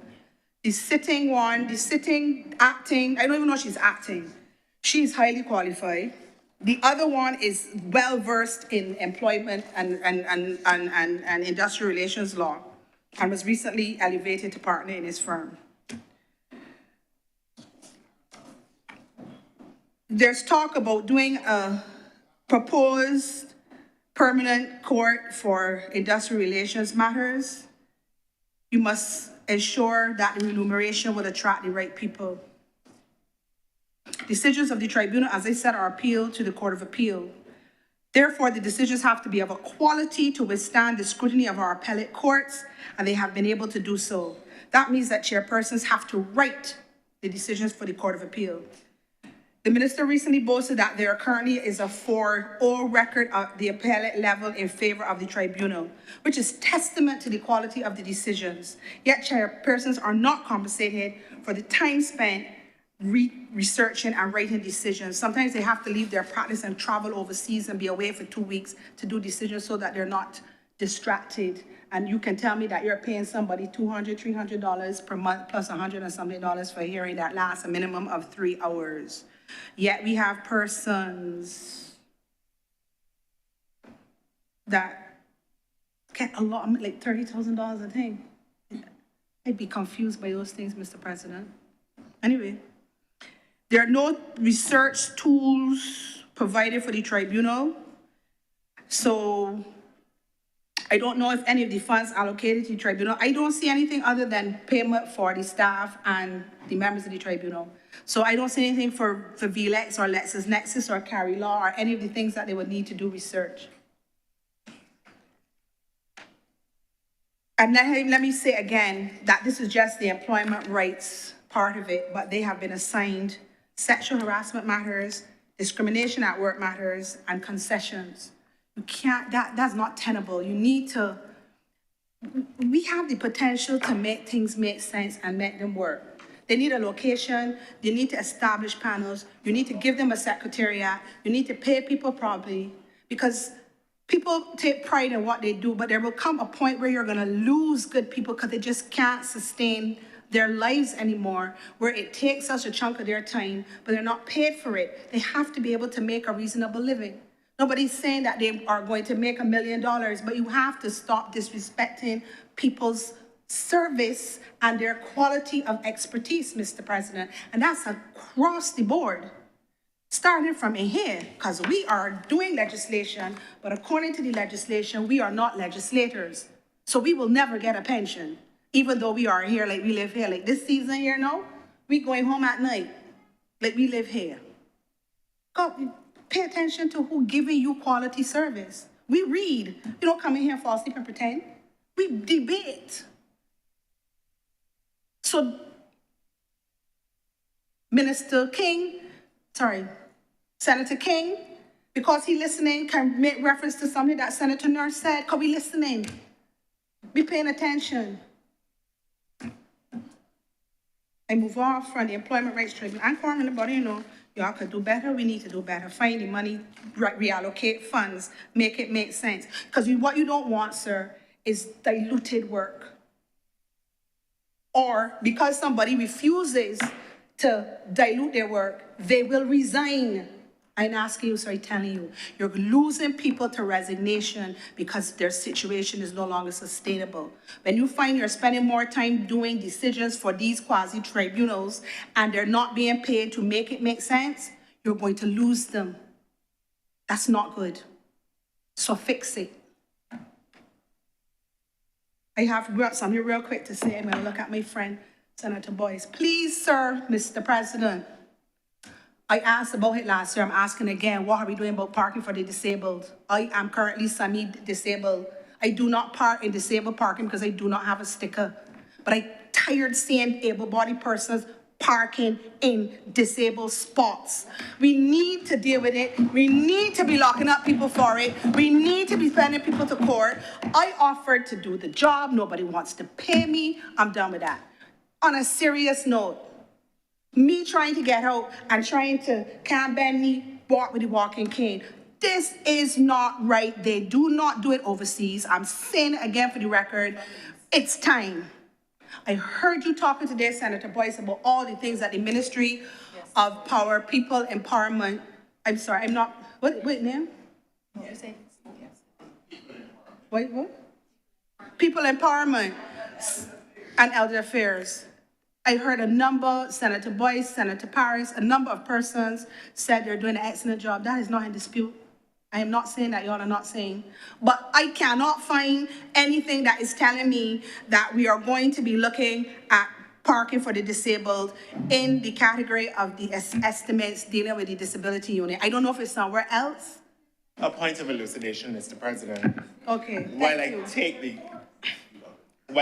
The sitting acting, I don't even know if she's acting. She's highly qualified. The other one is well-versed in employment and industrial relations law, and was recently elevated to partner in his firm. There's talk about doing a proposed permanent court for industrial relations matters. You must ensure that the remuneration will attract the right people. Decisions of the tribunal, as I said, are appealed to the Court of Appeal. Therefore, the decisions have to be of a quality to withstand the scrutiny of our appellate courts, and they have been able to do so. That means that chairpersons have to write the decisions for the Court of Appeal. The minister recently boasted that there currently is a 4-0 record at the appellate level in favor of the tribunal, which is testament to the quality of the decisions. Yet chairpersons are not compensated for the time spent researching and writing decisions. Sometimes they have to leave their practice and travel overseas and be away for 2 weeks to do decisions so that they're not distracted. And you can tell me that you're paying somebody $200, $300 per month plus $100 and something for a hearing that lasts a minimum of 3 hours. Yet we have persons that get a lot, like $30,000 a thing. I'd be confused by those things, Mr. President. Anyway, there are no research tools provided for the tribunal. So I don't know if any of the funds allocated to the tribunal, I don't see anything other than payment for the staff and the members of the tribunal. So I don't see anything for VLEX or LexisNexis or Carry Law or any of the things that they would need to do research. And then let me say again that this is just the employment rights part of it, but they have been assigned sexual harassment matters, discrimination at work matters, and concessions. You can't, that's not tenable. You need to, we have the potential to make things make sense and make them work. They need a location, they need to establish panels, you need to give them a secretariat, you need to pay people properly, because people take pride in what they do, but there will come a point where you're gonna lose good people because they just can't sustain their lives anymore, where it takes such a chunk of their time, but they're not paid for it. They have to be able to make a reasonable living. Nobody's saying that they are going to make $1 million, but you have to stop disrespecting people's service and their quality of expertise, Mr. President. And that's across the board, starting from in here, because we are doing legislation, but according to the legislation, we are not legislators. So we will never get a pension, even though we are here, like we live here. Like this season here now, we going home at night, like we live here. God, pay attention to who giving you quality service. We read. You don't come in here, fall asleep and pretend. We debate. So Senator King, because he listening, can make reference to something that Senator Nurse said, because we listening. Be paying attention. I move off from the Employment Rights Tribunal. I'm calling anybody, y'all could do better. We need to do better. Find the money, reallocate funds, make it make sense. Because what you don't want, sir, is diluted work. Or because somebody refuses to dilute their work, they will resign. I'm asking you, sorry, telling you, you're losing people to resignation because their situation is no longer sustainable. When you find you're spending more time doing decisions for these quasi-tribunals and they're not being paid to make it make sense, you're going to lose them. That's not good. So fix it. I have got something real quick to say. I'm going to look at my friend, Senator Boyce. Please, sir, Mr. President, I asked about it last year. I'm asking again, what are we doing about parking for the disabled? I am currently semi-disabled. I do not park in disabled parking because I do not have a sticker. But I'm tired seeing able-bodied persons parking in disabled spots. We need to deal with it. We need to be locking up people for it. We need to be sending people to court. I offered to do the job. Nobody wants to pay me. I'm done with that. On a serious note, me trying to get out and trying to can't bend me, walk with the walking cane. This is not right. They do not do it overseas. I'm saying it again for the record. It's time. I heard you talking today, Senator Boyce, about all the things that the Ministry of Power, People Empowerment, I'm sorry, I'm not, what name? What did you say? Wait, what? People Empowerment and Elder Affairs. I heard a number, Senator Boyce, Senator Paris, a number of persons said they're doing an excellent job. That is not in dispute. I am not saying that y'all are not saying, but I cannot find anything that is telling me that we are going to be looking at parking for the disabled in the category of the estimates dealing with the disability unit. I don't know if it's somewhere else. A point of elucidation, Mr. President. Okay, While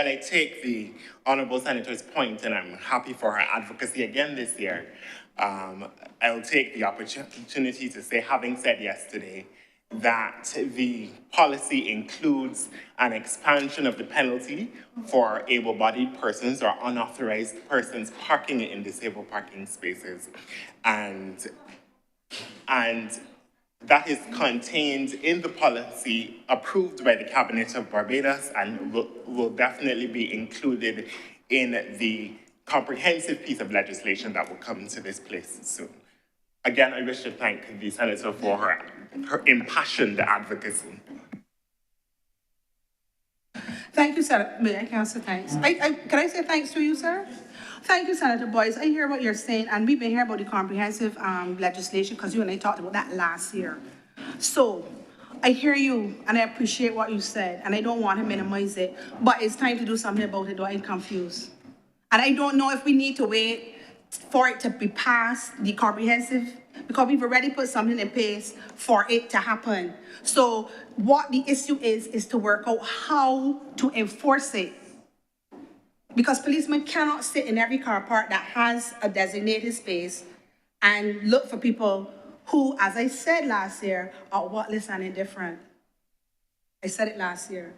I take the Honorable Senator's point, and I'm happy for her advocacy again this year, I'll take the opportunity to say, having said yesterday, that the policy includes an expansion of the penalty for able-bodied persons or unauthorized persons parking in disabled parking spaces. And that is contained in the policy approved by the Cabinet of Barbados and will definitely be included in the comprehensive piece of legislation that will come to this place soon. Again, I wish to thank the Senator for her impassioned advocacy. Thank you, Senator. May I answer thanks? Can I say thanks to you, sir? Thank you, Senator Boyce. I hear what you're saying, and we've been hearing about the comprehensive legislation because you and I talked about that last year. So I hear you, and I appreciate what you said, and I don't want to minimize it, but it's time to do something about it, or I'm confused. And I don't know if we need to wait for it to be passed, the comprehensive, because we've already put something in place for it to happen. So what the issue is to work out how to enforce it. Because policemen cannot sit in every car park that has a designated space and look for people who, as I said last year, are worthless and indifferent. I said it last year.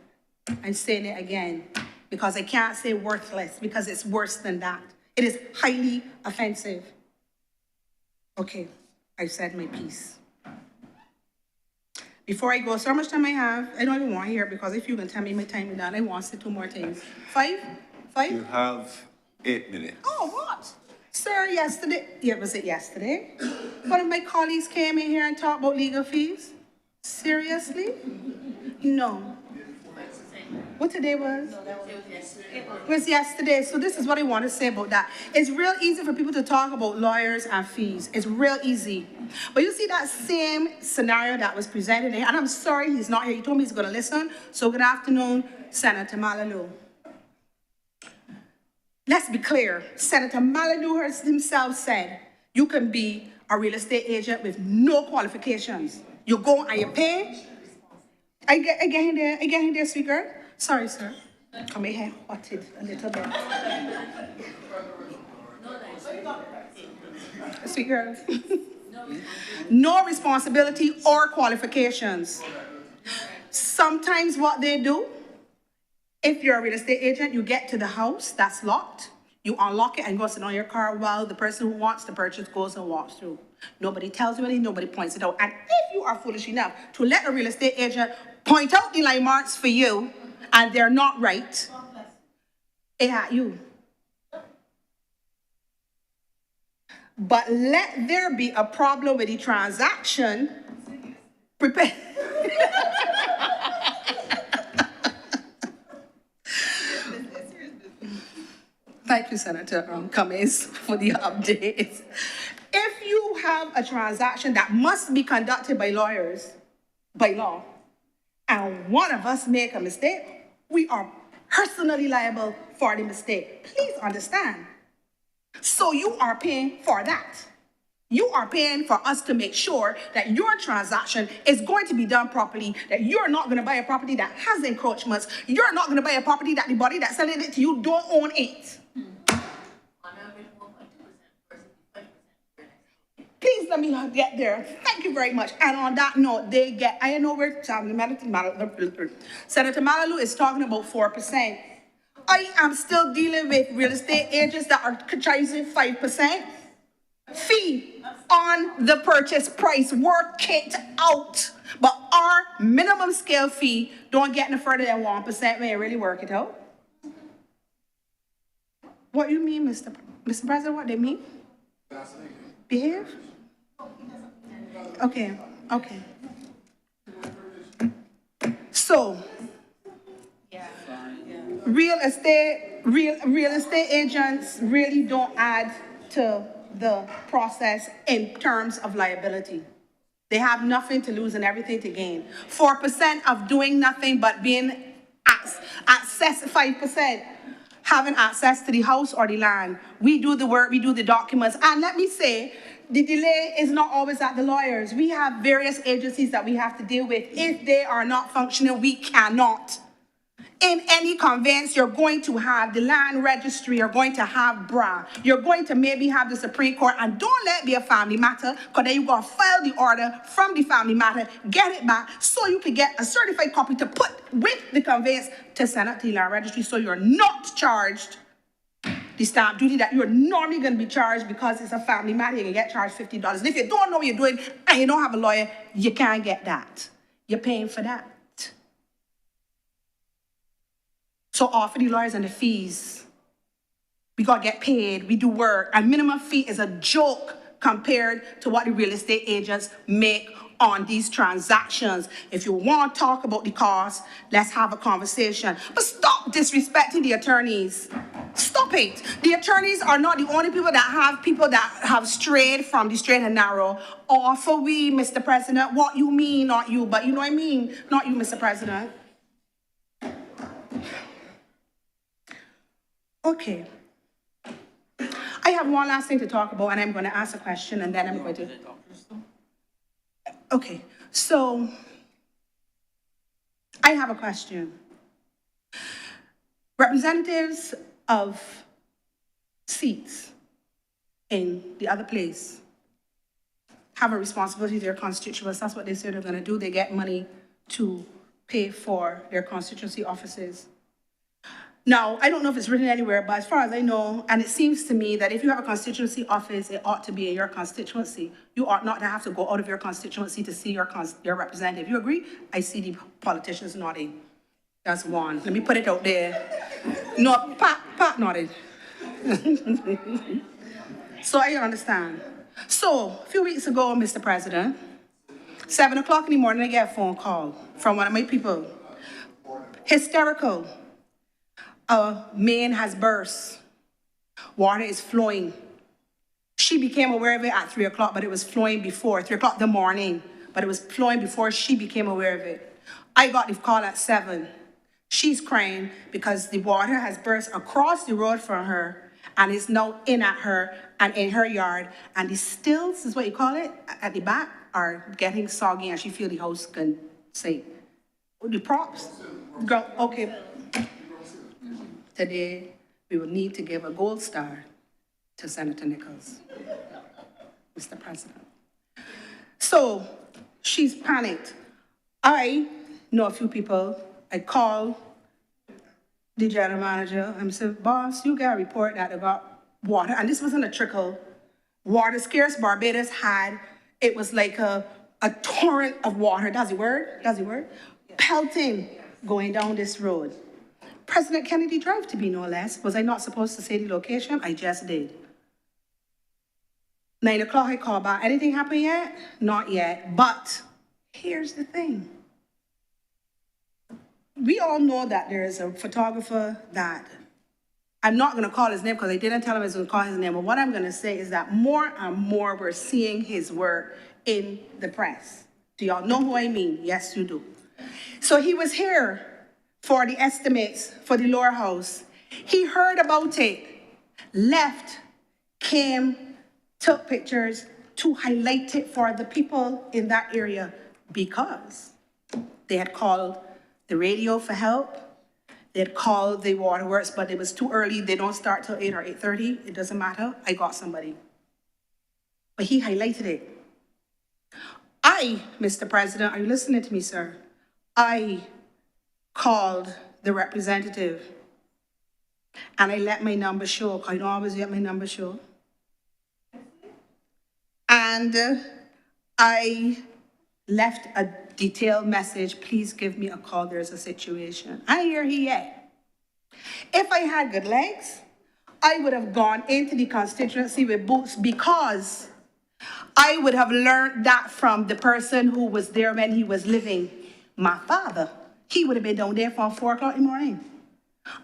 I'm saying it again because I can't say worthless because it's worse than that. It is highly offensive. Okay, I've said my piece. Before I go, so how much time I have? I don't even want to hear because if you can tell me my time is done, I want to say 2 more things. 5? 5? You have 8 minutes. Oh, what? Sir, yesterday, yeah, was it yesterday? One of my colleagues came in here and talked about legal fees. Seriously? No. What today was? It was yesterday. So this is what I want to say about that. It's real easy for people to talk about lawyers and fees. It's real easy. But you see that same scenario that was presented here, and I'm sorry he's not here. He told me he's going to listen. So good afternoon, Senator Malalu. Let's be clear. Senator Malalu himself said you can be a real estate agent with no qualifications. You go and you pay. I get in there, sweet girl. Sorry, sir. Come here, hotted a little bit. Sweet girl. No responsibility or qualifications. Sometimes what they do, if you're a real estate agent, you get to the house that's locked, you unlock it and go sit on your car while the person who wants to purchase goes and walks through. Nobody tells you anything, nobody points it out. And if you are foolish enough to let a real estate agent point out the landmarks for you and they're not right, it at you. But let there be a problem with the transaction, prepare. Thank you, Senator Cummings, for the update. If you have a transaction that must be conducted by lawyers, by law, and one of us make a mistake, we are personally liable for the mistake. Please understand. So you are paying for that. You are paying for us to make sure that your transaction is going to be done properly, that you're not going to buy a property that has encroachments. You're not going to buy a property that the body that's selling it to you don't own it. Please let me get there. Thank you very much. And on that note, they get, I know we're talking, Senator Malalu is talking about 4%. I am still dealing with real estate agents that are charging 5% fee on the purchase price. Work it out. But our minimum scale fee don't get no further than 1% when you really work it out. What you mean, Mr. President? What they mean? Behave? Okay, okay. So, real estate agents really don't add to the process in terms of liability. They have nothing to lose and everything to gain. 4% of doing nothing but being access, 5% having access to the house or the land. We do the work, we do the documents. And let me say, the delay is not always at the lawyers. We have various agencies that we have to deal with. If they are not functioning, we cannot. In any conveyance, you're going to have the land registry, you're going to have BRA, you're going to maybe have the Supreme Court, and don't let it be a family matter, because then you're going to file the order from the family matter, get it back, so you can get a certified copy to put with the conveyance to send it to the land registry, so you're not charged the stamp duty that you're normally going to be charged because it's a family matter. You can get charged $50. And if you don't know what you're doing and you don't have a lawyer, you can't get that. You're paying for that. So offer the lawyers and the fees. We got to get paid. We do work. And minimum fee is a joke compared to what the real estate agents make on these transactions. If you want to talk about the cost, let's have a conversation. But stop disrespecting the attorneys. Stop it. The attorneys are not the only people that have strayed from the straight and narrow. Or for we, Mr. President, what you mean, not you, but you know what I mean, not you, Mr. President. Okay. I have one last thing to talk about, and I'm going to ask a question, and then I'm going to... Okay, so I have a question. Representatives of seats in the other place have a responsibility to their constituents. That's what they say they're going to do. They get money to pay for their constituency offices. Now, I don't know if it's written anywhere, but as far as I know, and it seems to me that if you have a constituency office, it ought to be in your constituency. You ought not to have to go out of your constituency to see your representative. You agree? I see the politicians nodding. That's one. Let me put it out there. No, Pat nodded. So I understand. So, a few weeks ago, Mr. President, 7 o'clock in the morning, I get a phone call from one of my people. Hysterical. A main has burst. Water is flowing. She became aware of it at 3 o'clock, but it was flowing before, 3 o'clock in the morning, but it was flowing before she became aware of it. I got the call at 7. She's crying because the water has burst across the road from her and is now in at her and in her yard. And the stills, is what you call it, at the back are getting soggy and she feels the house can sink. The props? Go, okay. Today, we will need to give a gold star to Senator Nichols, Mr. President. So, she's panicked. I know a few people. I call the general manager and said, boss, you got a report that they got water. And this wasn't a trickle. Water scarce Barbados had, it was like a torrent of water. That's the word? That's the word? Pelting going down this road. President Kennedy Drive, to be no less. Was I not supposed to say the location? I just did. 9 o'clock, I call back. Anything happen yet? Not yet. But here's the thing. We all know that there is a photographer that, I'm not going to call his name because I didn't tell him I was going to call his name, but what I'm going to say is that more and more we're seeing his work in the press. Do y'all know who I mean? Yes, you do. So he was here for the estimates for the lower house. He heard about it, left, came, took pictures to highlight it for the people in that area because they had called the radio for help. They had called the waterworks, but it was too early. They don't start till 8 or 8:30. It doesn't matter. I got somebody. But he highlighted it. Mr. President, are you listening to me, sir? I called the representative and I let my number show, because I don't always let my number show. And I left a detailed message, please give me a call, there's a situation. And here he is. If I had good legs, I would have gone into the constituency with boots because I would have learned that from the person who was there when he was living, my father. He would have been down there from 4 o'clock in the morning.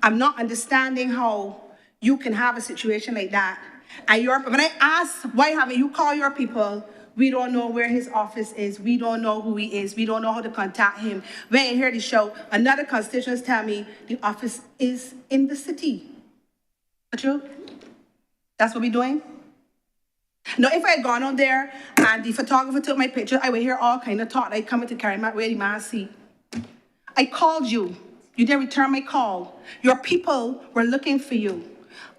I'm not understanding how you can have a situation like that. And when I ask, why haven't you called your people? We don't know where his office is. We don't know who he is. We don't know how to contact him. When I hear the show, another constituents tell me the office is in the city. True? That's what we're doing? Now, if I had gone on there and the photographer took my picture, I would hear all kind of talk like coming to carry my way, the man seat. I called you. You didn't return my call. Your people were looking for you.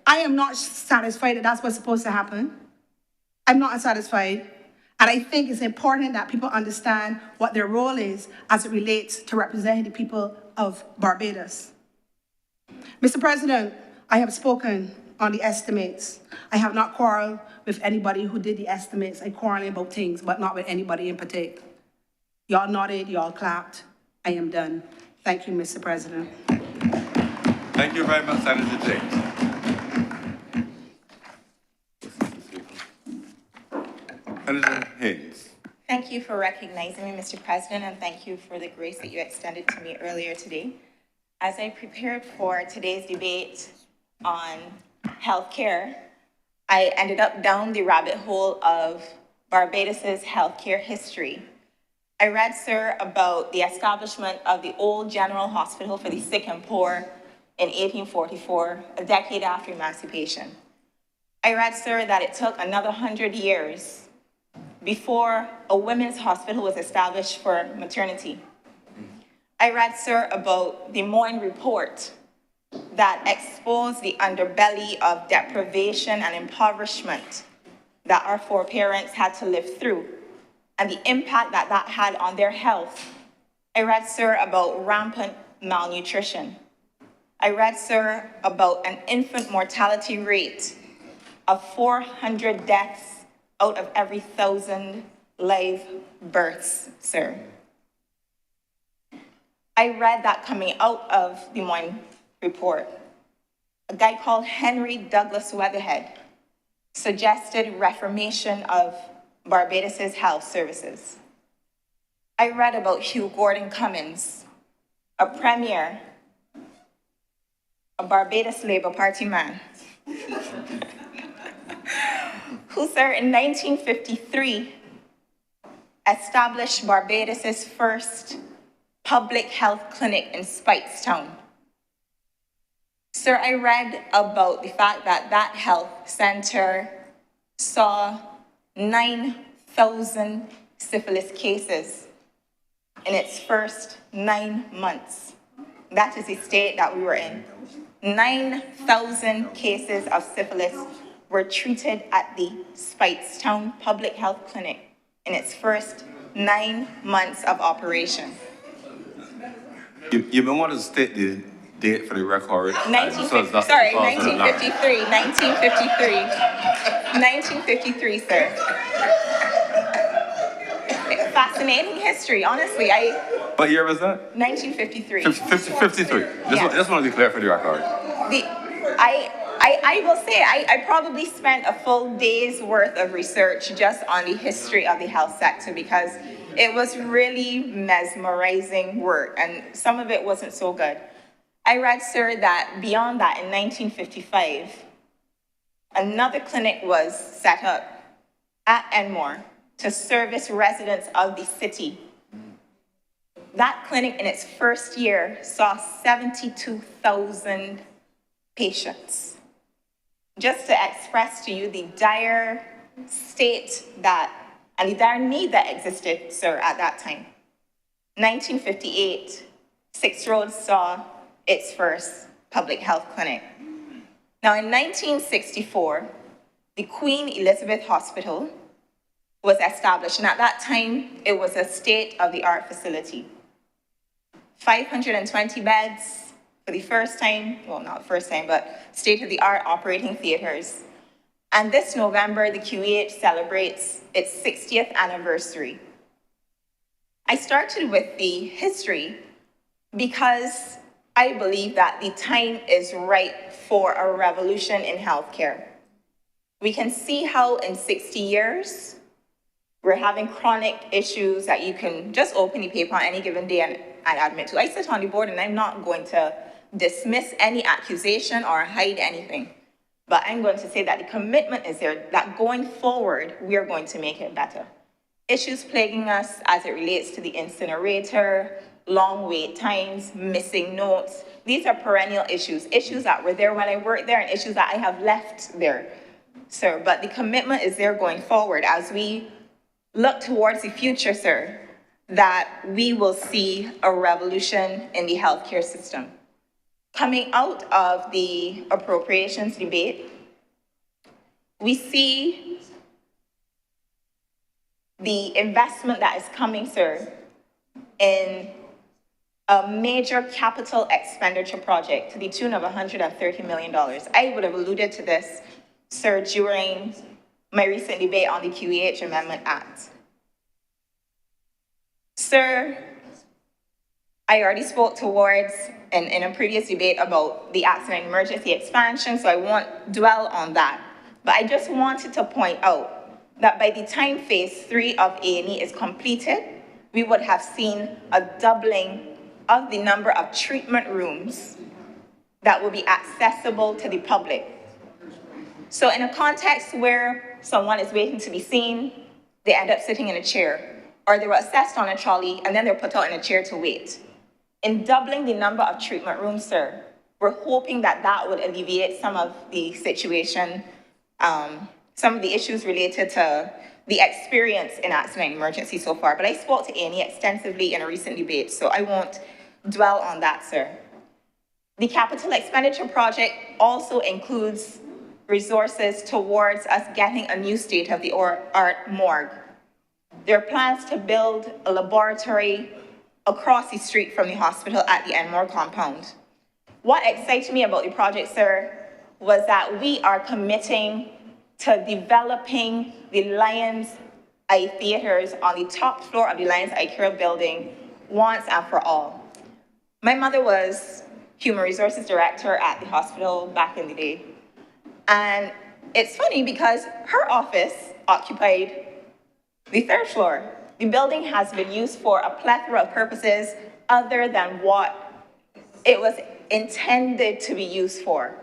I am not satisfied that that's what's supposed to happen. I'm not satisfied. And I think it's important that people understand what their role is as it relates to representing the people of Barbados. Mr. President, I have spoken on the estimates. I have not quarreled with anybody who did the estimates. I quarrel about things, but not with anybody in particular. Y'all nodded, y'all clapped. I am done. Thank you, Mr. President. Thank you very much, Senator James. Senator Haynes. Thank you for recognizing me, Mr. President, and thank you for the grace that you extended to me earlier today. As I prepared for today's debate on healthcare, I ended up down the rabbit hole of Barbados's healthcare history. I read, sir, about the establishment of the old General Hospital for the Sick and Poor in 1844, a decade after emancipation. I read, sir, that it took another 100 years before a women's hospital was established for maternity. I read, sir, about the Moyne Report that exposed the underbelly of deprivation and impoverishment that our foreparents had to live through and the impact that that had on their health. I read, sir, about rampant malnutrition. I read, sir, about an infant mortality rate of 400 deaths out of every 1,000 live births, sir. I read that coming out of the Moyne Report, a guy called Henry Douglas Weatherhead suggested reformation of Barbados's health services. I read about Hugh Gordon Cummins, a premier, a Barbados Labour Party man, who, sir, in 1953, established Barbados's first public health clinic in Speightstown. Sir, I read about the fact that that health center saw 9,000 syphilis cases in its first 9 months. That is the state that we were in. 9,000 cases of syphilis were treated at the Speightstown Public Health Clinic in its first 9 months of operation. You may want to state the date for the record. 1953, sir. Fascinating history, honestly. What year was that? 1953. 53. Yeah. Just want to declare for the record. I will say, I probably spent a full day's worth of research just on the history of the health sector because it was really mesmerizing work and some of it wasn't so good. I read, sir, that beyond that in 1955, another clinic was set up at Enmore to service residents of the city. That clinic in its first year saw 72,000 patients. Just to express to you the dire state and the dire need that existed, sir, at that time. 1958, Six Roads saw its first public health clinic. Now in 1964, the Queen Elizabeth Hospital was established, and at that time, it was a state-of-the-art facility. 520 beds for the first time, well, not first time, but state-of-the-art operating theaters. And this November, the QEH celebrates its 60th anniversary. I started with the history because I believe that the time is ripe for a revolution in healthcare. We can see how in 60 years, we're having chronic issues that you can just open the paper on any given day and admit to. I sit on the board and I'm not going to dismiss any accusation or hide anything. But I'm going to say that the commitment is there, that going forward, we are going to make it better. Issues plaguing us as it relates to the incinerator, long wait times, missing notes. These are perennial issues that were there when I worked there and issues that I have left there, sir. But the commitment is there going forward as we look towards the future, sir, that we will see a revolution in the healthcare system. Coming out of the appropriations debate, we see the investment that is coming, sir, in a major capital expenditure project to the tune of $130 million. I would have alluded to this, sir, during my recent debate on the QEH Amendment Act. Sir, I already spoke towards in a previous debate about the accident and emergency expansion, so I won't dwell on that. But I just wanted to point out that by the time phase 3 of A&E is completed, we would have seen a doubling of the number of treatment rooms that will be accessible to the public. So in a context where someone is waiting to be seen, they end up sitting in a chair, or they were assessed on a trolley and then they're put out in a chair to wait. In doubling the number of treatment rooms, sir, we're hoping that that would alleviate some of the situation, some of the issues related to the experience in accident and emergency so far. But I spoke to A&E extensively in a recent debate, so I won't dwell on that, sir. The capital expenditure project also includes resources towards us getting a new state-of-the-art morgue. There are plans to build a laboratory across the street from the hospital at the Enmore compound. What excites me about the project, sir, was that we are committing to developing the Lions Eye Theaters on the top floor of the Lions Eye Care building once and for all. My mother was Human Resources Director at the hospital back in the day. And it's funny because her office occupied the 3rd floor. The building has been used for a plethora of purposes other than what it was intended to be used for.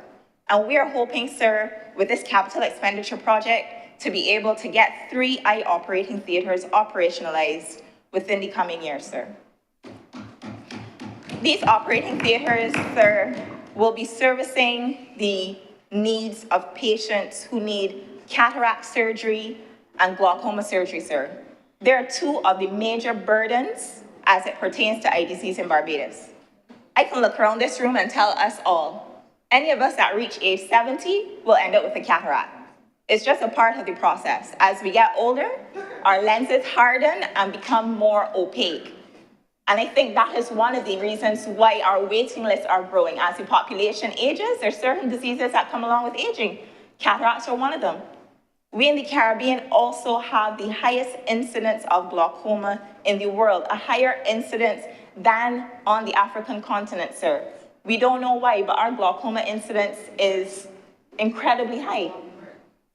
And we are hoping, sir, with this capital expenditure project, to be able to get 3 eye operating theaters operationalized within the coming years, sir. These operating theaters, sir, will be servicing the needs of patients who need cataract surgery and glaucoma surgery, sir. There are 2 of the major burdens as it pertains to eye disease in Barbados. I can look around this room and tell us all, any of us that reach age 70 will end up with a cataract. It's just a part of the process. As we get older, our lenses harden and become more opaque. And I think that is one of the reasons why our waiting lists are growing. As the population ages, there are certain diseases that come along with aging. Cataracts are one of them. We in the Caribbean also have the highest incidence of glaucoma in the world, a higher incidence than on the African continent, sir. We don't know why, but our glaucoma incidence is incredibly high.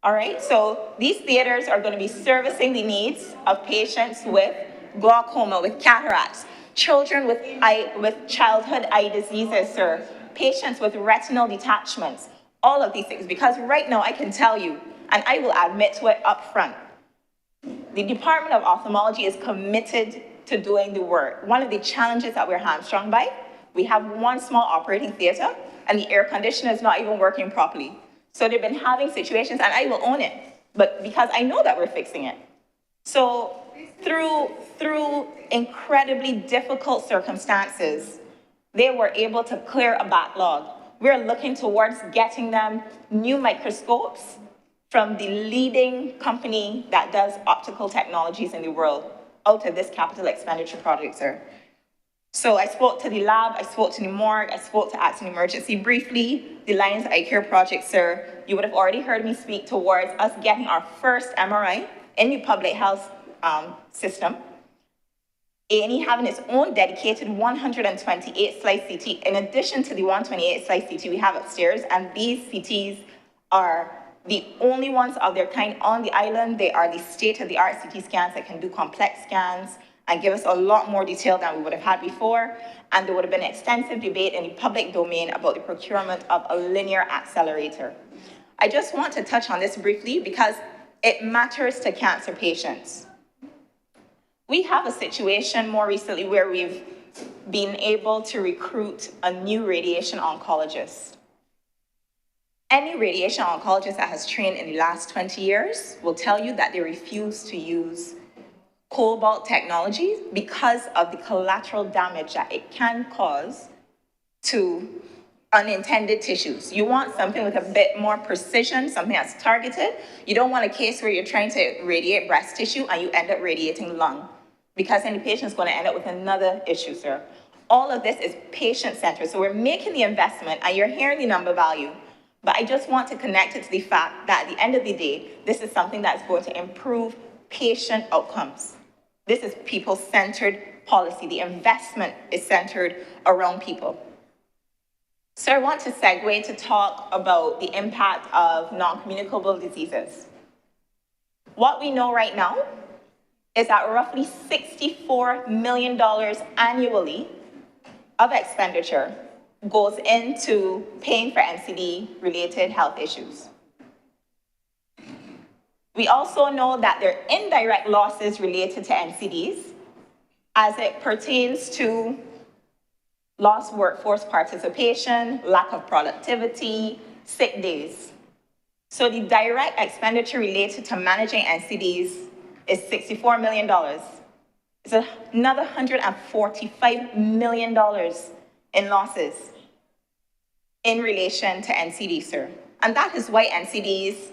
All right, so these theaters are going to be servicing the needs of patients with glaucoma, with cataracts, children with childhood eye diseases, sir, patients with retinal detachments, all of these things. Because right now I can tell you, and I will admit to it up front, the Department of Ophthalmology is committed to doing the work. One of the challenges that we're hamstrung by, we have 1 small operating theater and the air conditioner is not even working properly. So they've been having situations, and I will own it, but because I know that we're fixing it. So through incredibly difficult circumstances, they were able to clear a backlog. We're looking towards getting them new microscopes from the leading company that does optical technologies in the world out of this capital expenditure project, sir. So I spoke to the lab, I spoke to the morgue, I spoke to accident emergency briefly, the Lions Eye Care project, sir. You would have already heard me speak towards us getting our first MRI in the public health system. A&E having its own dedicated 128 slice CT, in addition to the 128 slice CT we have upstairs, and these CTs are the only ones of their kind on the island. They are the state-of-the-art CT scans that can do complex scans and give us a lot more detail than we would have had before. And there would have been extensive debate in the public domain about the procurement of a linear accelerator. I just want to touch on this briefly because it matters to cancer patients. We have a situation more recently where we've been able to recruit a new radiation oncologist. Any radiation oncologist that has trained in the last 20 years will tell you that they refuse to use cobalt technology because of the collateral damage that it can cause to unintended tissues. You want something with a bit more precision, something that's targeted. You don't want a case where you're trying to radiate breast tissue and you end up radiating lung, because then the patient's going to end up with another issue, sir. All of this is patient-centered. So we're making the investment, and you're hearing the number value, but I just want to connect it to the fact that at the end of the day, this is something that's going to improve patient outcomes. This is people-centered policy. The investment is centered around people. So I want to segue to talk about the impact of non-communicable diseases. What we know right now is that roughly $64 million annually of expenditure goes into paying for NCD-related health issues. We also know that there are indirect losses related to NCDs as it pertains to lost workforce participation, lack of productivity, sick days. So the direct expenditure related to managing NCDs is $64 million. It's another $145 million in losses in relation to NCDs, sir. And that is why NCDs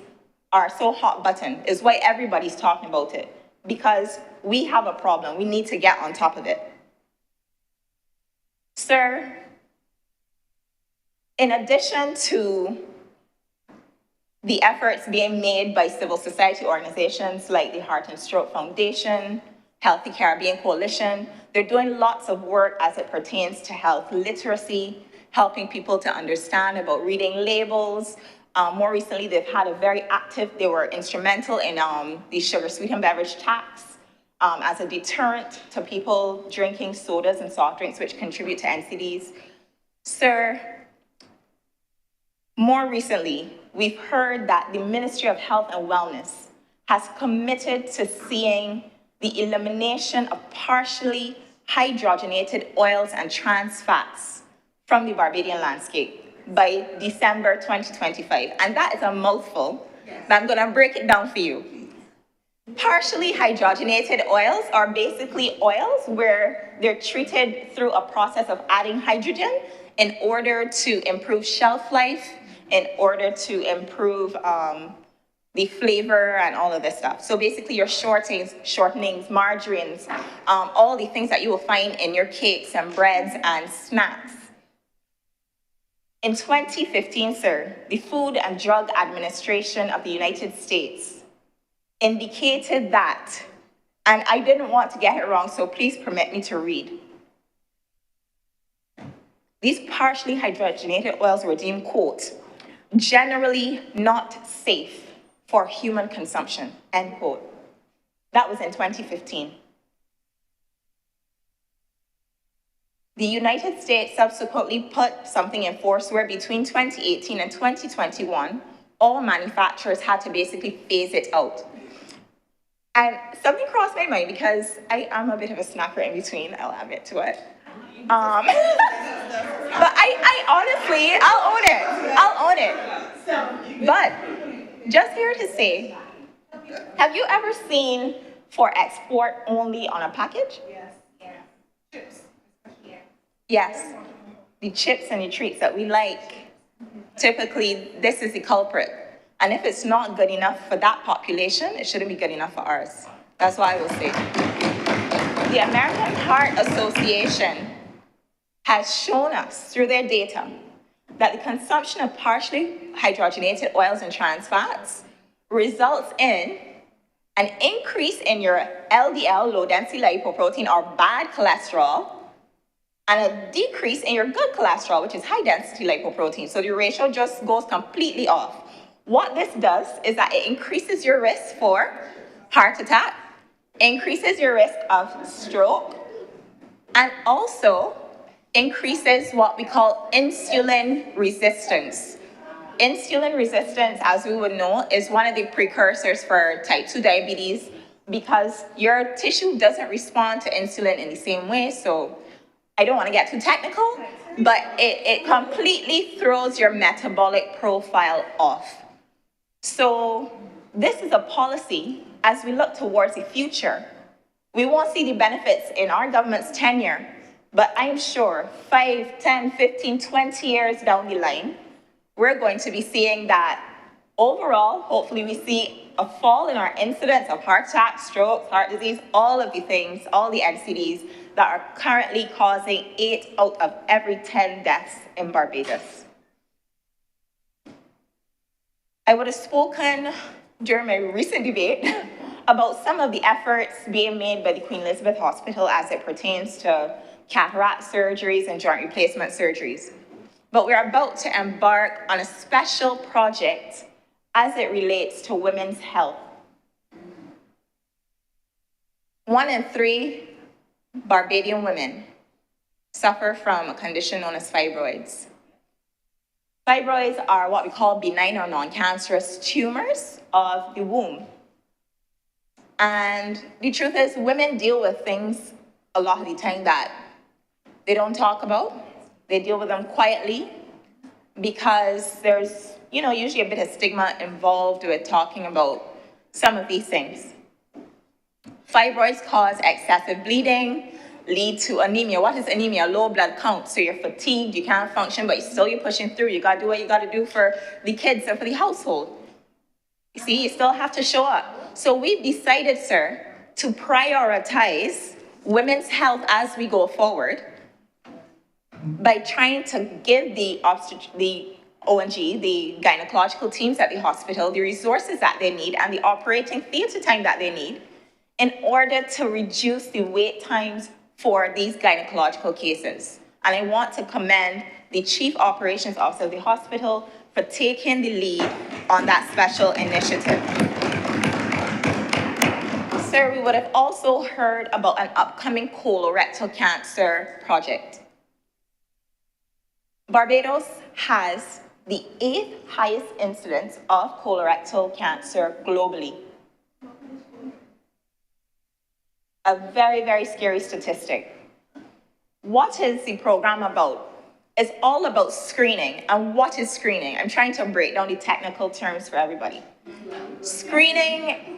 are so hot button, is why everybody's talking about it, because we have a problem. We need to get on top of it. Sir, in addition to the efforts being made by civil society organizations like the Heart and Stroke Foundation, Healthy Caribbean Coalition, they're doing lots of work as it pertains to health literacy, helping people to understand about reading labels. More recently, they've had a very active, they were instrumental in the sugar sweetened beverage tax as a deterrent to people drinking sodas and soft drinks, which contribute to NCDs. Sir, more recently, we've heard that the Ministry of Health and Wellness has committed to seeing the elimination of partially hydrogenated oils and trans fats from the Barbadian landscape by December 2025. And that is a mouthful, but I'm gonna break it down for you. Partially hydrogenated oils are basically oils where they're treated through a process of adding hydrogen in order to improve shelf life, in order to improve the flavor and all of this stuff. So basically your shortenings, margarines, all the things that you will find in your cakes and breads and snacks. In 2015, sir, the Food and Drug Administration of the United States indicated that, and I didn't want to get it wrong, so please permit me to read. These partially hydrogenated oils were deemed, quote, generally not safe for human consumption, end quote. That was in 2015. The United States subsequently put something in force where between 2018 and 2021, all manufacturers had to basically phase it out. And something crossed my mind because I am a bit of a snacker in between, I'll admit to it. But I honestly, I'll own it. But just here to say, have you ever seen for export only on a package? Yes. Yeah. Chips. Yeah. Yes. The chips and the treats that we like, typically this is the culprit. And if it's not good enough for that population, it shouldn't be good enough for ours. That's what I will say. The American Heart Association has shown us through their data that the consumption of partially hydrogenated oils and trans fats results in an increase in your LDL, low density lipoprotein, or bad cholesterol, and a decrease in your good cholesterol, which is high density lipoprotein. So the ratio just goes completely off. What this does is that it increases your risk for heart attack, increases your risk of stroke, and also increases what we call insulin resistance. Insulin resistance, as we would know, is one of the precursors for type 2 diabetes because your tissue doesn't respond to insulin in the same way. So I don't want to get too technical, but it completely throws your metabolic profile off. So this is a policy as we look towards the future We won't see the benefits in our government's tenure, but I'm sure 5, 10, 15, 20 years down the line, we're going to be seeing that overall, hopefully we see a fall in our incidence of heart attack, stroke, heart disease, all of the things, all the NCDs that are currently causing 8 out of every 10 deaths in Barbados. I would have spoken during my recent debate about some of the efforts being made by the Queen Elizabeth Hospital as it pertains to cataract surgeries and joint replacement surgeries. But we're about to embark on a special project as it relates to women's health. 1 in 3 Barbadian women suffer from a condition known as fibroids. Fibroids are what we call benign or non-cancerous tumors of the womb. And the truth is, women deal with things a lot of the time that they don't talk about. They deal with them quietly because there's, usually a bit of stigma involved with talking about some of these things. Fibroids cause excessive bleeding, lead to anemia. What is anemia? Low blood count. So you're fatigued, you can't function, but you're pushing through. You gotta do what you gotta do for the kids and for the household. You see, you still have to show up. So we've decided, sir, to prioritize women's health as we go forward by trying to give the ONG, the gynecological teams at the hospital, the resources that they need and the operating theatre time that they need in order to reduce the wait times for these gynecological cases. And I want to commend the Chief Operations Officer of the hospital for taking the lead on that special initiative. Sir, we would have also heard about an upcoming colorectal cancer project. Barbados has the 8th highest incidence of colorectal cancer globally. A very, very scary statistic. What is the program about? It's all about screening. And what is screening? I'm trying to break down the technical terms for everybody. Screening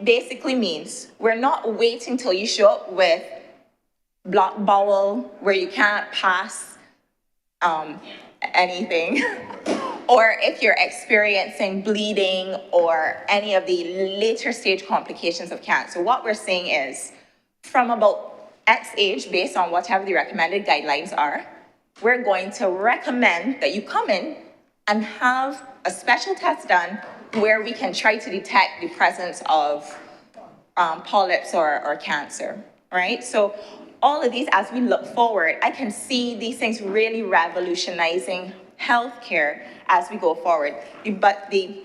basically means we're not waiting till you show up with blocked bowel where you can't pass anything, or if you're experiencing bleeding or any of the later stage complications of cancer. What we're saying is, from about X age, based on whatever the recommended guidelines are, we're going to recommend that you come in and have a special test done where we can try to detect the presence of polyps or cancer, right? So all of these, as we look forward, I can see these things really revolutionizing healthcare as we go forward. The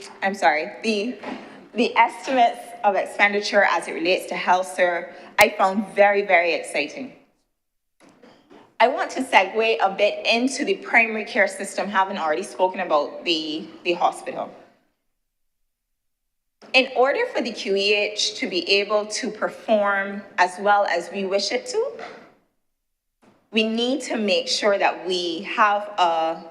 estimates of expenditure as it relates to health, sir, I found very, very exciting. I want to segue a bit into the primary care system, having already spoken about the hospital. In order for the QEH to be able to perform as well as we wish it to, we need to make sure that we have a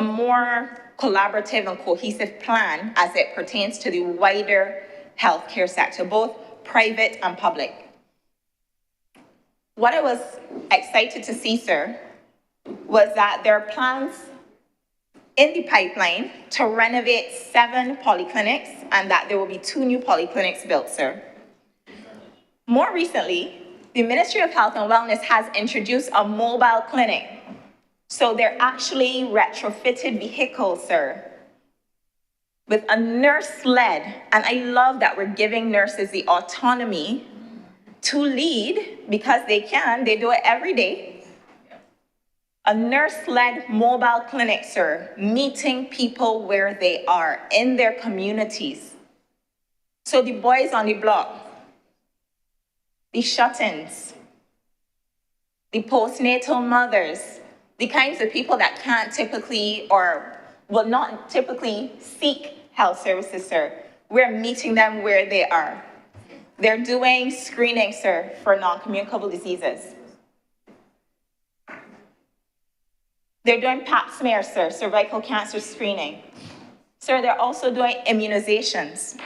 more collaborative and cohesive plan as it pertains to the wider healthcare sector, both private and public. What I was excited to see, sir, was that there are plans in the pipeline to renovate 7 polyclinics and that there will be 2 new polyclinics built, sir. More recently, the Ministry of Health and Wellness has introduced a mobile clinic. So they're actually retrofitted vehicles, sir, with a nurse-led, and I love that we're giving nurses the autonomy to lead because they do it every day. A nurse-led mobile clinic, sir, meeting people where they are in their communities. So the boys on the block, the shut-ins, the postnatal mothers, the kinds of people that can't typically or will not typically seek health services, sir, we're meeting them where they are. They're doing screening, sir, for non-communicable diseases. They're doing pap smear, sir, cervical cancer screening. Sir, they're also doing immunizations.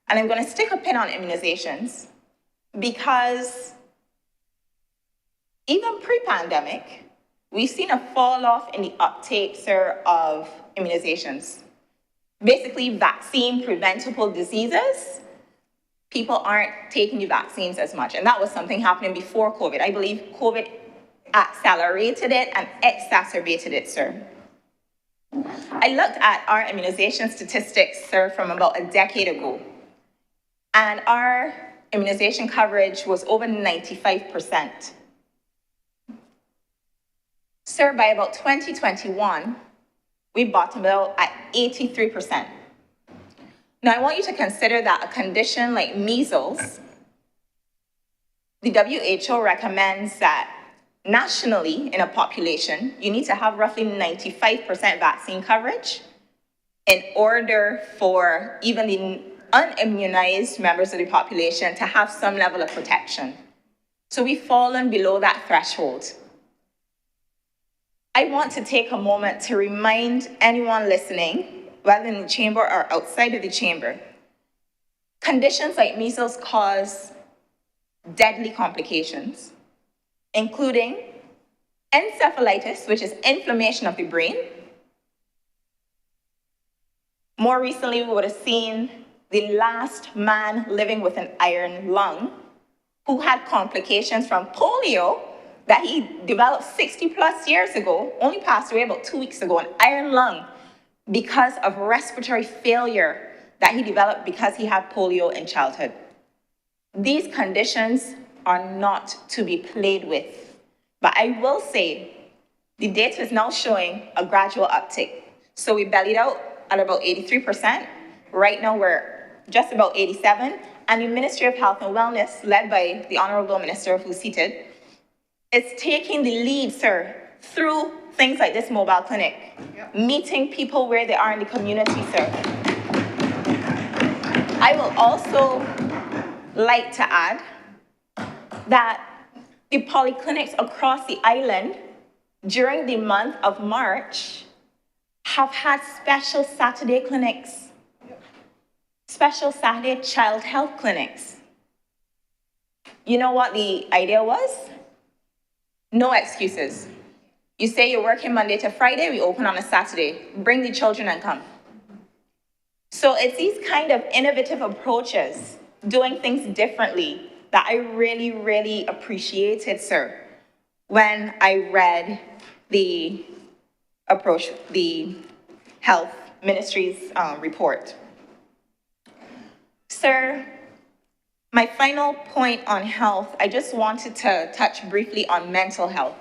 And I'm going to stick a pin on immunizations because even pre-pandemic, we've seen a fall off in the uptake, sir, of immunizations. Basically, vaccine preventable diseases, people aren't taking the vaccines as much. And that was something happening before COVID. I believe COVID accelerated it and exacerbated it, sir. I looked at our immunization statistics, sir, from about a decade ago. And our immunization coverage was over 95%. Sir, by about 2021, we bottomed out at 83%. Now, I want you to consider that a condition like measles, the WHO recommends that nationally in a population, you need to have roughly 95% vaccine coverage in order for even the unimmunized members of the population to have some level of protection. So we've fallen below that threshold. I want to take a moment to remind anyone listening, whether in the chamber or outside of the chamber, conditions like measles cause deadly complications, including encephalitis, which is inflammation of the brain. More recently, we would have seen the last man living with an iron lung who had complications from polio that he developed 60 plus years ago, only passed away about 2 weeks ago, an iron lung, because of respiratory failure that he developed because he had polio in childhood. These conditions are not to be played with. But I will say, the data is now showing a gradual uptick. So we bellied out at about 83%. Right now we're just about 87%. And the Ministry of Health and Wellness, led by the Honorable Minister who's seated, is taking the lead, sir, through things like this mobile clinic, meeting people where they are in the community, sir. I will also like to add that the polyclinics across the island during the month of March have had special Saturday clinics, special Saturday child health clinics. You know what the idea was? No excuses. You say you're working Monday to Friday, we open on a Saturday. Bring the children and come. So it's these kind of innovative approaches, doing things differently, that I really, really appreciated, sir, when I read the approach, the Health Ministry's report. Sir, my final point on health, I just wanted to touch briefly on mental health.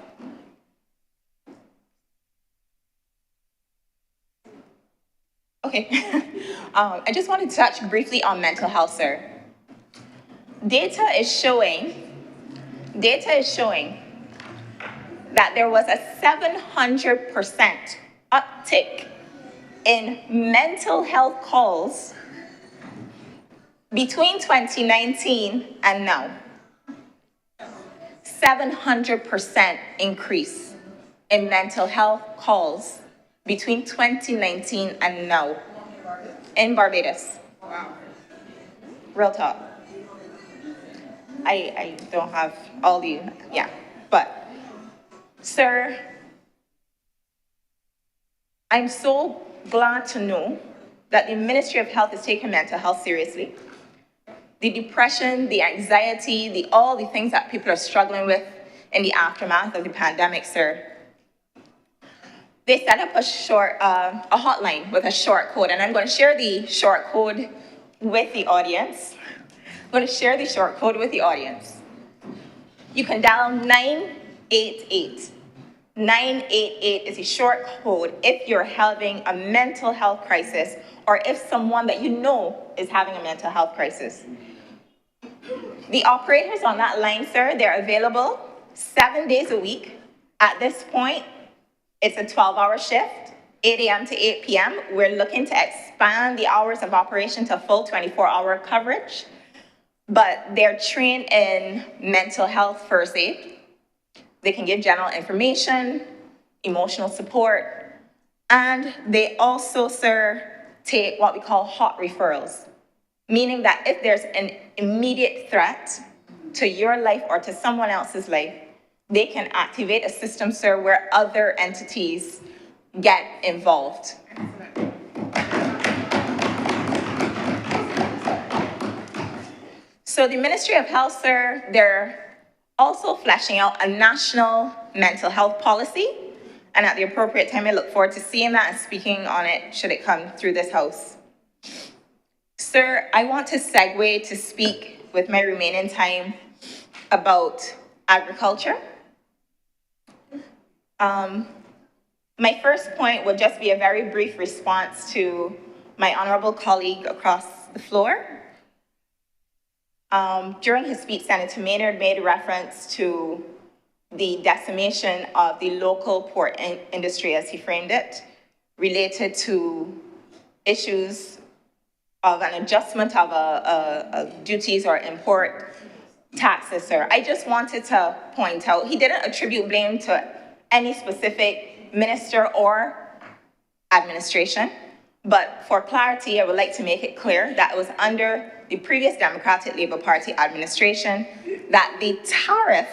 Okay, I just wanted to touch briefly on mental health, sir. Data is showing that there was a 700% uptick in mental health calls between 2019 and now. 700% increase in mental health calls between 2019 and now in Barbados. Wow. Real talk. I don't have all the, yeah, but sir, I'm so glad to know that the Ministry of Health is taking mental health seriously. The depression, the anxiety, all the things that people are struggling with in the aftermath of the pandemic, sir. They set up a hotline with a short code, and I'm going to share the short code with the audience. I'm going to share the short code with the audience. You can dial 988. 988 is a short code if you're having a mental health crisis or if someone that you know is having a mental health crisis. The operators on that line, sir, they're available 7 days a week. At this point, it's a 12-hour shift, 8 a.m. to 8 p.m. We're looking to expand the hours of operation to full 24-hour coverage, but they're trained in mental health first aid. They can give general information, emotional support, and they also, sir, take what we call hot referrals, meaning that if there's an immediate threat to your life or to someone else's life, they can activate a system, sir, where other entities get involved. So the Ministry of Health, sir, they're also fleshing out a national mental health policy. And at the appropriate time, I look forward to seeing that and speaking on it should it come through this House. Sir, I want to segue to speak with my remaining time about agriculture. My first point would just be a very brief response to my honorable colleague across the floor. During his speech, Senator Maynard made reference to the decimation of the local pork industry, as he framed it, related to issues of an adjustment of duties or import taxes, sir. I just wanted to point out, he didn't attribute blame to any specific minister or administration, but for clarity, I would like to make it clear that it was under the previous Democratic Labour Party administration that the tariff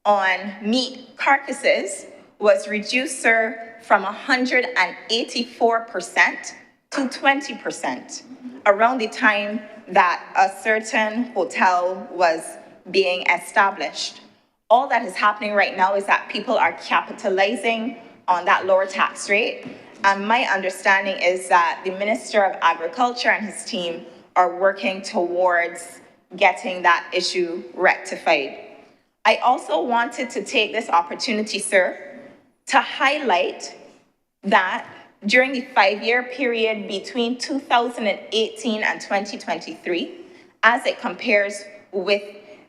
on meat carcasses was reduced, sir, from 184% to 20% around the time that a certain hotel was being established. All that is happening right now is that people are capitalizing on that lower tax rate. And my understanding is that the Minister of Agriculture and his team are working towards getting that issue rectified. I also wanted to take this opportunity, sir, to highlight that during the 5-year period between 2018 and 2023, as it compares with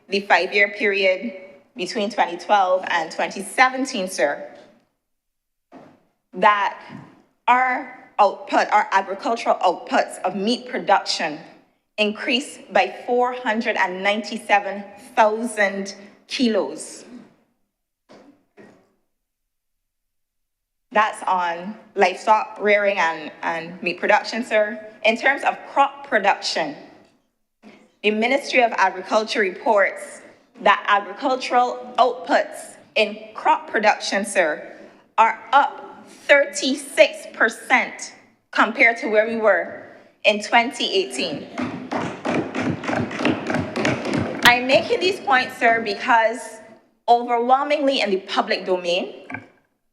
the 5-year period between 2012 and 2017, sir, that our agricultural outputs of meat production increased by 497,000 kilos. That's on livestock rearing and meat production, sir. In terms of crop production, the Ministry of Agriculture reports that agricultural outputs in crop production, sir, are up 36% compared to where we were in 2018. I'm making these points, sir, because overwhelmingly in the public domain,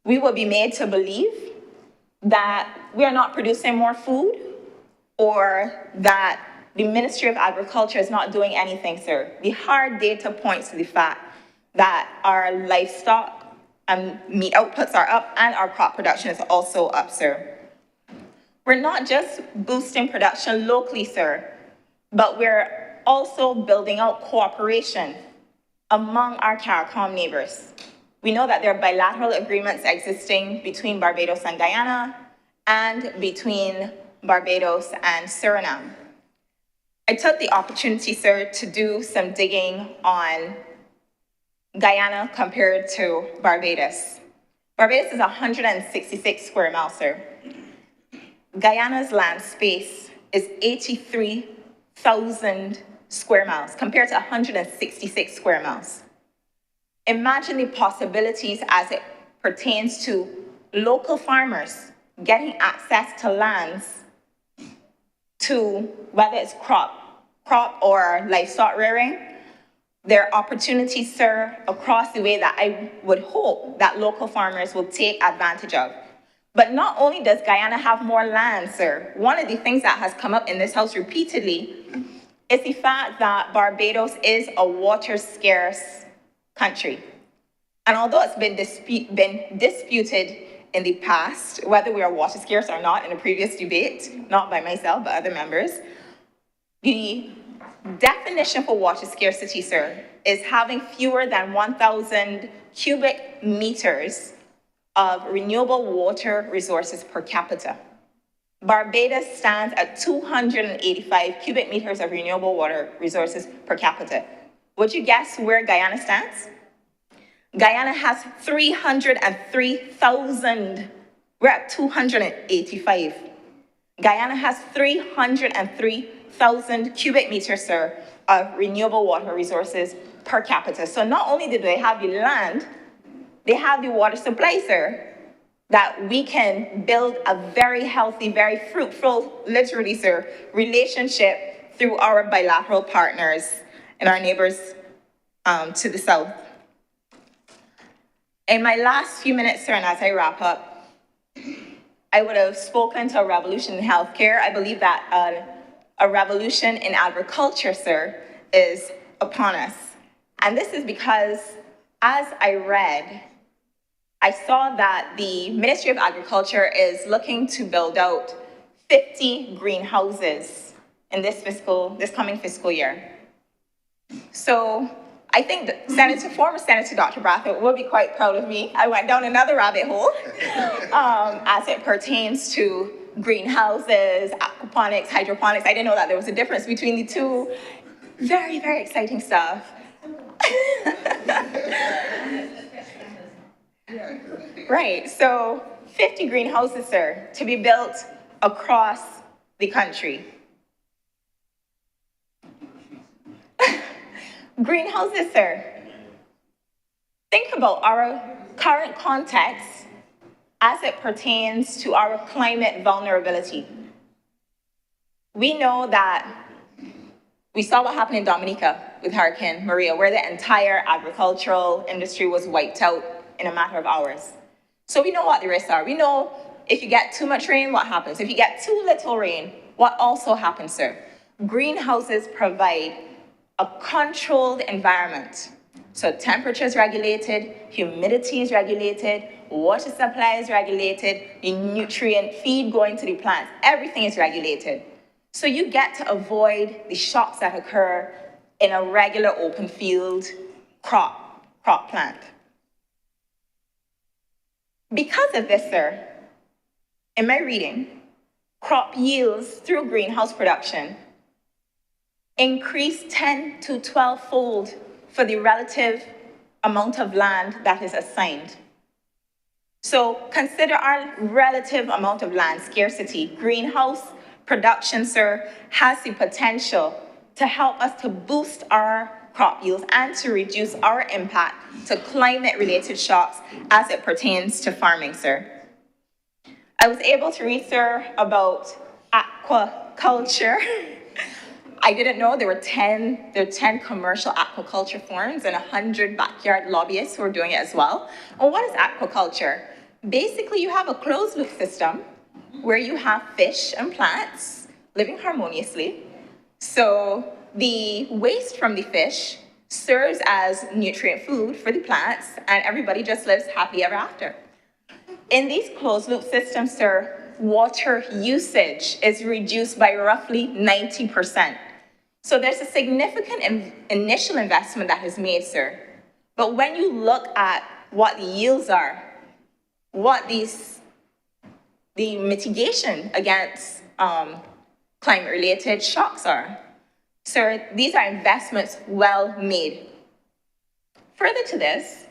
we will be made to believe that we are not producing more food or that the Ministry of Agriculture is not doing anything, sir. The hard data points to the fact that our livestock and meat outputs are up and our crop production is also up, sir. We're not just boosting production locally, sir, but we're also building out cooperation among our CARICOM neighbors. We know that there are bilateral agreements existing between Barbados and Guyana and between Barbados and Suriname. I took the opportunity, sir, to do some digging on Guyana compared to Barbados. Barbados is 166 square miles, sir. Guyana's land space is 83,000 square miles compared to 166 square miles. Imagine the possibilities as it pertains to local farmers getting access to lands to whether it's crop or livestock rearing. There are opportunities, sir, across the way that I would hope that local farmers will take advantage of. But not only does Guyana have more land, sir, one of the things that has come up in this House repeatedly is the fact that Barbados is a water-scarce country. And although it's been disputed in the past, whether we are water scarce or not in a previous debate, not by myself, but other members, the definition for water scarcity, sir, is having fewer than 1,000 cubic meters of renewable water resources per capita. Barbados stands at 285 cubic meters of renewable water resources per capita. Would you guess where Guyana stands? Guyana has 303,000. We're at 285. Guyana has 303,000 cubic meters, sir, of renewable water resources per capita. So not only do they have the land, they have the water supply, sir, that we can build a very healthy, very fruitful, literally, sir, relationship through our bilateral partners and our neighbors to the south. In my last few minutes, sir, and as I wrap up, I would have spoken to a revolution in healthcare. I believe that a revolution in agriculture, sir, is upon us. And this is because, as I read, I saw that the Ministry of Agriculture is looking to build out 50 greenhouses in this coming fiscal year. So I think former Senator Dr. Brathwaite will be quite proud of me. I went down another rabbit hole as it pertains to greenhouses, aquaponics, hydroponics. I didn't know that there was a difference between the two. Very, very exciting stuff. Right, so 50 greenhouses, sir, to be built across the country. Greenhouses, sir. Think about our current context as it pertains to our climate vulnerability. We know that we saw what happened in Dominica with Hurricane Maria, where the entire agricultural industry was wiped out in a matter of hours. So we know what the risks are. We know if you get too much rain, what happens? If you get too little rain, what also happens, sir? Greenhouses provide a controlled environment. So temperature is regulated, humidity is regulated, water supply is regulated, the nutrient feed going to the plants, everything is regulated. So you get to avoid the shocks that occur in a regular open field crop plant. Because of this, sir, in my reading, crop yields through greenhouse production increase 10 to 12-fold for the relative amount of land that is assigned. So consider our relative amount of land scarcity. Greenhouse production, sir, has the potential to help us to boost our crop yields and to reduce our impact to climate-related shocks as it pertains to farming, sir. I was able to read, sir, about aquaculture. I didn't know there were 10 commercial aquaculture farms and 100 backyard lobbyists who are doing it as well. And what is aquaculture? Basically, you have a closed-loop system where you have fish and plants living harmoniously. So the waste from the fish serves as nutrient food for the plants, and everybody just lives happily ever after. In these closed-loop systems, sir, water usage is reduced by roughly 90%. So there's a significant initial investment that is made, sir. But when you look at what the yields are, what the mitigation against climate-related shocks are, sir, these are investments well made. Further to this,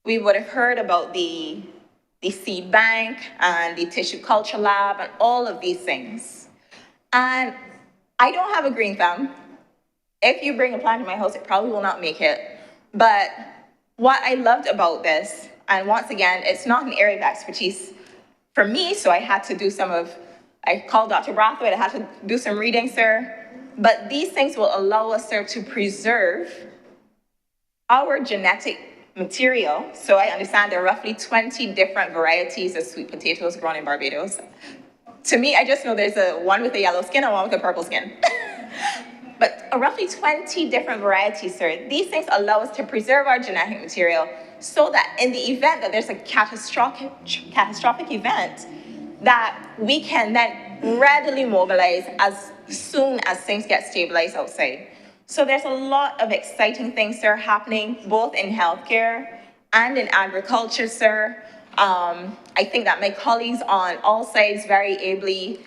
we would have heard about the seed bank and the tissue culture lab and all of these things. And I don't have a green thumb. If you bring a plant to my house, it probably will not make it. But what I loved about this, and once again, it's not an area of expertise for me, so I had to do I called Dr. Brathwaite, I had to do some reading, sir. But these things will allow us, sir, to preserve our genetic material. So I understand there are roughly 20 different varieties of sweet potatoes grown in Barbados. To me, I just know there's one with a yellow skin and one with a purple skin. But roughly 20 different varieties, sir. These things allow us to preserve our genetic material so that in the event that there's a catastrophic event, that we can then readily mobilize as soon as things get stabilized outside. So there's a lot of exciting things, sir, happening both in healthcare and in agriculture, sir. I think that my colleagues on all sides very ably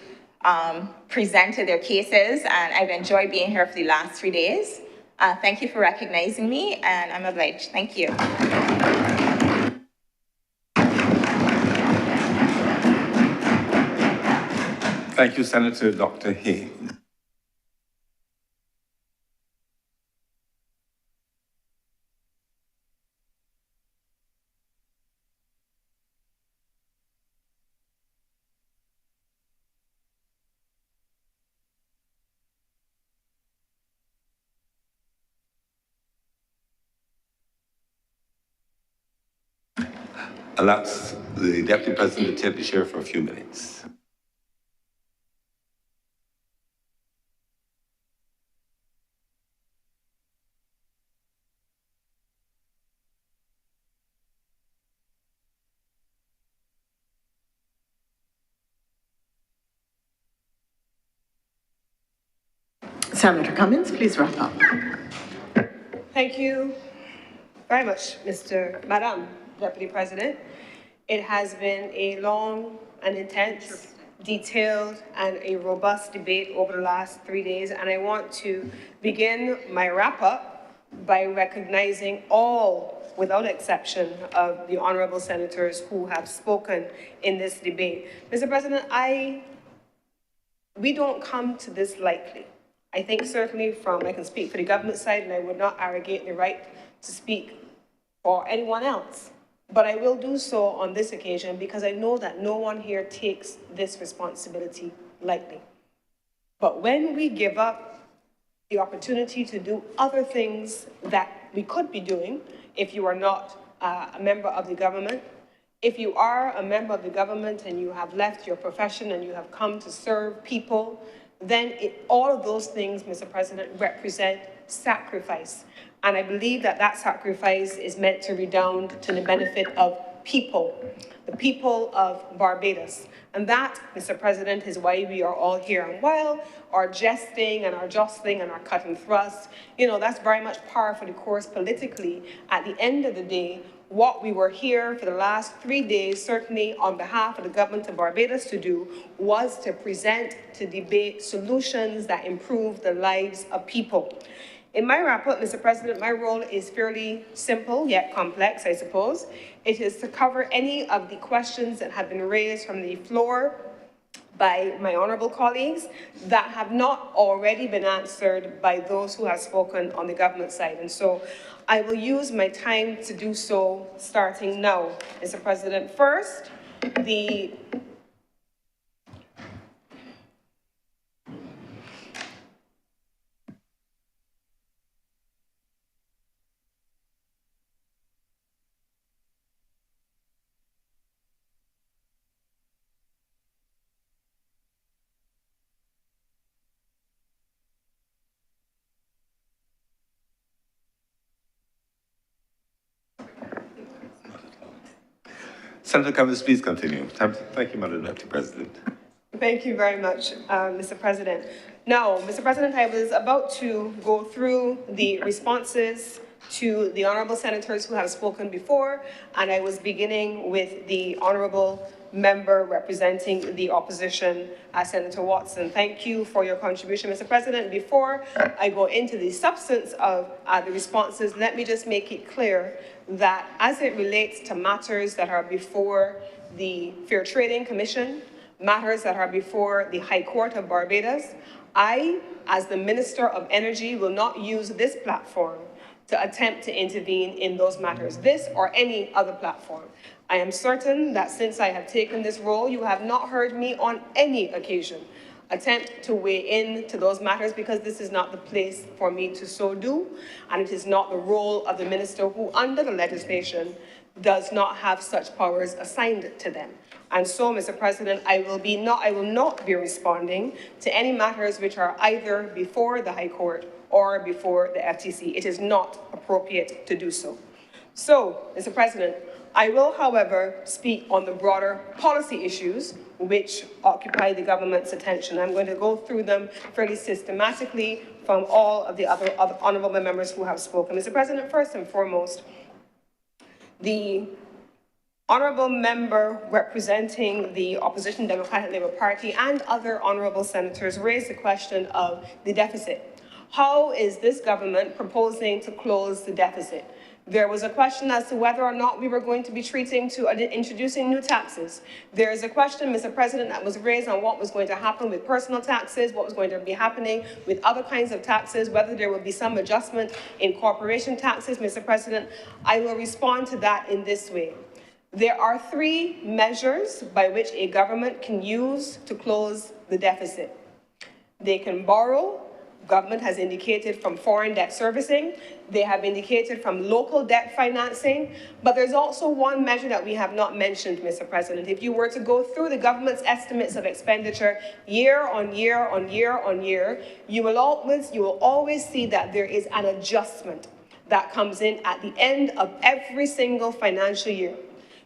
presented their cases, and I've enjoyed being here for the last 3 days. Thank you for recognizing me, and I'm obliged. Thank you. Thank you, Senator Dr. Hay. allows the Deputy President to take the chair for a few minutes. Senator Cummins, please wrap up. Thank you very much, Madam Deputy President. It has been a long and intense, detailed, and a robust debate over the last 3 days, and I want to begin my wrap-up by recognizing all, without exception, of the honorable senators who have spoken in this debate. Mr. President, we don't come to this lightly. I think certainly I can speak for the government side, and I would not arrogate the right to speak for anyone else. But I will do so on this occasion because I know that no one here takes this responsibility lightly. But when we give up the opportunity to do other things that we could be doing, if you are not a member of the government, if you are a member of the government and you have left your profession and you have come to serve people, then all of those things, Mr. President, represent sacrifice. And I believe that that sacrifice is meant to redound to the benefit of people, the people of Barbados. And that, Mr. President, is why we are all here. And while our jesting and our jostling and our cut and thrust, that's very much par for the course politically, at the end of the day, what we were here for the last 3 days, certainly on behalf of the government of Barbados to do, was to present, to debate solutions that improve the lives of people. In my wrap-up, Mr. President, my role is fairly simple, yet complex, I suppose. It is to cover any of the questions that have been raised from the floor by my honourable colleagues that have not already been answered by those who have spoken on the government side. And so I will use my time to do so starting now, Mr. President. First, Senator Cummins, please continue. Thank you, Madam Deputy President. Thank you very much, Mr. President. Now, Mr. President, I was about to go through the responses to the honourable senators who have spoken before, and I was beginning with the honourable member representing the opposition, Senator Watson. Thank you for your contribution, Mr. President. Before I go into the substance of the responses, let me just make it clear that as it relates to matters that are before the Fair Trading Commission, matters that are before the High Court of Barbados, I, as the Minister of Energy, will not use this platform to attempt to intervene in those matters, this or any other platform. I am certain that since I have taken this role, you have not heard me on any occasion attempt to weigh in to those matters because this is not the place for me to so do, and it is not the role of the minister who, under the legislation, does not have such powers assigned to them. And so, Mr. President, I will not be responding to any matters which are either before the High Court or before the FTC. It is not appropriate to do so. So, Mr. President, I will, however, speak on the broader policy issues which occupy the government's attention. I'm going to go through them fairly systematically from all of the other honourable members who have spoken. Mr. President, first and foremost, the honourable member representing the opposition Democratic Labour Party and other honourable senators raised the question of the deficit. How is this government proposing to close the deficit? There was a question as to whether or not we were going to be introducing new taxes. There is a question, Mr. President, that was raised on what was going to happen with personal taxes, what was going to be happening with other kinds of taxes, whether there would be some adjustment in corporation taxes. Mr. President, I will respond to that in this way. There are 3 measures by which a government can use to close the deficit. They can borrow, Government has indicated from foreign debt servicing. They have indicated from local debt financing. But there's also one measure that we have not mentioned, Mr. President. If you were to go through the government's estimates of expenditure year on year on year on year, you will always see that there is an adjustment that comes in at the end of every single financial year.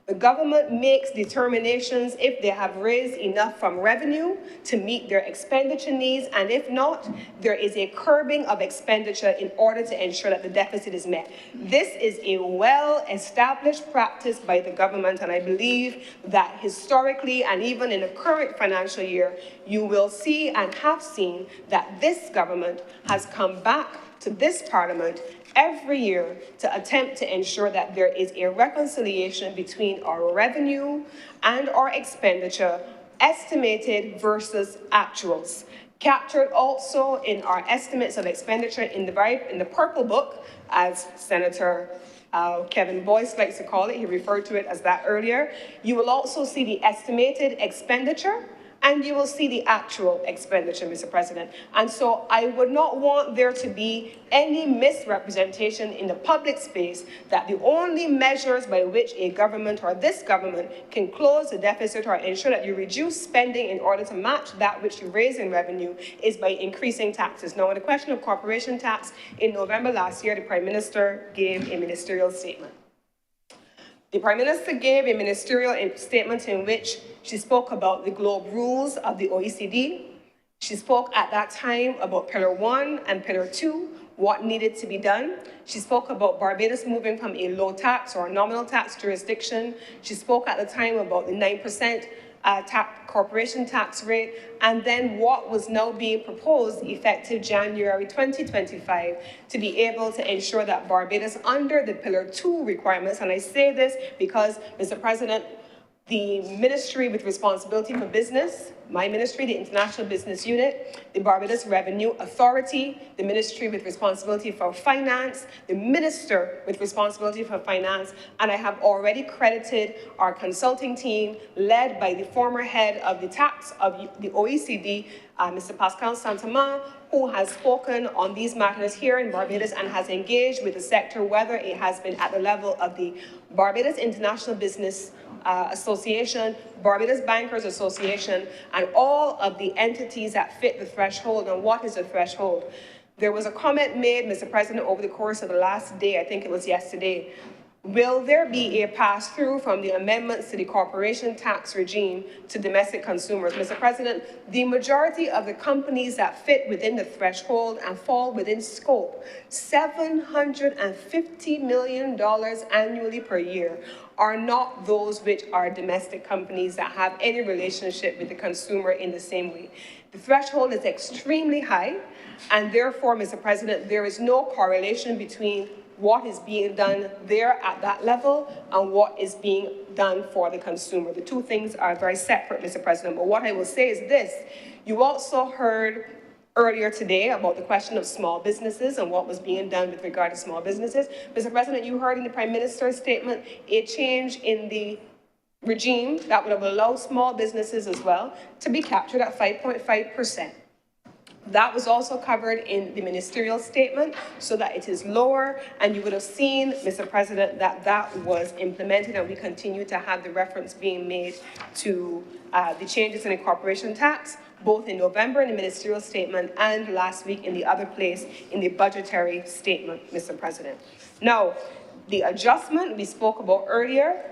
The government makes determinations if they have raised enough from revenue to meet their expenditure needs, and if not, there is a curbing of expenditure in order to ensure that the deficit is met. This is a well-established practice by the government, and I believe that historically and even in the current financial year, you will see and have seen that this government has come back to this Parliament every year to attempt to ensure that there is a reconciliation between our revenue and our expenditure, estimated versus actuals. Captured also in our estimates of expenditure in the purple book, as Senator Kevin Boyce likes to call it, he referred to it as that earlier. You will also see the estimated expenditure, and you will see the actual expenditure, Mr. President. And so I would not want there to be any misrepresentation in the public space that the only measures by which a government or this government can close the deficit or ensure that you reduce spending in order to match that which you raise in revenue is by increasing taxes. Now, on the question of corporation tax, in November last year, the Prime Minister gave a ministerial statement. The Prime Minister gave a ministerial statement in which she spoke about the globe rules of the OECD. She spoke at that time about Pillar 1 and Pillar 2, what needed to be done. She spoke about Barbados moving from a low tax or a nominal tax jurisdiction. She spoke at the time about the 9% corporation tax rate, and then what was now being proposed effective January 2025 to be able to ensure that Barbados under the Pillar 2 requirements, and I say this because, Mr. President, the ministry with responsibility for business, my ministry, the International Business Unit, the Barbados Revenue Authority, the ministry with responsibility for finance, the minister with responsibility for finance, and I have already credited our consulting team led by the former head of the tax of the OECD, Mr. Pascal Saint-Amand, who has spoken on these matters here in Barbados and has engaged with the sector, whether it has been at the level of the Barbados International Business Association, Barbados Bankers Association, and all of the entities that fit the threshold. And what is the threshold? There was a comment made, Mr. President, over the course of the last day, I think it was yesterday. Will there be a pass-through from the amendments to the corporation tax regime to domestic consumers? Mr. President, the majority of the companies that fit within the threshold and fall within scope, $750 million annually per year, are not those which are domestic companies that have any relationship with the consumer in the same way. The threshold is extremely high, and therefore, Mr. President, there is no correlation between what is being done there at that level and what is being done for the consumer. The two things are very separate, Mr. President. But what I will say is this. You also heard earlier today about the question of small businesses and what was being done with regard to small businesses. Mr. President, you heard in the Prime Minister's statement a change in the regime that would have allowed small businesses as well to be captured at 5.5%. That was also covered in the ministerial statement so that it is lower, and you would have seen, Mr. President, that that was implemented, and we continue to have the reference being made to the changes in the corporation tax, both in November in the ministerial statement and last week in the other place in the budgetary statement, Mr. President. Now, the adjustment we spoke about earlier,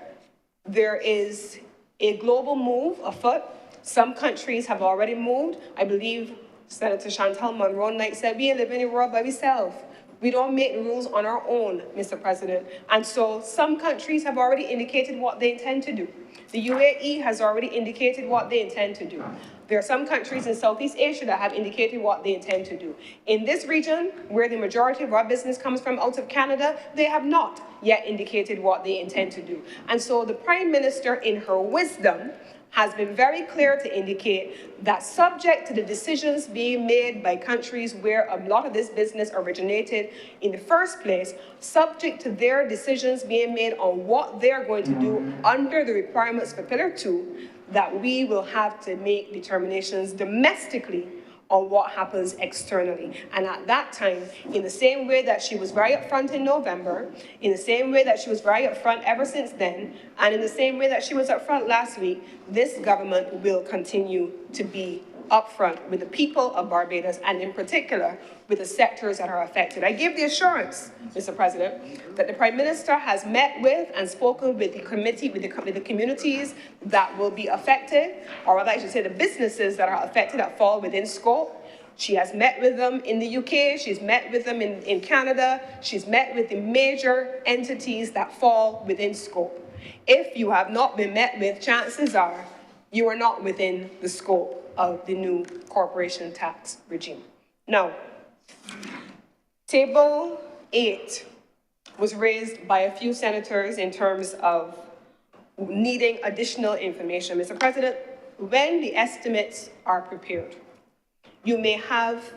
there is a global move afoot. Some countries have already moved. I believe Senator Chantal Monroe Knight said, we live in a world by ourselves. We don't make the rules on our own, Mr. President. And so some countries have already indicated what they intend to do. The UAE has already indicated what they intend to do. There are some countries in Southeast Asia that have indicated what they intend to do. In this region, where the majority of our business comes from out of Canada, they have not yet indicated what they intend to do. And so the Prime Minister, in her wisdom, has been very clear to indicate that subject to the decisions being made by countries where a lot of this business originated in the first place, subject to their decisions being made on what they're going to do under the requirements for Pillar 2, that we will have to make determinations domestically on what happens externally. And at that time, in the same way that she was very upfront in November, in the same way that she was very upfront ever since then, and in the same way that she was upfront last week, this government will continue to be upfront with the people of Barbados, and in particular, with the sectors that are affected. I give the assurance, Mr. President, that the Prime Minister has met with and spoken with the committee, with the communities that will be affected, or rather I should say the businesses that are affected that fall within scope. She has met with them in the UK, she's met with them in Canada, she's met with the major entities that fall within scope. If you have not been met with, chances are you are not within the scope of the new corporation tax regime. Now, Table 8 was raised by a few senators in terms of needing additional information. Mr. President, when the estimates are prepared, you may have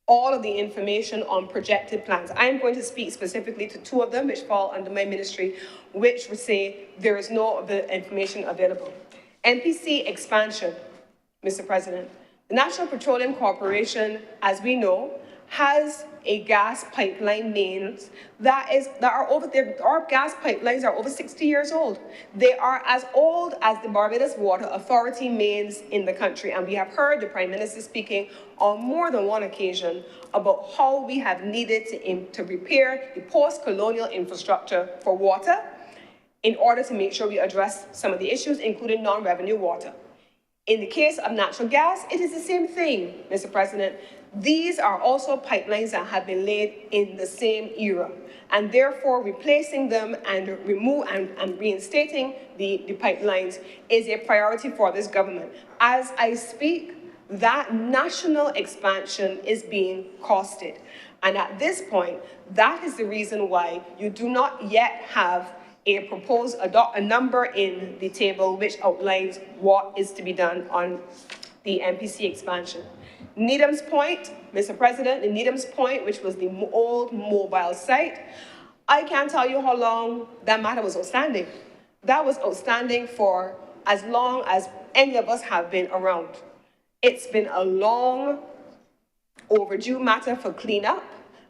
all of the information on projected plans. I am going to speak specifically to two of them, which fall under my ministry, which would say there is no information available. NPC expansion, Mr. President. The National Petroleum Corporation, as we know, has a gas pipeline mains that are over there. Our gas pipelines are over 60 years old. They are as old as the Barbados Water Authority mains in the country. And we have heard the Prime Minister speaking on more than one occasion about how we have needed to repair the post-colonial infrastructure for water in order to make sure we address some of the issues, including non-revenue water. In the case of natural gas, it is the same thing, Mr. President. These are also pipelines that have been laid in the same era, and therefore replacing them and reinstating the pipelines is a priority for this government. As I speak, that national expansion is being costed. And at this point, that is the reason why you do not yet have a number in the table which outlines what is to be done on the NPC expansion. Needham's Point, Mr. President, the Needham's Point, which was the old mobile site, I can't tell you how long that matter was outstanding. That was outstanding for as long as any of us have been around. It's been a long overdue matter for cleanup.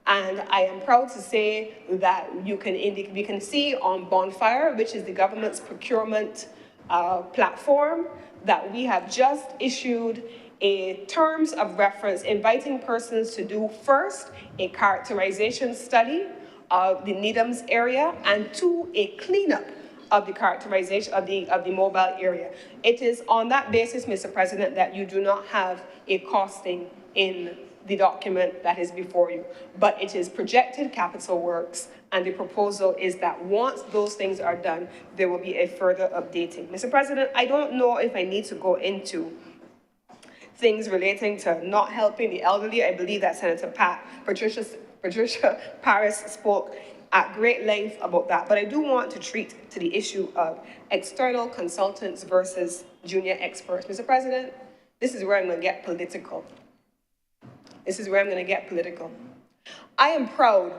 And I am proud to say that we can see on Bonfire, which is the government's procurement platform, that we have just issued a terms of reference inviting persons to do first a characterization study of the Needham's area and two, a cleanup of the characterization of the mobile area. It is on that basis, Mr. President, that you do not have a costing in the document that is before you, but it is projected capital works, and the proposal is that once those things are done, there will be a further updating. Mr. President, I don't know if I need to go into things relating to not helping the elderly. I believe that Senator Patricia Paris spoke at great length about that, but I do want to treat to the issue of external consultants versus junior experts. Mr. President, this is where I'm going to get political. I am proud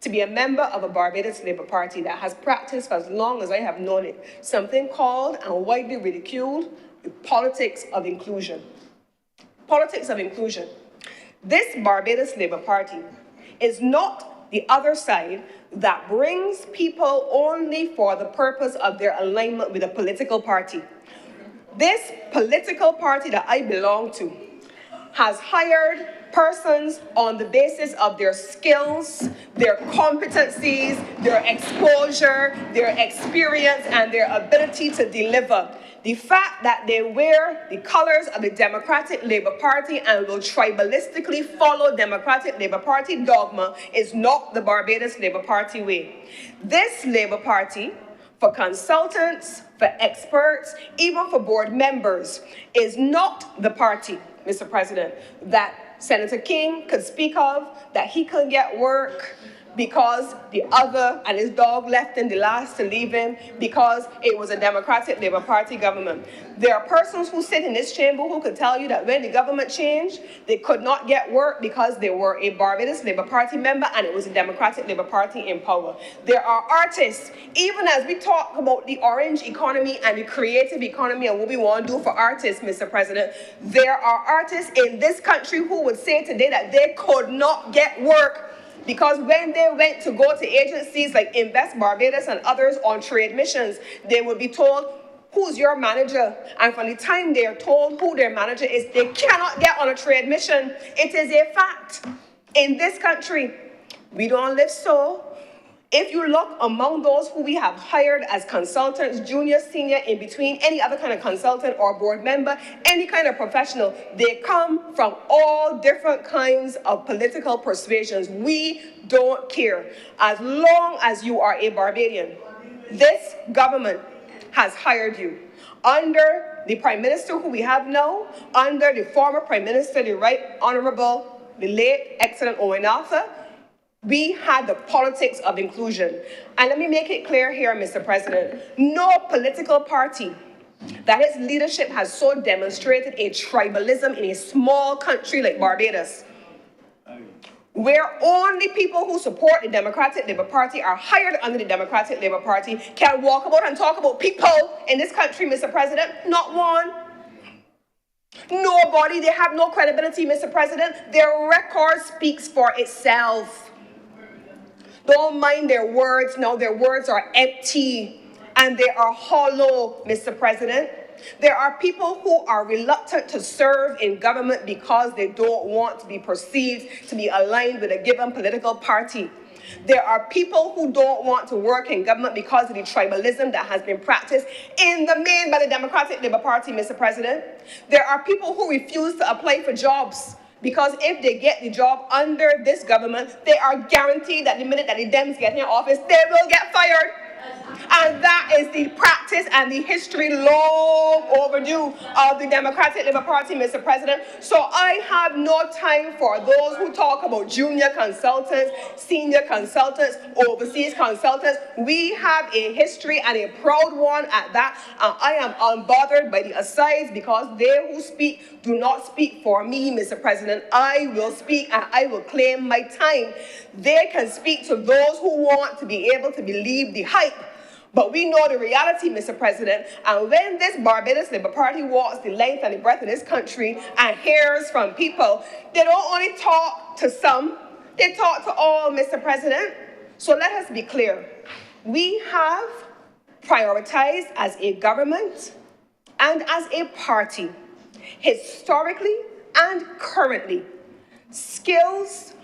to be a member of a Barbados Labour Party that has practiced for as long as I have known it, something called and widely ridiculed the politics of inclusion. Politics of inclusion. This Barbados Labour Party is not the other side that brings people only for the purpose of their alignment with a political party. This political party that I belong to has hired persons on the basis of their skills, their competencies, their exposure, their experience, and their ability to deliver. The fact that they wear the colors of the Democratic Labour Party and will tribalistically follow Democratic Labour Party dogma is not the Barbados Labour Party way. This Labour Party, for consultants, for experts, even for board members, is not the party, Mr. President, that Senator King could speak of, that he could get work because the other and his dog left him the last to leave him because it was a Democratic Labour Party government. There are persons who sit in this chamber who could tell you that when the government changed, they could not get work because they were a Barbados Labour Party member and it was a Democratic Labour Party in power. There are artists, even as we talk about the orange economy and the creative economy and what we want to do for artists, Mr. President, there are artists in this country who would say today that they could not get work because when they went to go to agencies like Invest Barbados and others on trade missions, they would be told, who's your manager? And from the time they are told who their manager is, they cannot get on a trade mission. It is a fact. In this country, we don't live so. If you look among those who we have hired as consultants, junior, senior, in between, any other kind of consultant or board member, any kind of professional, they come from all different kinds of political persuasions. We don't care. As long as you are a Barbadian, this government has hired you. Under the Prime Minister who we have now, under the former Prime Minister, the Right Honourable, the late excellent Owen Arthur, we had the politics of inclusion. And let me make it clear here, Mr. President, no political party that its leadership has so demonstrated a tribalism in a small country like Barbados, where only people who support the Democratic Labour Party are hired under the Democratic Labour Party can walk about and talk about people in this country, Mr. President. Not one. Nobody. They have no credibility, Mr. President. Their record speaks for itself. Don't mind their words. No, their words are empty and they are hollow, Mr. President. There are people who are reluctant to serve in government because they don't want to be perceived to be aligned with a given political party. There are people who don't want to work in government because of the tribalism that has been practiced in the main by the Democratic Labour Party, Mr. President. There are people who refuse to apply for jobs because if they get the job under this government, they are guaranteed that the minute that the Dems get in office, they will get fired. And that is the practice and the history long overdue of the Democratic Labour Party, Mr. President. So I have no time for those who talk about junior consultants, senior consultants, overseas consultants. We have a history and a proud one at that. I am unbothered by the asides because they who speak do not speak for me, Mr. President. I will speak and I will claim my time. They can speak to those who want to be able to believe the hype. But we know the reality, Mr. President, and when this Barbados Labour Party walks the length and the breadth of this country and hears from people, they don't only talk to some, they talk to all, Mr. President. So let us be clear. We have prioritized as a government and as a party, historically and currently, skills,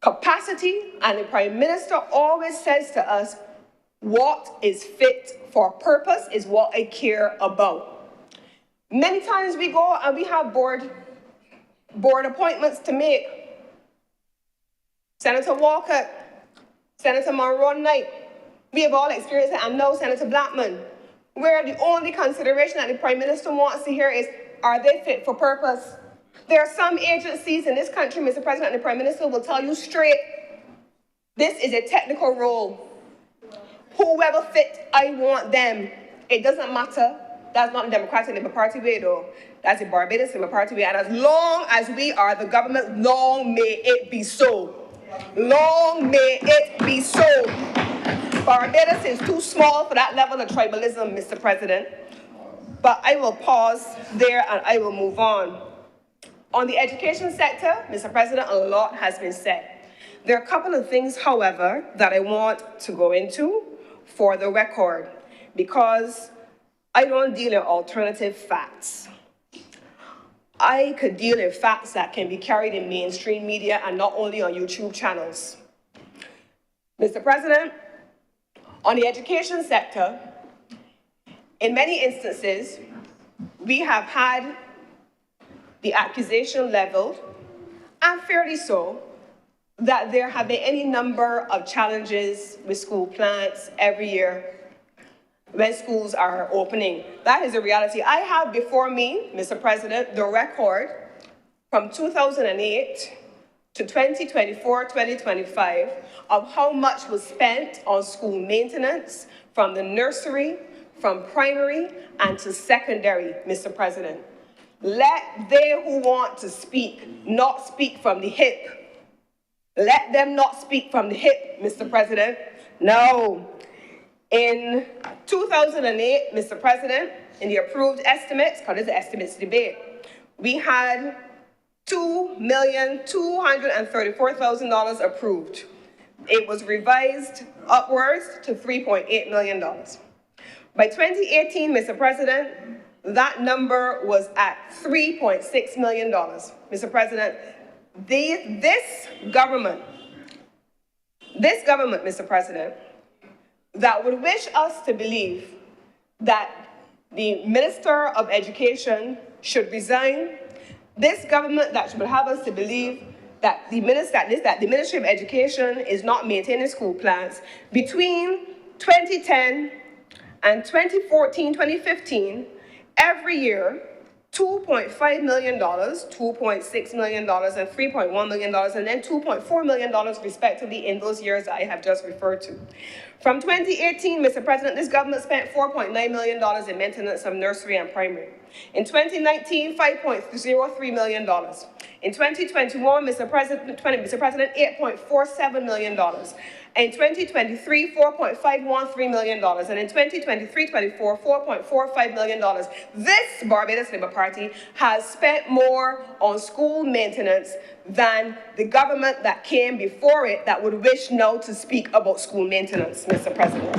capacity, and the Prime Minister always says to us, what is fit for purpose is what I care about. Many times we go and we have board appointments to make. Senator Walker, Senator Monroe Knight, we have all experienced it, and now Senator Blackman, where the only consideration that the Prime Minister wants to hear is, are they fit for purpose? There are some agencies in this country, Mr. President, and the Prime Minister will tell you straight, this is a technical role. Whoever fits, I want them. It doesn't matter. That's not the Democratic Labour Party way, though. That's the Barbados Labour Party way. And as long as we are the government, long may it be so. Long may it be so. Barbados is too small for that level of tribalism, Mr. President. But I will pause there and I will move on. On the education sector, Mr. President, a lot has been said. There are a couple of things, however, that I want to go into for the record, because I don't deal in alternative facts. I could deal in facts that can be carried in mainstream media and not only on YouTube channels. Mr. President, on the education sector, in many instances, we have had the accusation leveled, and fairly so, that there have been any number of challenges with school plans every year when schools are opening. That is a reality. I have before me, Mr. President, the record from 2008 to 2024-2025 of how much was spent on school maintenance from the nursery, from primary, and to secondary, Mr. President. Let they who want to speak not speak from the hip. Let them not speak from the hip, Mr. President. No. In 2008, Mr. President, in the approved estimates, because it's the estimates debate, we had $2,234,000 approved. It was revised upwards to $3.8 million. By 2018, Mr. President, that number was at $3.6 million. Mr. President, this government, Mr. President, that would wish us to believe that the Minister of Education should resign, this government that would have us to believe that the Ministry of Education is not maintaining school plans, between 2010 and 2014, 2015, every year, $2.5 million, $2.6 million, and $3.1 million, and then $2.4 million respectively in those years that I have just referred to. From 2018, Mr. President, this government spent $4.9 million in maintenance of nursery and primary. In 2019, $5.03 million. In 2021, Mr. President, $8.47 million. In 2023, $4.513 million. And in 2023-24, $4.45 million. This Barbados Labour Party has spent more on school maintenance than the government that came before it that would wish now to speak about school maintenance, Mr. President.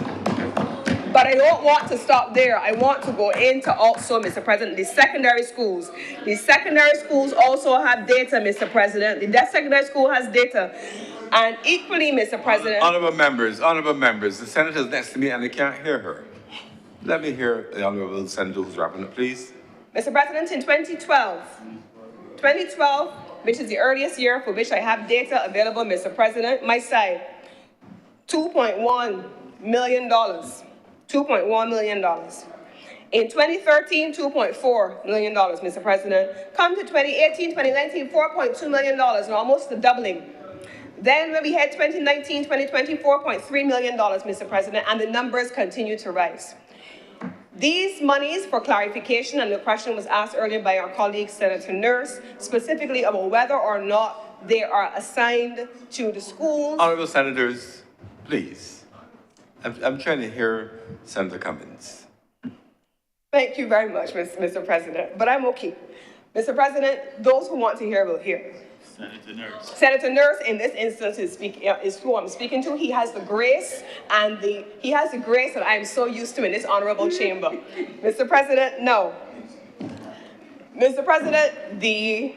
But I don't want to stop there. I want to go into also, Mr. President, the secondary schools. The secondary schools also have data, Mr. President. The secondary school has data. And equally, Mr. President. Honourable members, the senator's next to me and I can't hear her. Let me hear the honourable senator who's wrapping up, please. Mr. President, in 2012, which is the earliest year for which I have data available, Mr. President, my side, $2.1 million. $2.1 million. In 2013, $2.4 million, Mr. President. Come to 2018, 2019, $4.2 million, and almost a doubling. Then when we had 2019, 2020, $4.3 million, Mr. President, and the numbers continue to rise. These monies, for clarification, and the question was asked earlier by our colleague, Senator Nurse, specifically about whether or not they are assigned to the schools. Honourable senators, please. I'm trying to hear Senator Cummins. Thank you very much, Mr. President, but I'm okay. Mr. President, those who want to hear will hear. Senator Nurse. Senator Nurse, in this instance, is who I'm speaking to. He has the grace that I am so used to in this honorable chamber. Mr. President, no. Mr. President, the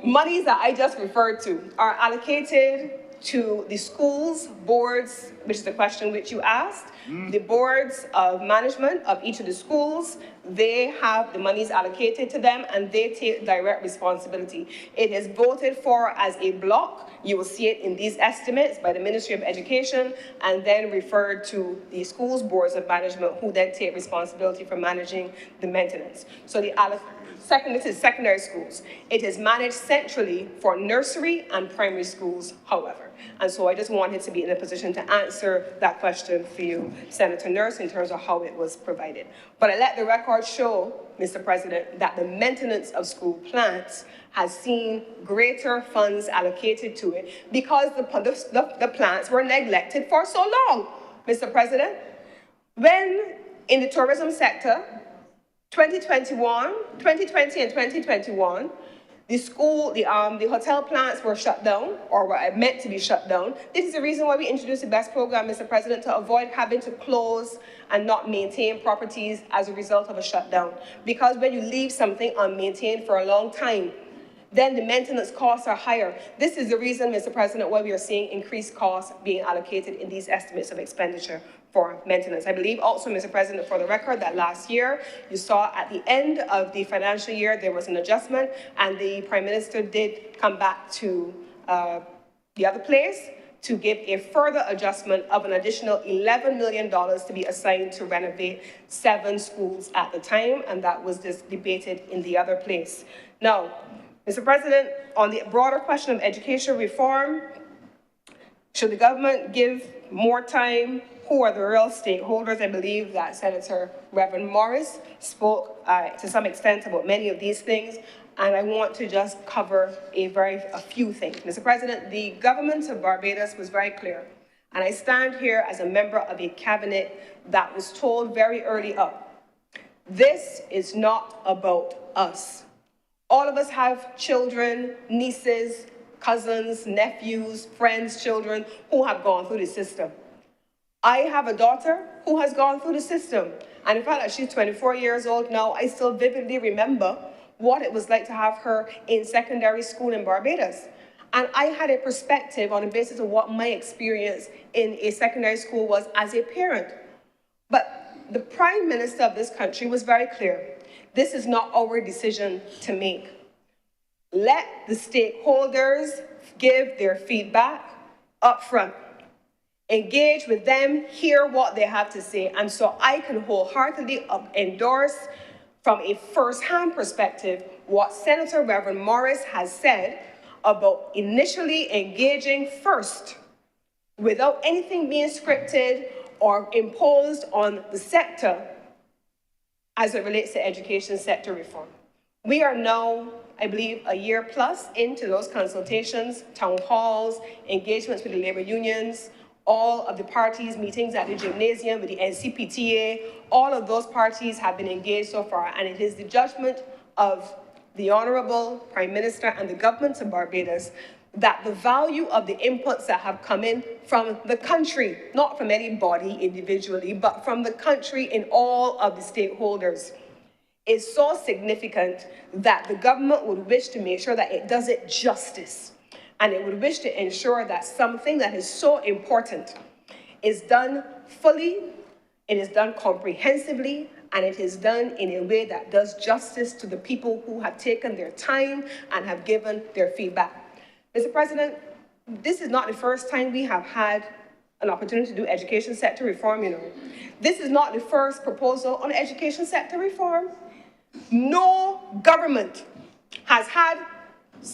monies that I just referred to are allocated to the schools, boards, which is the question which you asked, the boards of management of each of the schools. They have the monies allocated to them and they take direct responsibility. It is voted for as a block. You will see it in these estimates by the Ministry of Education and then referred to the schools, boards of management, who then take responsibility for managing the maintenance. So this is secondary schools. It is managed centrally for nursery and primary schools, however. And so I just wanted to be in a position to answer that question for you, Senator Nurse, in terms of how it was provided. But I let the record show, Mr. President, that the maintenance of school plants has seen greater funds allocated to it because the plants were neglected for so long, Mr. President. When in the tourism sector, 2020 and 2021, the hotel plants were shut down, or were meant to be shut down. This is the reason why we introduced the BEST program, Mr. President, to avoid having to close and not maintain properties as a result of a shutdown. Because when you leave something unmaintained for a long time, then the maintenance costs are higher. This is the reason, Mr. President, why we are seeing increased costs being allocated in these estimates of expenditure for maintenance. I believe also, Mr. President, for the record, that last year, you saw at the end of the financial year, there was an adjustment, and the Prime Minister did come back to the other place to give a further adjustment of an additional $11 million to be assigned to renovate 7 schools at the time, and that was just debated in the other place. Now, Mr. President, on the broader question of education reform, should the government give more time? Who are the real stakeholders? I believe that Senator Reverend Morris spoke to some extent about many of these things, and I want to just cover a few things. Mr. President, the government of Barbados was very clear, and I stand here as a member of a cabinet that was told very early up, this is not about us. All of us have children, nieces, cousins, nephews, friends, children who have gone through the system. I have a daughter who has gone through the system. And in fact, she's 24 years old now. I still vividly remember what it was like to have her in secondary school in Barbados. And I had a perspective on the basis of what my experience in a secondary school was as a parent. But the Prime Minister of this country was very clear. This is not our decision to make. Let the stakeholders give their feedback up front. Engage with them, hear what they have to say. And so I can wholeheartedly endorse from a first-hand perspective what Senator Reverend Morris has said about initially engaging first without anything being scripted or imposed on the sector as it relates to education sector reform. We are now, I believe, a year plus into those consultations, town halls, engagements with the labor unions, all of the parties, meetings at the gymnasium with the NCPTA, all of those parties have been engaged so far, and it is the judgment of the Honorable Prime Minister and the government of Barbados that the value of the inputs that have come in from the country, not from anybody individually, but from the country in all of the stakeholders, is so significant that the government would wish to make sure that it does it justice. And it would wish to ensure that something that is so important is done fully, it is done comprehensively, and it is done in a way that does justice to the people who have taken their time and have given their feedback. Mr. President, this is not the first time we have had an opportunity to do education sector reform, you know. This is not the first proposal on education sector reform. No government has had,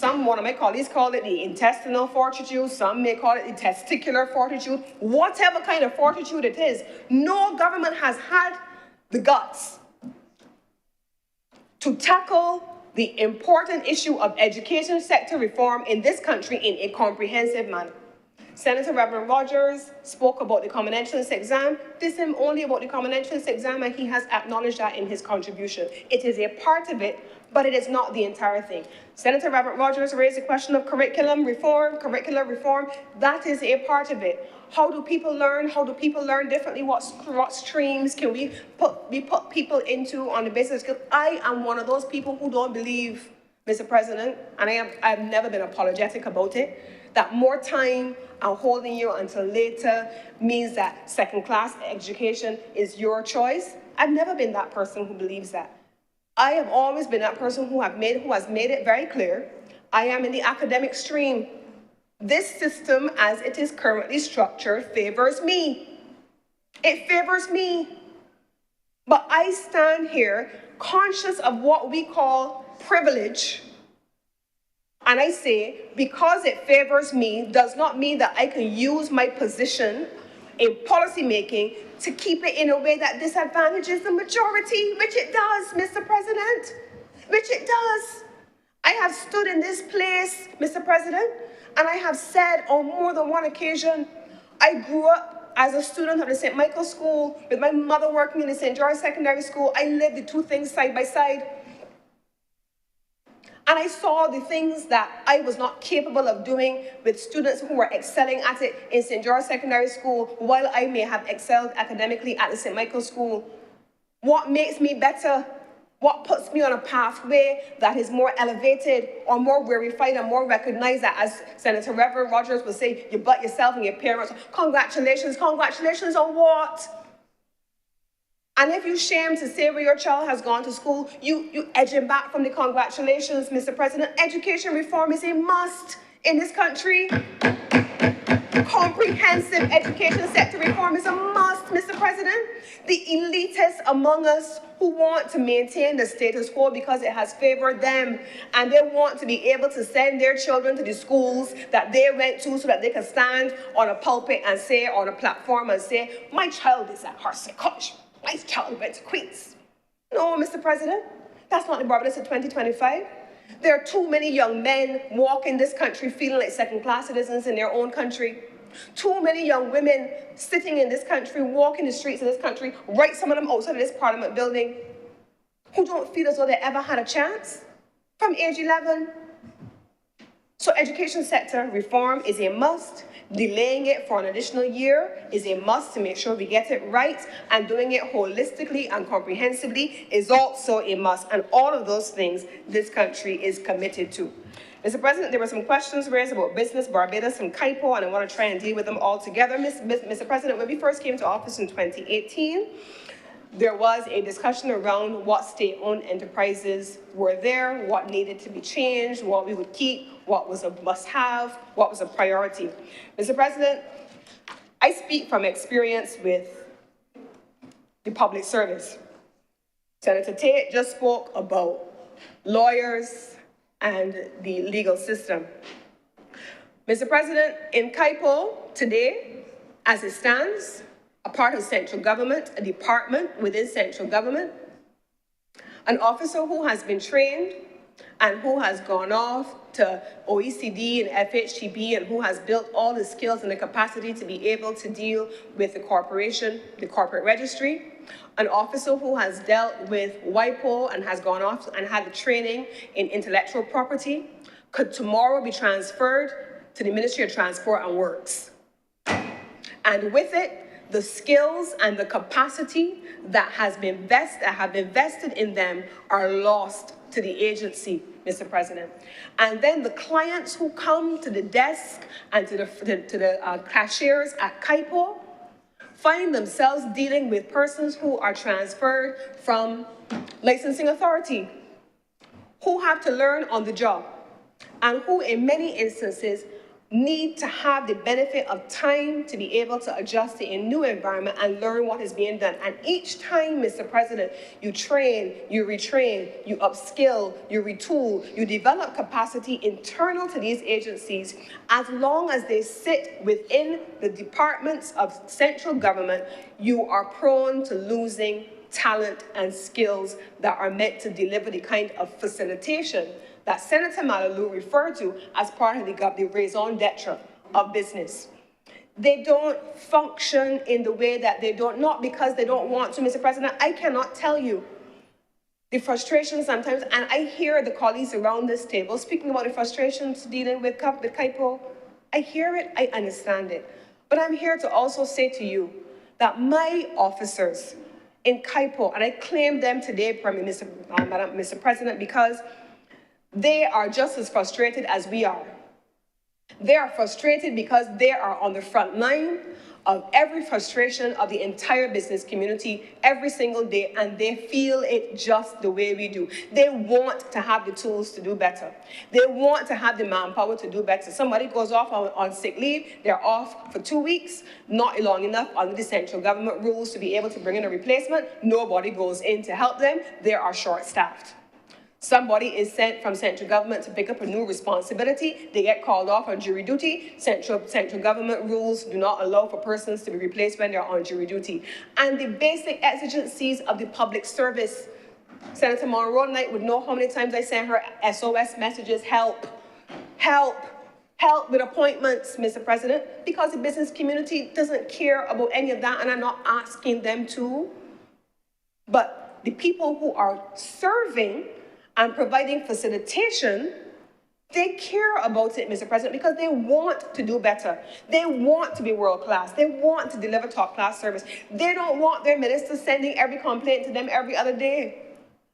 one of my colleagues call it the intestinal fortitude, some may call it the testicular fortitude, whatever kind of fortitude it is, no government has had the guts to tackle the important issue of education sector reform in this country in a comprehensive manner. Senator Reverend Rogers spoke about the common entrance exam. This is only about the common entrance exam, and he has acknowledged that in his contribution. It is a part of it, but it is not the entire thing. Senator Reverend Rogers raised the question of curriculum reform, curricular reform. That is a part of it. How do people learn? How do people learn differently? What streams can we put people into on the basis of skills? I am one of those people who don't believe, Mr. President, and I've never been apologetic about it, that more time and holding you until later means that second-class education is your choice. I've never been that person who believes that. I have always been that person who has made it very clear, I am in the academic stream. This system, as it is currently structured, favors me. It favors me. But I stand here conscious of what we call privilege. And I say, because it favors me, does not mean that I can use my position in policy making to keep it in a way that disadvantages the majority, which it does, Mr. President, which it does. I have stood in this place, Mr. President, and I have said on more than one occasion, I grew up as a student of the St. Michael's School, with my mother working in the St. George Secondary School. I lived the two things side by side. And I saw the things that I was not capable of doing with students who were excelling at it in St. George Secondary School, while I may have excelled academically at the St. Michael's School. What makes me better? What puts me on a pathway that is more elevated or more verified and more recognized, that, as Senator Reverend Rogers would say, you butt yourself and your parents. Congratulations, congratulations on what? And if you're ashamed to say where your child has gone to school, you edge him back from the congratulations, Mr. President. Education reform is a must in this country. Comprehensive education sector reform is a must, Mr. President. The elitists among us who want to maintain the status quo because it has favored them, and they want to be able to send their children to the schools that they went to so that they can stand on a pulpit and say, on a platform and say, my child is at Hartson College, my child went to Queens. No, Mr. President, that's not the Barbados of 2025. There are too many young men walking this country feeling like second-class citizens in their own country. Too many young women sitting in this country, walking the streets of this country, right, some of them outside of this Parliament building, who don't feel as though they ever had a chance from age 11. So education sector reform is a must. Delaying it for an additional year is a must to make sure we get it right, and doing it holistically and comprehensively is also a must. And all of those things this country is committed to. Mr. President, there were some questions raised about business, Barbados, and KIPO, and I want to try and deal with them all together. Mr. President, when we first came to office in 2018, there was a discussion around what state-owned enterprises were there, what needed to be changed, what we would keep, what was a must-have, what was a priority. Mr. President, I speak from experience with the public service. Senator Tate just spoke about lawyers and the legal system. Mr. President, in KIPO today, as it stands, a part of central government, a department within central government, an officer who has been trained and who has gone off to OECD and FHTB and who has built all the skills and the capacity to be able to deal with the corporation, the corporate registry, an officer who has dealt with WIPO and has gone off and had the training in intellectual property, could tomorrow be transferred to the Ministry of Transport and Works. And with it, the skills and the capacity that have been vested in them are lost to the agency, Mr. President. And then the clients who come to the desk and to the cashiers at KIPO find themselves dealing with persons who are transferred from licensing authority, who have to learn on the job, and who in many instances need to have the benefit of time to be able to adjust to a new environment and learn what is being done. And each time, Mr. President, you train, you retrain, you upskill, you retool, you develop capacity internal to these agencies, as long as they sit within the departments of central government, you are prone to losing talent and skills that are meant to deliver the kind of facilitation that Senator Malalou referred to as part of the raison d'etre of business. They don't function in the way that they don't, not because they don't want to, Mr. President. I cannot tell you the frustration sometimes, and I hear the colleagues around this table speaking about the frustrations dealing with KIPO. I hear it, I understand it. But I'm here to also say to you that my officers in KIPO, and I claim them today, Mr. President, because they are just as frustrated as we are. They are frustrated because they are on the front line of every frustration of the entire business community every single day, and they feel it just the way we do. They want to have the tools to do better. They want to have the manpower to do better. Somebody goes off on sick leave, they're off for 2 weeks, not long enough under the central government rules to be able to bring in a replacement. Nobody goes in to help them. They are short-staffed. Somebody is sent from central government to pick up a new responsibility. They get called off on jury duty. Central government rules do not allow for persons to be replaced when they're on jury duty. And the basic exigencies of the public service. Senator Monroe Knight would know how many times I sent her SOS messages, help, help, help with appointments, Mr. President, because the business community doesn't care about any of that, and I'm not asking them to. But the people who are serving and providing facilitation, they care about it, Mr. President, because they want to do better. They want to be world-class. They want to deliver top-class service. They don't want their ministers sending every complaint to them every other day.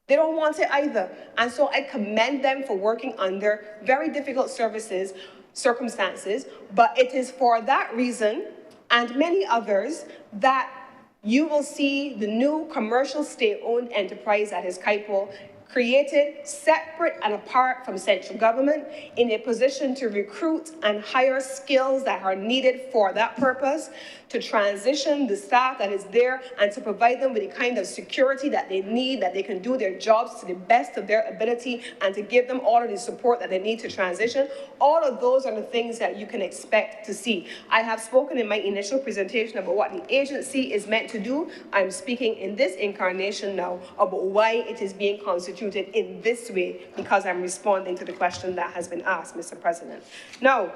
They don't want it either. And so I commend them for working under very difficult circumstances, but it is for that reason and many others that you will see the new commercial state-owned enterprise that is KIPO created separate and apart from central government in a position to recruit and hire skills that are needed for that purpose, to transition the staff that is there and to provide them with the kind of security that they need, that they can do their jobs to the best of their ability, and to give them all of the support that they need to transition. All of those are the things that you can expect to see. I have spoken in my initial presentation about what the agency is meant to do. I'm speaking in this incarnation now about why it is being constituted in this way, because I'm responding to the question that has been asked, Mr. President. Now,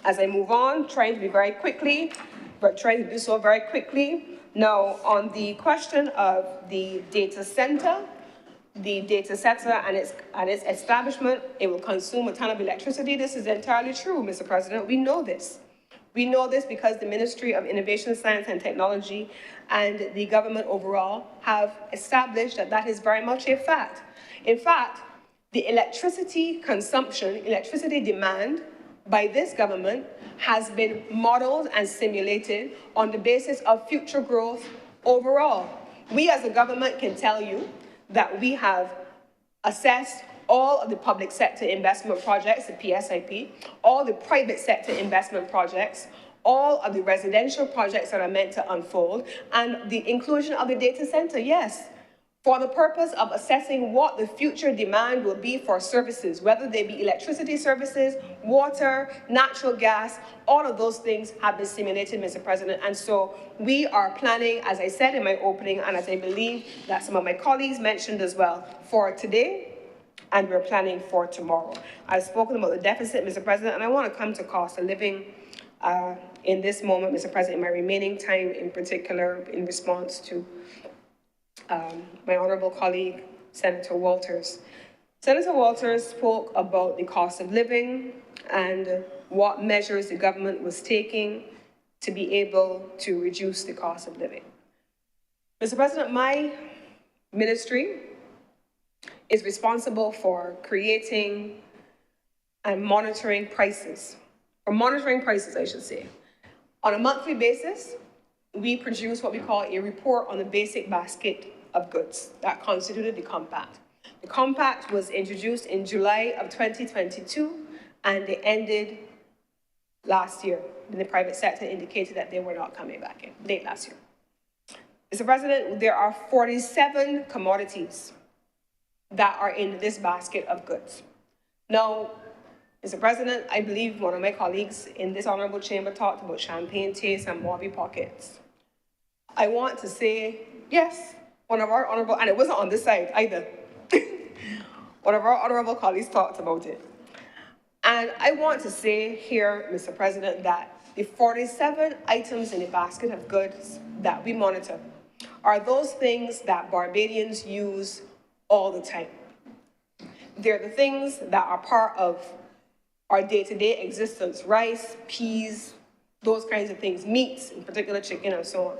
as I move on, trying to be very quickly, but trying to do so very quickly. Now, on the question of the data center and its establishment, it will consume a ton of electricity. This is entirely true, Mr. President. We know this. We know this because the Ministry of Innovation, Science and Technology and the government overall have established that that is very much a fact. In fact, the electricity consumption, electricity demand by this government has been modeled and simulated on the basis of future growth overall. We as a government can tell you that we have assessed all of the public sector investment projects, the PSIP, all the private sector investment projects, all of the residential projects that are meant to unfold, and the inclusion of the data center, yes, for the purpose of assessing what the future demand will be for services, whether they be electricity services, water, natural gas, all of those things have been simulated, Mr. President. And so we are planning, as I said in my opening, and as I believe that some of my colleagues mentioned as well, for today, and we're planning for tomorrow. I've spoken about the deficit, Mr. President, and I want to come to cost of living in this moment, Mr. President, in my remaining time in particular, in response to my honorable colleague, Senator Walters. Senator Walters spoke about the cost of living and what measures the government was taking to be able to reduce the cost of living. Mr. President, my ministry is responsible for creating and monitoring prices, I should say. On a monthly basis, we produce what we call a report on the basic basket of goods that constituted the compact. The compact was introduced in July of 2022, and it ended last year. And the private sector indicated that they were not coming back in, late last year. Mr. President, there are 47 commodities that are in this basket of goods. Now, Mr. President, I believe one of my colleagues in this honorable chamber talked about champagne taste and Bobby pockets. I want to say, yes, one of our honorable, and it wasn't on this side either, one of our honorable colleagues talked about it. And I want to say here, Mr. President, that the 47 items in the basket of goods that we monitor are those things that Barbadians use all the time. They're the things that are part of our day-to-day existence: rice, peas, those kinds of things, meats, in particular chicken and so on.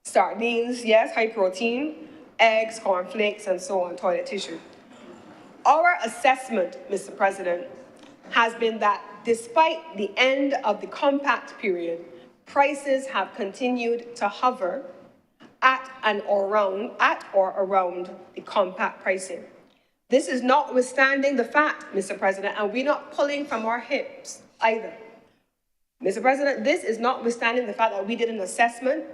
Sardines, yes, high protein, eggs, cornflakes, and so on, toilet tissue. Our assessment, Mr. President, has been that despite the end of the compact period, prices have continued to hover at or around the compact pricing. This is notwithstanding the fact, Mr. President, and we're not pulling from our hips either. Mr. President, this is notwithstanding the fact that we did an assessment,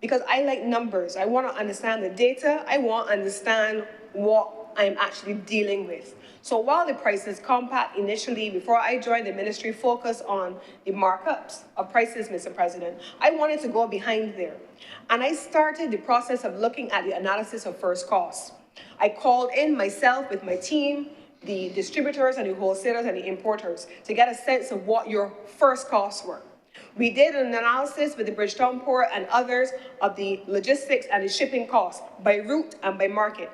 because I like numbers. I want to understand the data. I want to understand what I'm actually dealing with. So while the prices compact initially, before I joined the ministry, focused on the markups of prices, Mr. President, I wanted to go behind there. And I started the process of looking at the analysis of first costs. I called in myself with my team, the distributors and the wholesalers and the importers, to get a sense of what your first costs were. We did an analysis with the Bridgetown Port and others of the logistics and the shipping costs by route and by market.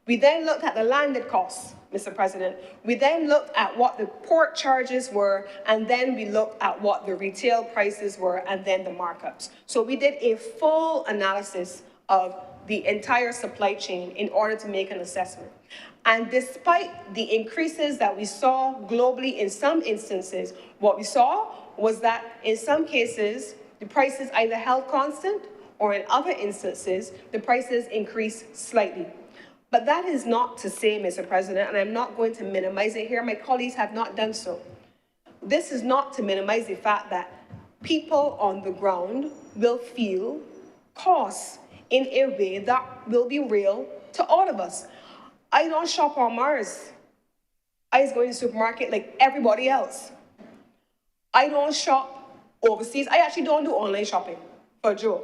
We then looked at the landed costs, Mr. President. We then looked at what the port charges were, and then we looked at what the retail prices were, and then the markups. So we did a full analysis of the entire supply chain in order to make an assessment. And despite the increases that we saw globally in some instances, what we saw was that in some cases, the prices either held constant, or in other instances, the prices increased slightly. But that is not to say, Mr. President, and I'm not going to minimize it here, my colleagues have not done so. This is not to minimize the fact that people on the ground will feel costs in a way that will be real to all of us. I don't shop on Mars. I just go to the supermarket like everybody else. I don't shop overseas. I actually don't do online shopping, for Joe.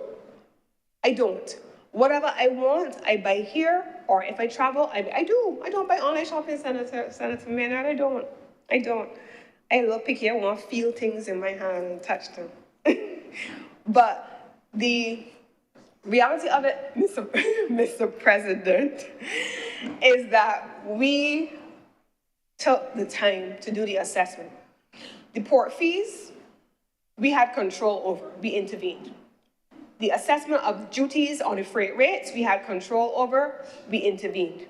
I don't. Whatever I want, I buy here, or if I travel, I do. I don't buy online shopping, Senator Maynard. I don't. I love picky. I want to feel things in my hand and touch them. But the reality of it, Mr. President, is that we took the time to do the assessment. The port fees, we had control over. We intervened. The assessment of duties on the freight rates, we had control over. We intervened.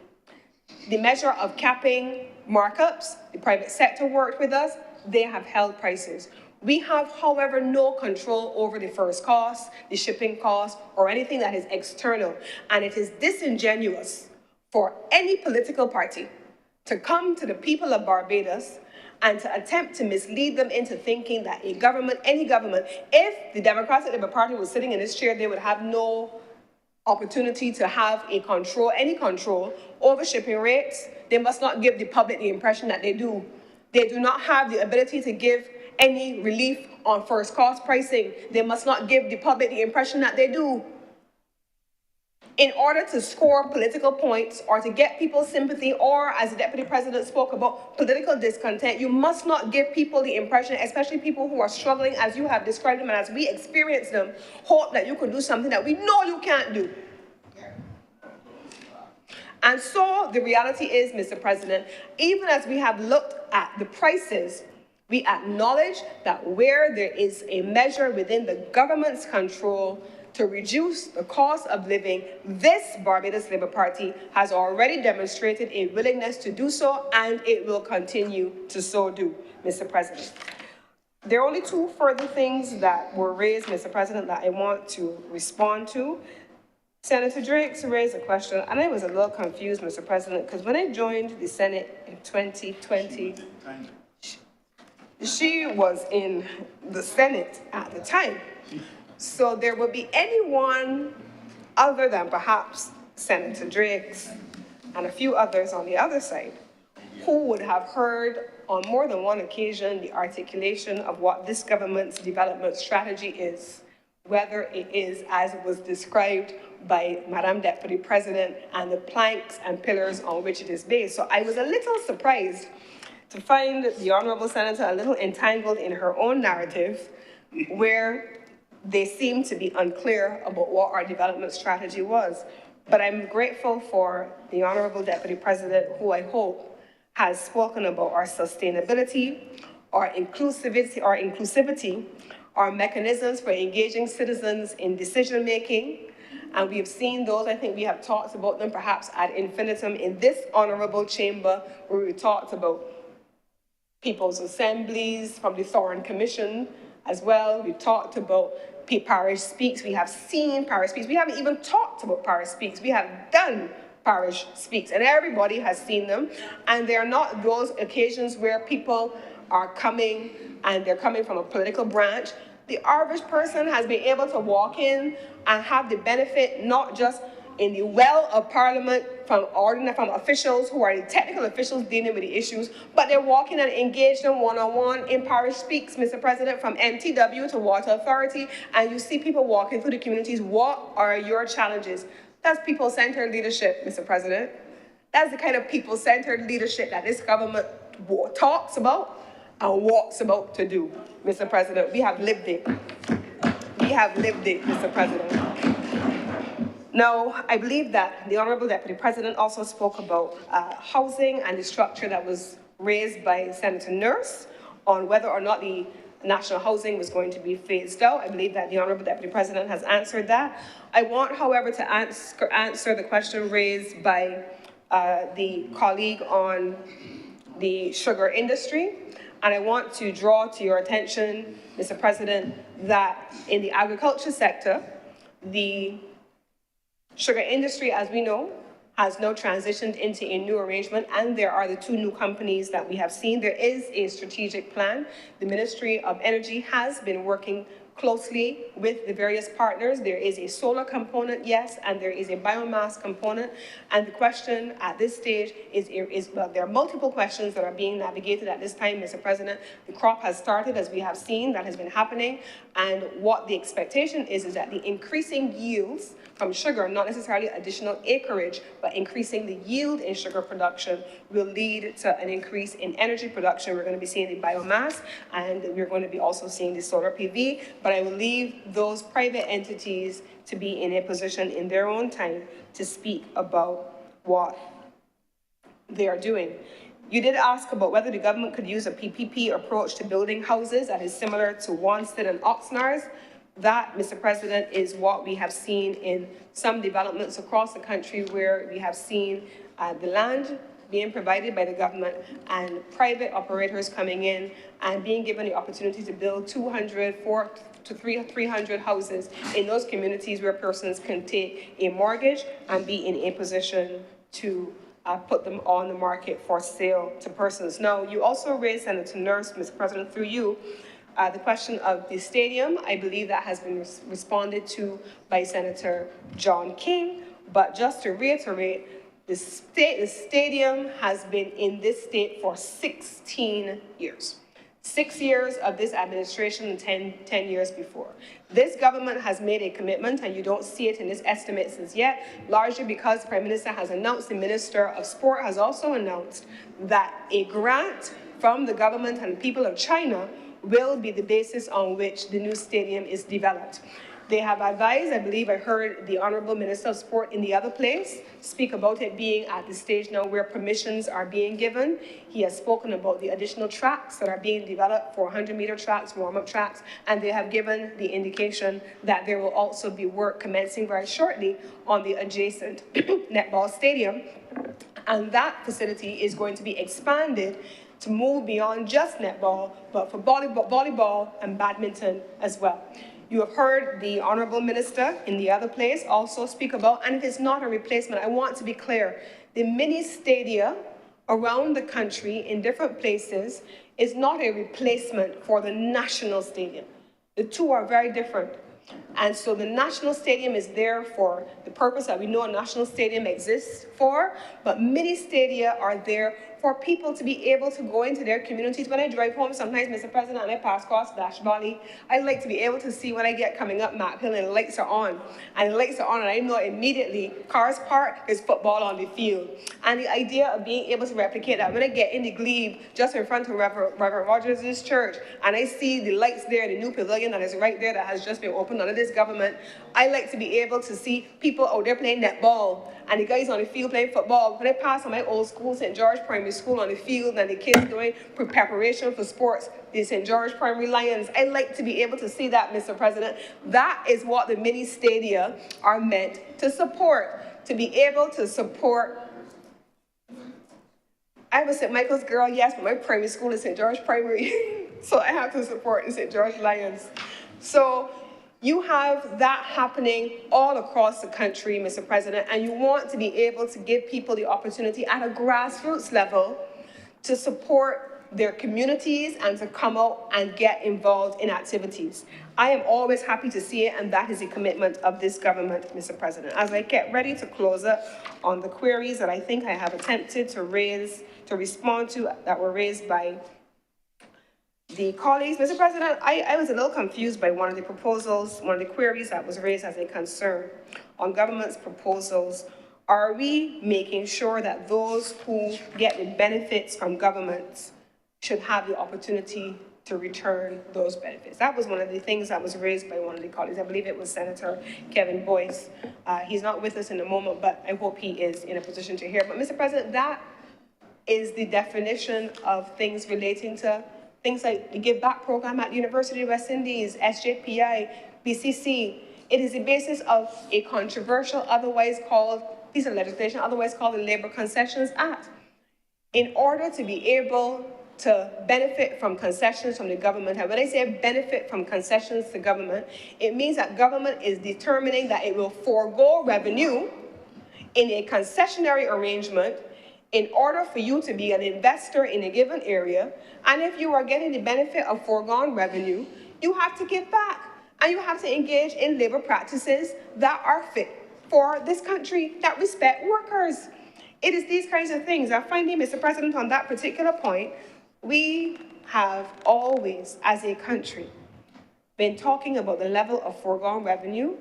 The measure of capping markups, the private sector worked with us. They have held prices. We have, however, no control over the first cost, the shipping cost, or anything that is external. And it is disingenuous for any political party to come to the people of Barbados and to attempt to mislead them into thinking that a government, any government, if the Democratic Labour Party was sitting in this chair, they would have no opportunity to have a control, any control over shipping rates. They must not give the public the impression that they do. They do not have the ability to give any relief on first cost pricing. They must not give the public the impression that they do. In order to score political points or to get people's sympathy, or as the Deputy President spoke about, political discontent, you must not give people the impression, especially people who are struggling as you have described them and as we experience them, hope that you can do something that we know you can't do. And so the reality is, Mr. President, even as we have looked at the prices, we acknowledge that where there is a measure within the government's control to reduce the cost of living, this Barbados Labour Party has already demonstrated a willingness to do so, and it will continue to so do, Mr. President. There are only two further things that were raised, Mr. President, that I want to respond to. Senator Drakes raised a question, and I was a little confused, Mr. President, because when I joined the Senate in 2020, she was in the Senate at the time. So there would be anyone other than perhaps Senator Drakes and a few others on the other side who would have heard on more than one occasion the articulation of what this government's development strategy is, whether it is as it was described by Madam Deputy President and the planks and pillars on which it is based. So I was a little surprised to find the Honourable Senator a little entangled in her own narrative, where they seem to be unclear about what our development strategy was. But I'm grateful for the Honourable Deputy President, who I hope has spoken about our sustainability, our inclusivity, our mechanisms for engaging citizens in decision-making. And we have seen those, I think we have talked about them perhaps ad infinitum in this honourable chamber, where we talked about people's assemblies from the Thorne Commission as well. We talked about Parish Speaks. We have seen Parish Speaks. We haven't even talked about Parish Speaks. We have done Parish Speaks, and everybody has seen them. And they're not those occasions where people are coming and they're coming from a political branch. The average person has been able to walk in and have the benefit, not just in the well of Parliament from officials who are the technical officials dealing with the issues, but they're walking and engaged them one-on-one in Parish Speaks, Mr. President, from MTW to Water Authority, and you see people walking through the communities. What are your challenges? That's people-centered leadership, Mr. President. That's the kind of people-centered leadership that this government talks about and walks about to do, Mr. President. We have lived it. We have lived it, Mr. President. Now, I believe that the Honourable Deputy President also spoke about housing and the structure that was raised by Senator Nurse on whether or not the national housing was going to be phased out. I believe that the Honourable Deputy President has answered that. I want, however, to answer the question raised by the colleague on the sugar industry. And I want to draw to your attention, Mr. President, that in the agriculture sector, the sugar industry, as we know, has now transitioned into a new arrangement, and there are the two new companies that we have seen. There is a strategic plan. The Ministry of Energy has been working closely with the various partners. There is a solar component, yes, and there is a biomass component. And the question at this stage is well, there are multiple questions that are being navigated at this time, Mr. President. The crop has started, as we have seen, that has been happening. And what the expectation is that the increasing yields from sugar, not necessarily additional acreage, but increasing the yield in sugar production will lead to an increase in energy production. We're going to be seeing the biomass, and we're going to be also seeing the solar PV, but I will leave those private entities to be in a position in their own time to speak about what they are doing. You did ask about whether the government could use a PPP approach to building houses that is similar to Wanstead and Oxnard. That, Mr. President, is what we have seen in some developments across the country where we have seen the land being provided by the government and private operators coming in and being given the opportunity to build 200, 400 to 300 houses in those communities where persons can take a mortgage and be in a position to put them on the market for sale to persons. Now, you also raised, Senator Nurse, Mr. President, through you, the question of the stadium. I believe that has been responded to by Senator John King. But just to reiterate, the stadium has been in this state for 16 years. 6 years of this administration and 10 years before. This government has made a commitment, and you don't see it in this estimates as yet, largely because the Prime Minister has announced, the Minister of Sport has also announced that a grant from the government and people of China will be the basis on which the new stadium is developed. They have advised, I believe I heard the Honourable Minister of Sport in the other place speak about it being at the stage now where permissions are being given. He has spoken about the additional tracks that are being developed, 400-metre tracks, warm-up tracks, and they have given the indication that there will also be work commencing very shortly on the adjacent netball stadium. And that facility is going to be expanded to move beyond just netball, but for volleyball and badminton as well. You have heard the Honourable Minister in the other place also speak about, and if it's not a replacement, I want to be clear, the mini stadia around the country in different places is not a replacement for the national stadium. The two are very different. And so the national stadium is there for the purpose that we know a national stadium exists for, but mini stadia are there for people to be able to go into their communities. When I drive home sometimes, Mr. President, and I pass across Splash Valley, I like to be able to see when I get coming up Mac Hill and the lights are on. And the lights are on and I know immediately cars parked, there's football on the field. And the idea of being able to replicate that, when I get into Glebe, just in front of Reverend Rogers' church, and I see the lights there, the new pavilion that is right there that has just been opened under this government, I like to be able to see people out there playing netball and the guys on the field playing football. When I pass on my old school, St. George Primary School, on the field and the kids doing preparation for sports, the St. George Primary Lions, I like to be able to see that, Mr. President. That is what the mini stadia are meant to support, to be able to support. I was St. Michael's girl, yes, but my primary school is St. George Primary, so I have to support the St. George Lions. So you have that happening all across the country, Mr. President, and you want to be able to give people the opportunity at a grassroots level to support their communities and to come out and get involved in activities. I am always happy to see it, and that is a commitment of this government, Mr. President. As I get ready to close up on the queries that I think I have attempted to respond to that were raised by the colleagues, Mr. President, I was a little confused by one of the proposals, one of the queries that was raised as a concern on government's proposals. Are we making sure that those who get the benefits from government should have the opportunity to return those benefits? That was one of the things that was raised by one of the colleagues. I believe it was Senator Kevin Boyce. He's not with us in the moment, but I hope he is in a position to hear. But Mr. President, that is the definition of things relating to things like the Give Back program at the University of West Indies, SJPI, BCC. It is the basis of a controversial, otherwise called piece of legislation, otherwise called the Labour Concessions Act. In order to be able to benefit from concessions from the government, and when I say benefit from concessions to government, it means that government is determining that it will forego revenue in a concessionary arrangement in order for you to be an investor in a given area, and if you are getting the benefit of foregone revenue, you have to give back, and you have to engage in labor practices that are fit for this country, that respect workers. It is these kinds of things. And finally, Mr. President, on that particular point, we have always, as a country, been talking about the level of foregone revenue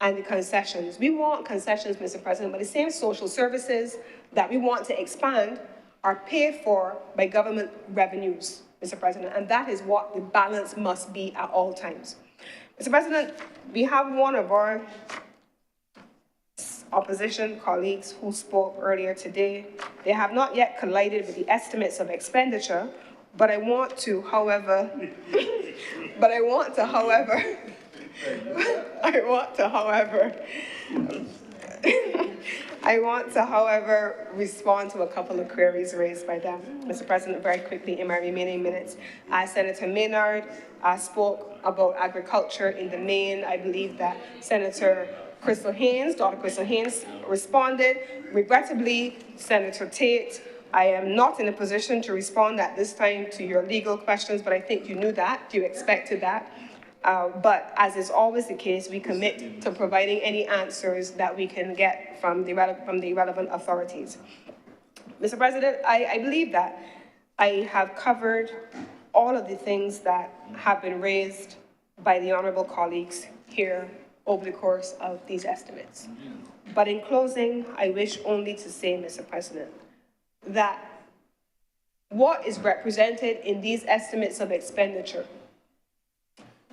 and the concessions. We want concessions, Mr. President, but the same social services that we want to expand are paid for by government revenues, Mr. President, and that is what the balance must be at all times. Mr. President, we have one of our opposition colleagues who spoke earlier today. They have not yet collided with the estimates of expenditure, but I want to, however, respond to a couple of queries raised by them. Mr. President, very quickly in my remaining minutes. Senator Maynard spoke about agriculture in the main. I believe that Senator Crystal Haynes, Dr. Crystal Haynes responded. Regrettably, Senator Tate, I am not in a position to respond at this time to your legal questions, but I think you knew that, you expected that. But as is always the case, we commit to providing any answers that we can get from the relevant authorities. Mr. President, I believe that I have covered all of the things that have been raised by the honorable colleagues here over the course of these estimates. But in closing, I wish only to say, Mr. President, that what is represented in these estimates of expenditure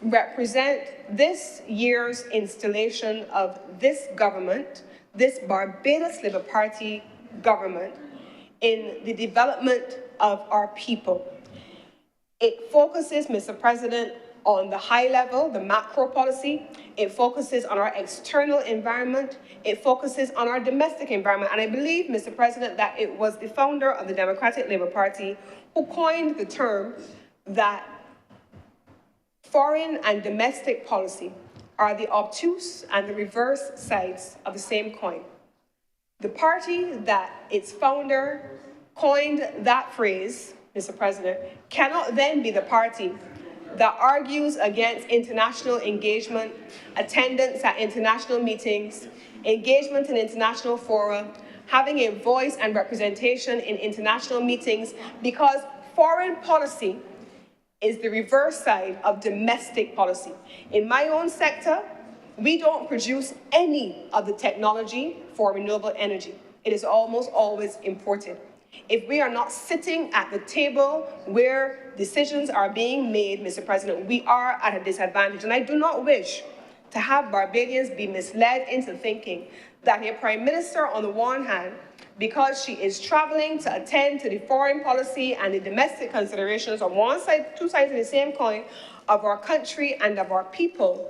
represent this year's installation of this government, this Barbados Labour Party government, in the development of our people. It focuses, Mr. President, on the high level, the macro policy. It focuses on our external environment. It focuses on our domestic environment. And I believe, Mr. President, that it was the founder of the Democratic Labour Party who coined the term that foreign and domestic policy are the obtuse and the reverse sides of the same coin. The party that its founder coined that phrase, Mr. President, cannot then be the party that argues against international engagement, attendance at international meetings, engagement in international fora, having a voice and representation in international meetings, because foreign policy is the reverse side of domestic policy. In my own sector, we don't produce any of the technology for renewable energy. It is almost always imported. If we are not sitting at the table where decisions are being made, Mr. President, we are at a disadvantage. And I do not wish to have Barbadians be misled into thinking that a prime minister, on the one hand, because she is traveling to attend to the foreign policy and the domestic considerations on one side, two sides of the same coin, of our country and of our people,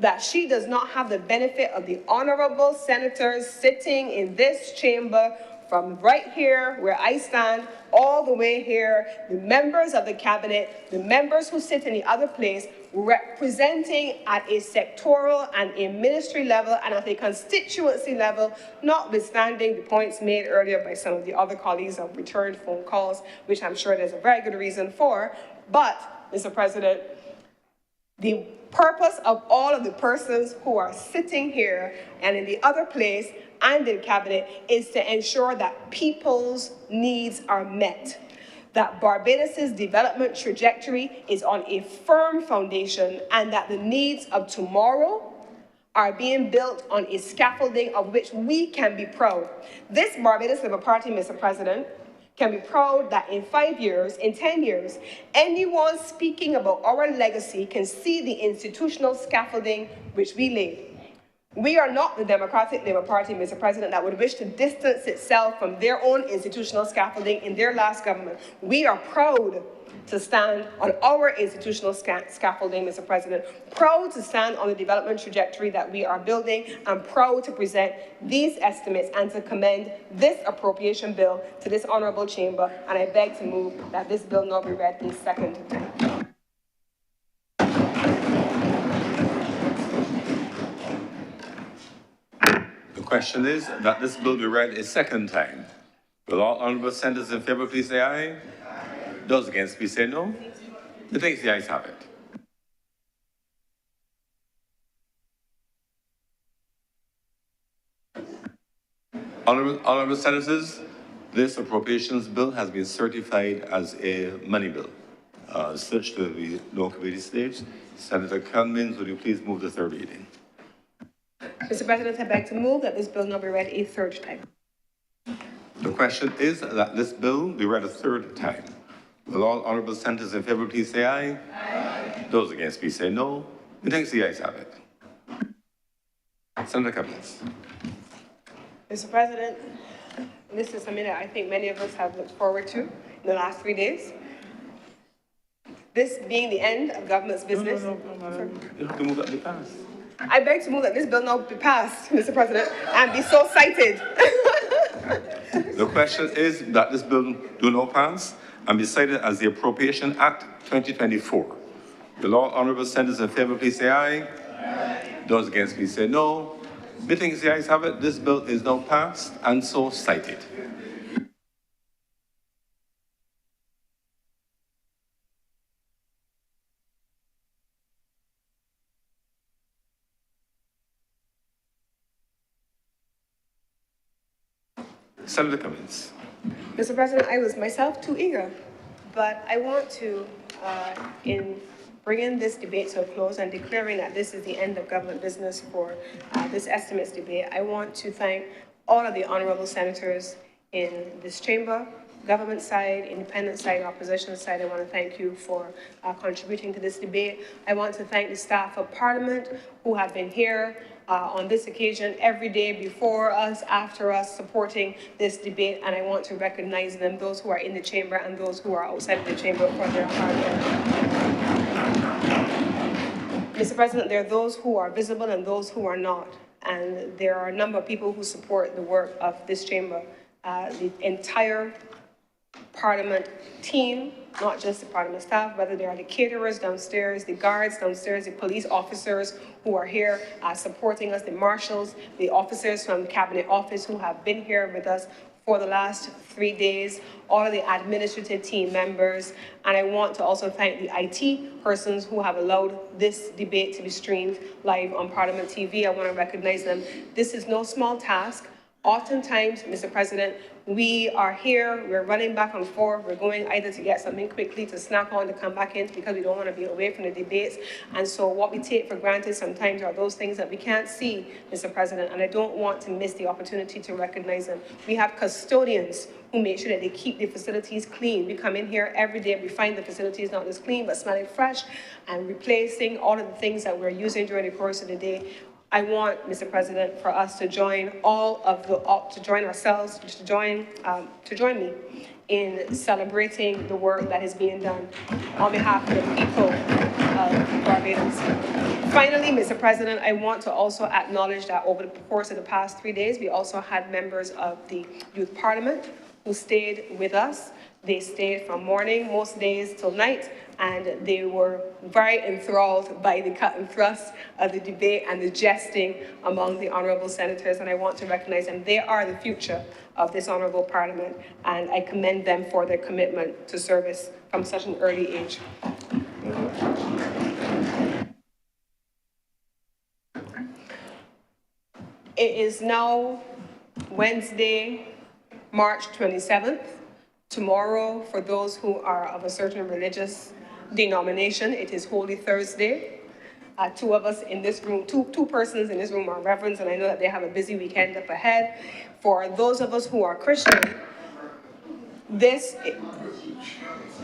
that she does not have the benefit of the honorable senators sitting in this chamber from right here where I stand all the way here, the members of the cabinet, the members who sit in the other place, representing at a sectoral and a ministry level and at a constituency level, notwithstanding the points made earlier by some of the other colleagues of returned phone calls, which I'm sure there's a very good reason for. But, Mr. President, the purpose of all of the persons who are sitting here and in the other place and in cabinet is to ensure that people's needs are met, that Barbados' development trajectory is on a firm foundation, and that the needs of tomorrow are being built on a scaffolding of which we can be proud. This Barbados Labour Party, Mr. President, can be proud that in 5 years, in 10 years, anyone speaking about our legacy can see the institutional scaffolding which we laid. We are not the Democratic Labour Party, Mr. President, that would wish to distance itself from their own institutional scaffolding in their last government. We are proud to stand on our institutional scaffolding, Mr. President, proud to stand on the development trajectory that we are building, and proud to present these estimates and to commend this appropriation bill to this honourable chamber. And I beg to move that this bill not be read a second time. The question is that this bill be read a second time. Will all honorable senators in favor please say aye? Those against please say no. The ayes have it. Honorable senators, this appropriations bill has been certified as a money bill. Such to the no committee stage. Senator Cummings, would you please move the third reading? Mr. President, I beg to move that this bill now be read a third time. The question is that this bill be read a third time. Will all honorable senators in favor please say aye? Aye. Those against please say no. The ayes have it. Senator Cummings. Mr. President, this is something that I think many of us have looked forward to in the last 3 days. This being the end of government's business. No. You have to move that be passed. I beg to move that this bill now be passed, Mr. President, and be so cited. The question is that this bill do not pass and be cited as the Appropriation Act 2024. Will all honorable senators in favor please say aye? Aye. Those against please say no. The ayes have it. This bill is now passed and so cited. Senator Cummings. Mr. President, I was myself too eager, but I want to, in bringing this debate to a close and declaring that this is the end of government business for this estimates debate, I want to thank all of the honorable senators in this chamber, government side, independent side, opposition side. I want to thank you for contributing to this debate. I want to thank the staff of Parliament who have been here on this occasion every day, before us, after us, supporting this debate, and I want to recognize them, those who are in the chamber and those who are outside of the chamber, for their hard work. Mr. President, there are those who are visible and those who are not, and there are a number of people who support the work of this chamber. The entire Parliament team, not just the Parliament staff, whether they are the caterers downstairs, the guards downstairs, the police officers who are here supporting us, the marshals, the officers from the Cabinet Office who have been here with us for the last 3 days, all of the administrative team members, and I want to also thank the IT persons who have allowed this debate to be streamed live on Parliament TV. I want to recognize them. This is no small task. Oftentimes, Mr. President, we are here, we're running back and forth, we're going either to get something quickly, to snack on, to come back in because we don't want to be away from the debates. And so what we take for granted sometimes are those things that we can't see, Mr. President, and I don't want to miss the opportunity to recognize them. We have custodians who make sure that they keep the facilities clean. We come in here every day, we find the facilities not just clean, but smelling fresh and replacing all of the things that we're using during the course of the day. I want, Mr. President, for us to join ourselves, to join me in celebrating the work that is being done on behalf of the people of Barbados. Finally, Mr. President, I want to also acknowledge that over the course of the past 3 days, we also had members of the Youth Parliament who stayed with us. They stayed from morning, most days, till night, and they were very enthralled by the cut and thrust of the debate and the jesting among the honourable senators, and I want to recognise them. They are the future of this honourable parliament, and I commend them for their commitment to service from such an early age. It is now Wednesday, March 27th. Tomorrow, for those who are of a certain religious denomination, it is Holy Thursday. Two of us in this room, two persons in this room are reverends, and I know that they have a busy weekend up ahead. For those of us who are Christian,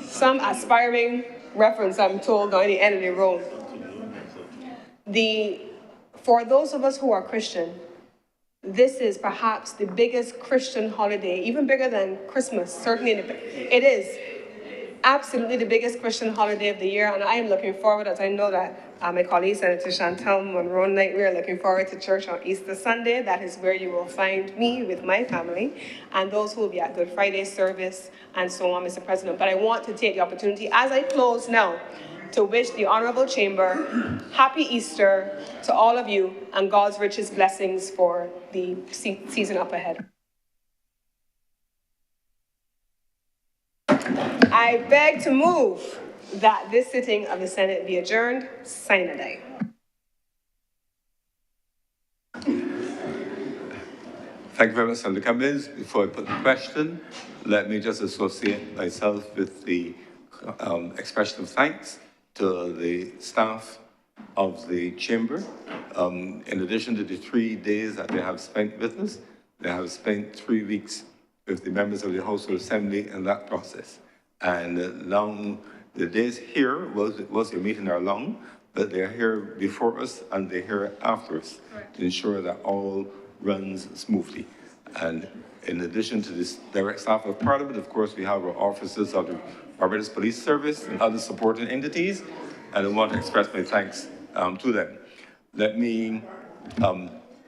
some aspiring reverends, I'm told, are at the end of the road. For those of us who are Christian, this is perhaps the biggest Christian holiday, even bigger than Christmas, certainly. It is absolutely the biggest Christian holiday of the year, and I am looking forward, as I know that my colleague, Senator Chantal Monroe Knight, we are looking forward to church on Easter Sunday. That is where you will find me with my family, and those who will be at Good Friday service, and so on, Mr. President. But I want to take the opportunity, as I close now, to wish the Honorable Chamber Happy Easter to all of you and God's richest blessings for the season up ahead. I beg to move that this sitting of the Senate be adjourned sine die. Thank you very much, Senator Cummins. Before I put the question, let me just associate myself with the expression of thanks to the staff of the chamber. In addition to the 3 days that they have spent with us, they have spent 3 weeks with the members of the House of Assembly in that process. And long, the days here was your meeting are long, but they're here before us and they're here after us to ensure that all runs smoothly. And in addition to this direct staff of Parliament, of course, we have our officers of the Barbados Police Service and other supporting entities, and I want to express my thanks to them. Let me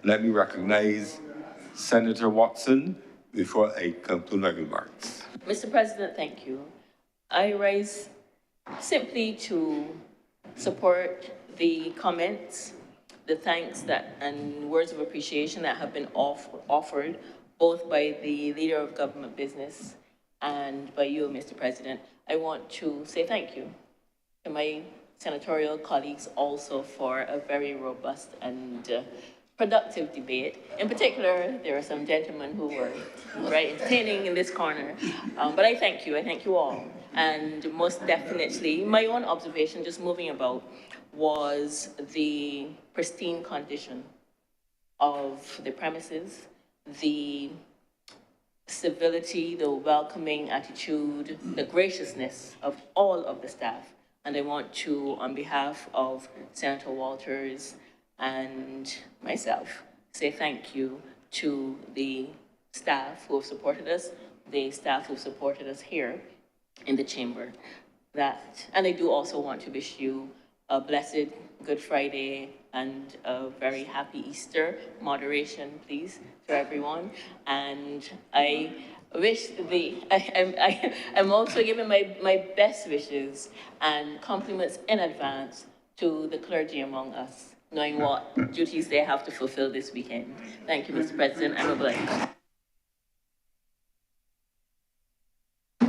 recognize Senator Watson before I conclude my remarks. Mr. President, thank you. I rise simply to support the comments, the thanks and words of appreciation that have been offered both by the Leader of Government Business and by you, Mr. President. I want to say thank you to my senatorial colleagues also for a very robust and productive debate. In particular, there are some gentlemen who were very entertaining in this corner, but I thank you all. And most definitely, my own observation, just moving about, was the pristine condition of the premises, the civility, the welcoming attitude, the graciousness of all of the staff. And I want to, on behalf of Senator Walters and myself, say thank you to the staff who have supported us, the staff who supported us here in the chamber. And I do also want to wish you a blessed Good Friday and a very happy Easter. Moderation, please, to everyone. And I wish I'm also giving my best wishes and compliments in advance to the clergy among us, knowing what duties they have to fulfill this weekend. Thank you, Mr. President. I'm obliged.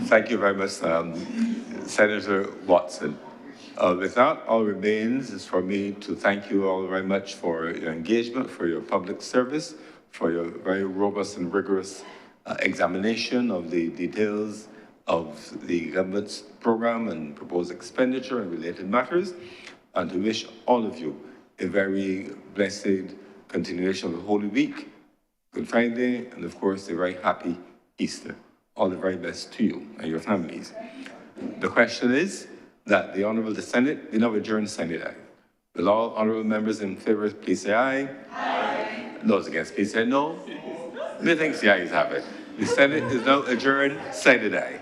Thank you very much, Senator Watson. With that, all remains is for me to thank you all very much for your engagement, for your public service, for your very robust and rigorous examination of the details of the government's program and proposed expenditure and related matters, and to wish all of you a very blessed continuation of the Holy Week, Good Friday, and of course, a very happy Easter. All the very best to you and your families. The question is that the Honourable Senate be now adjourned sine die. Will all honourable members in favour please say aye? Aye. Those against please say no. Methinks the ayes have it. The Senate is now adjourned sine die.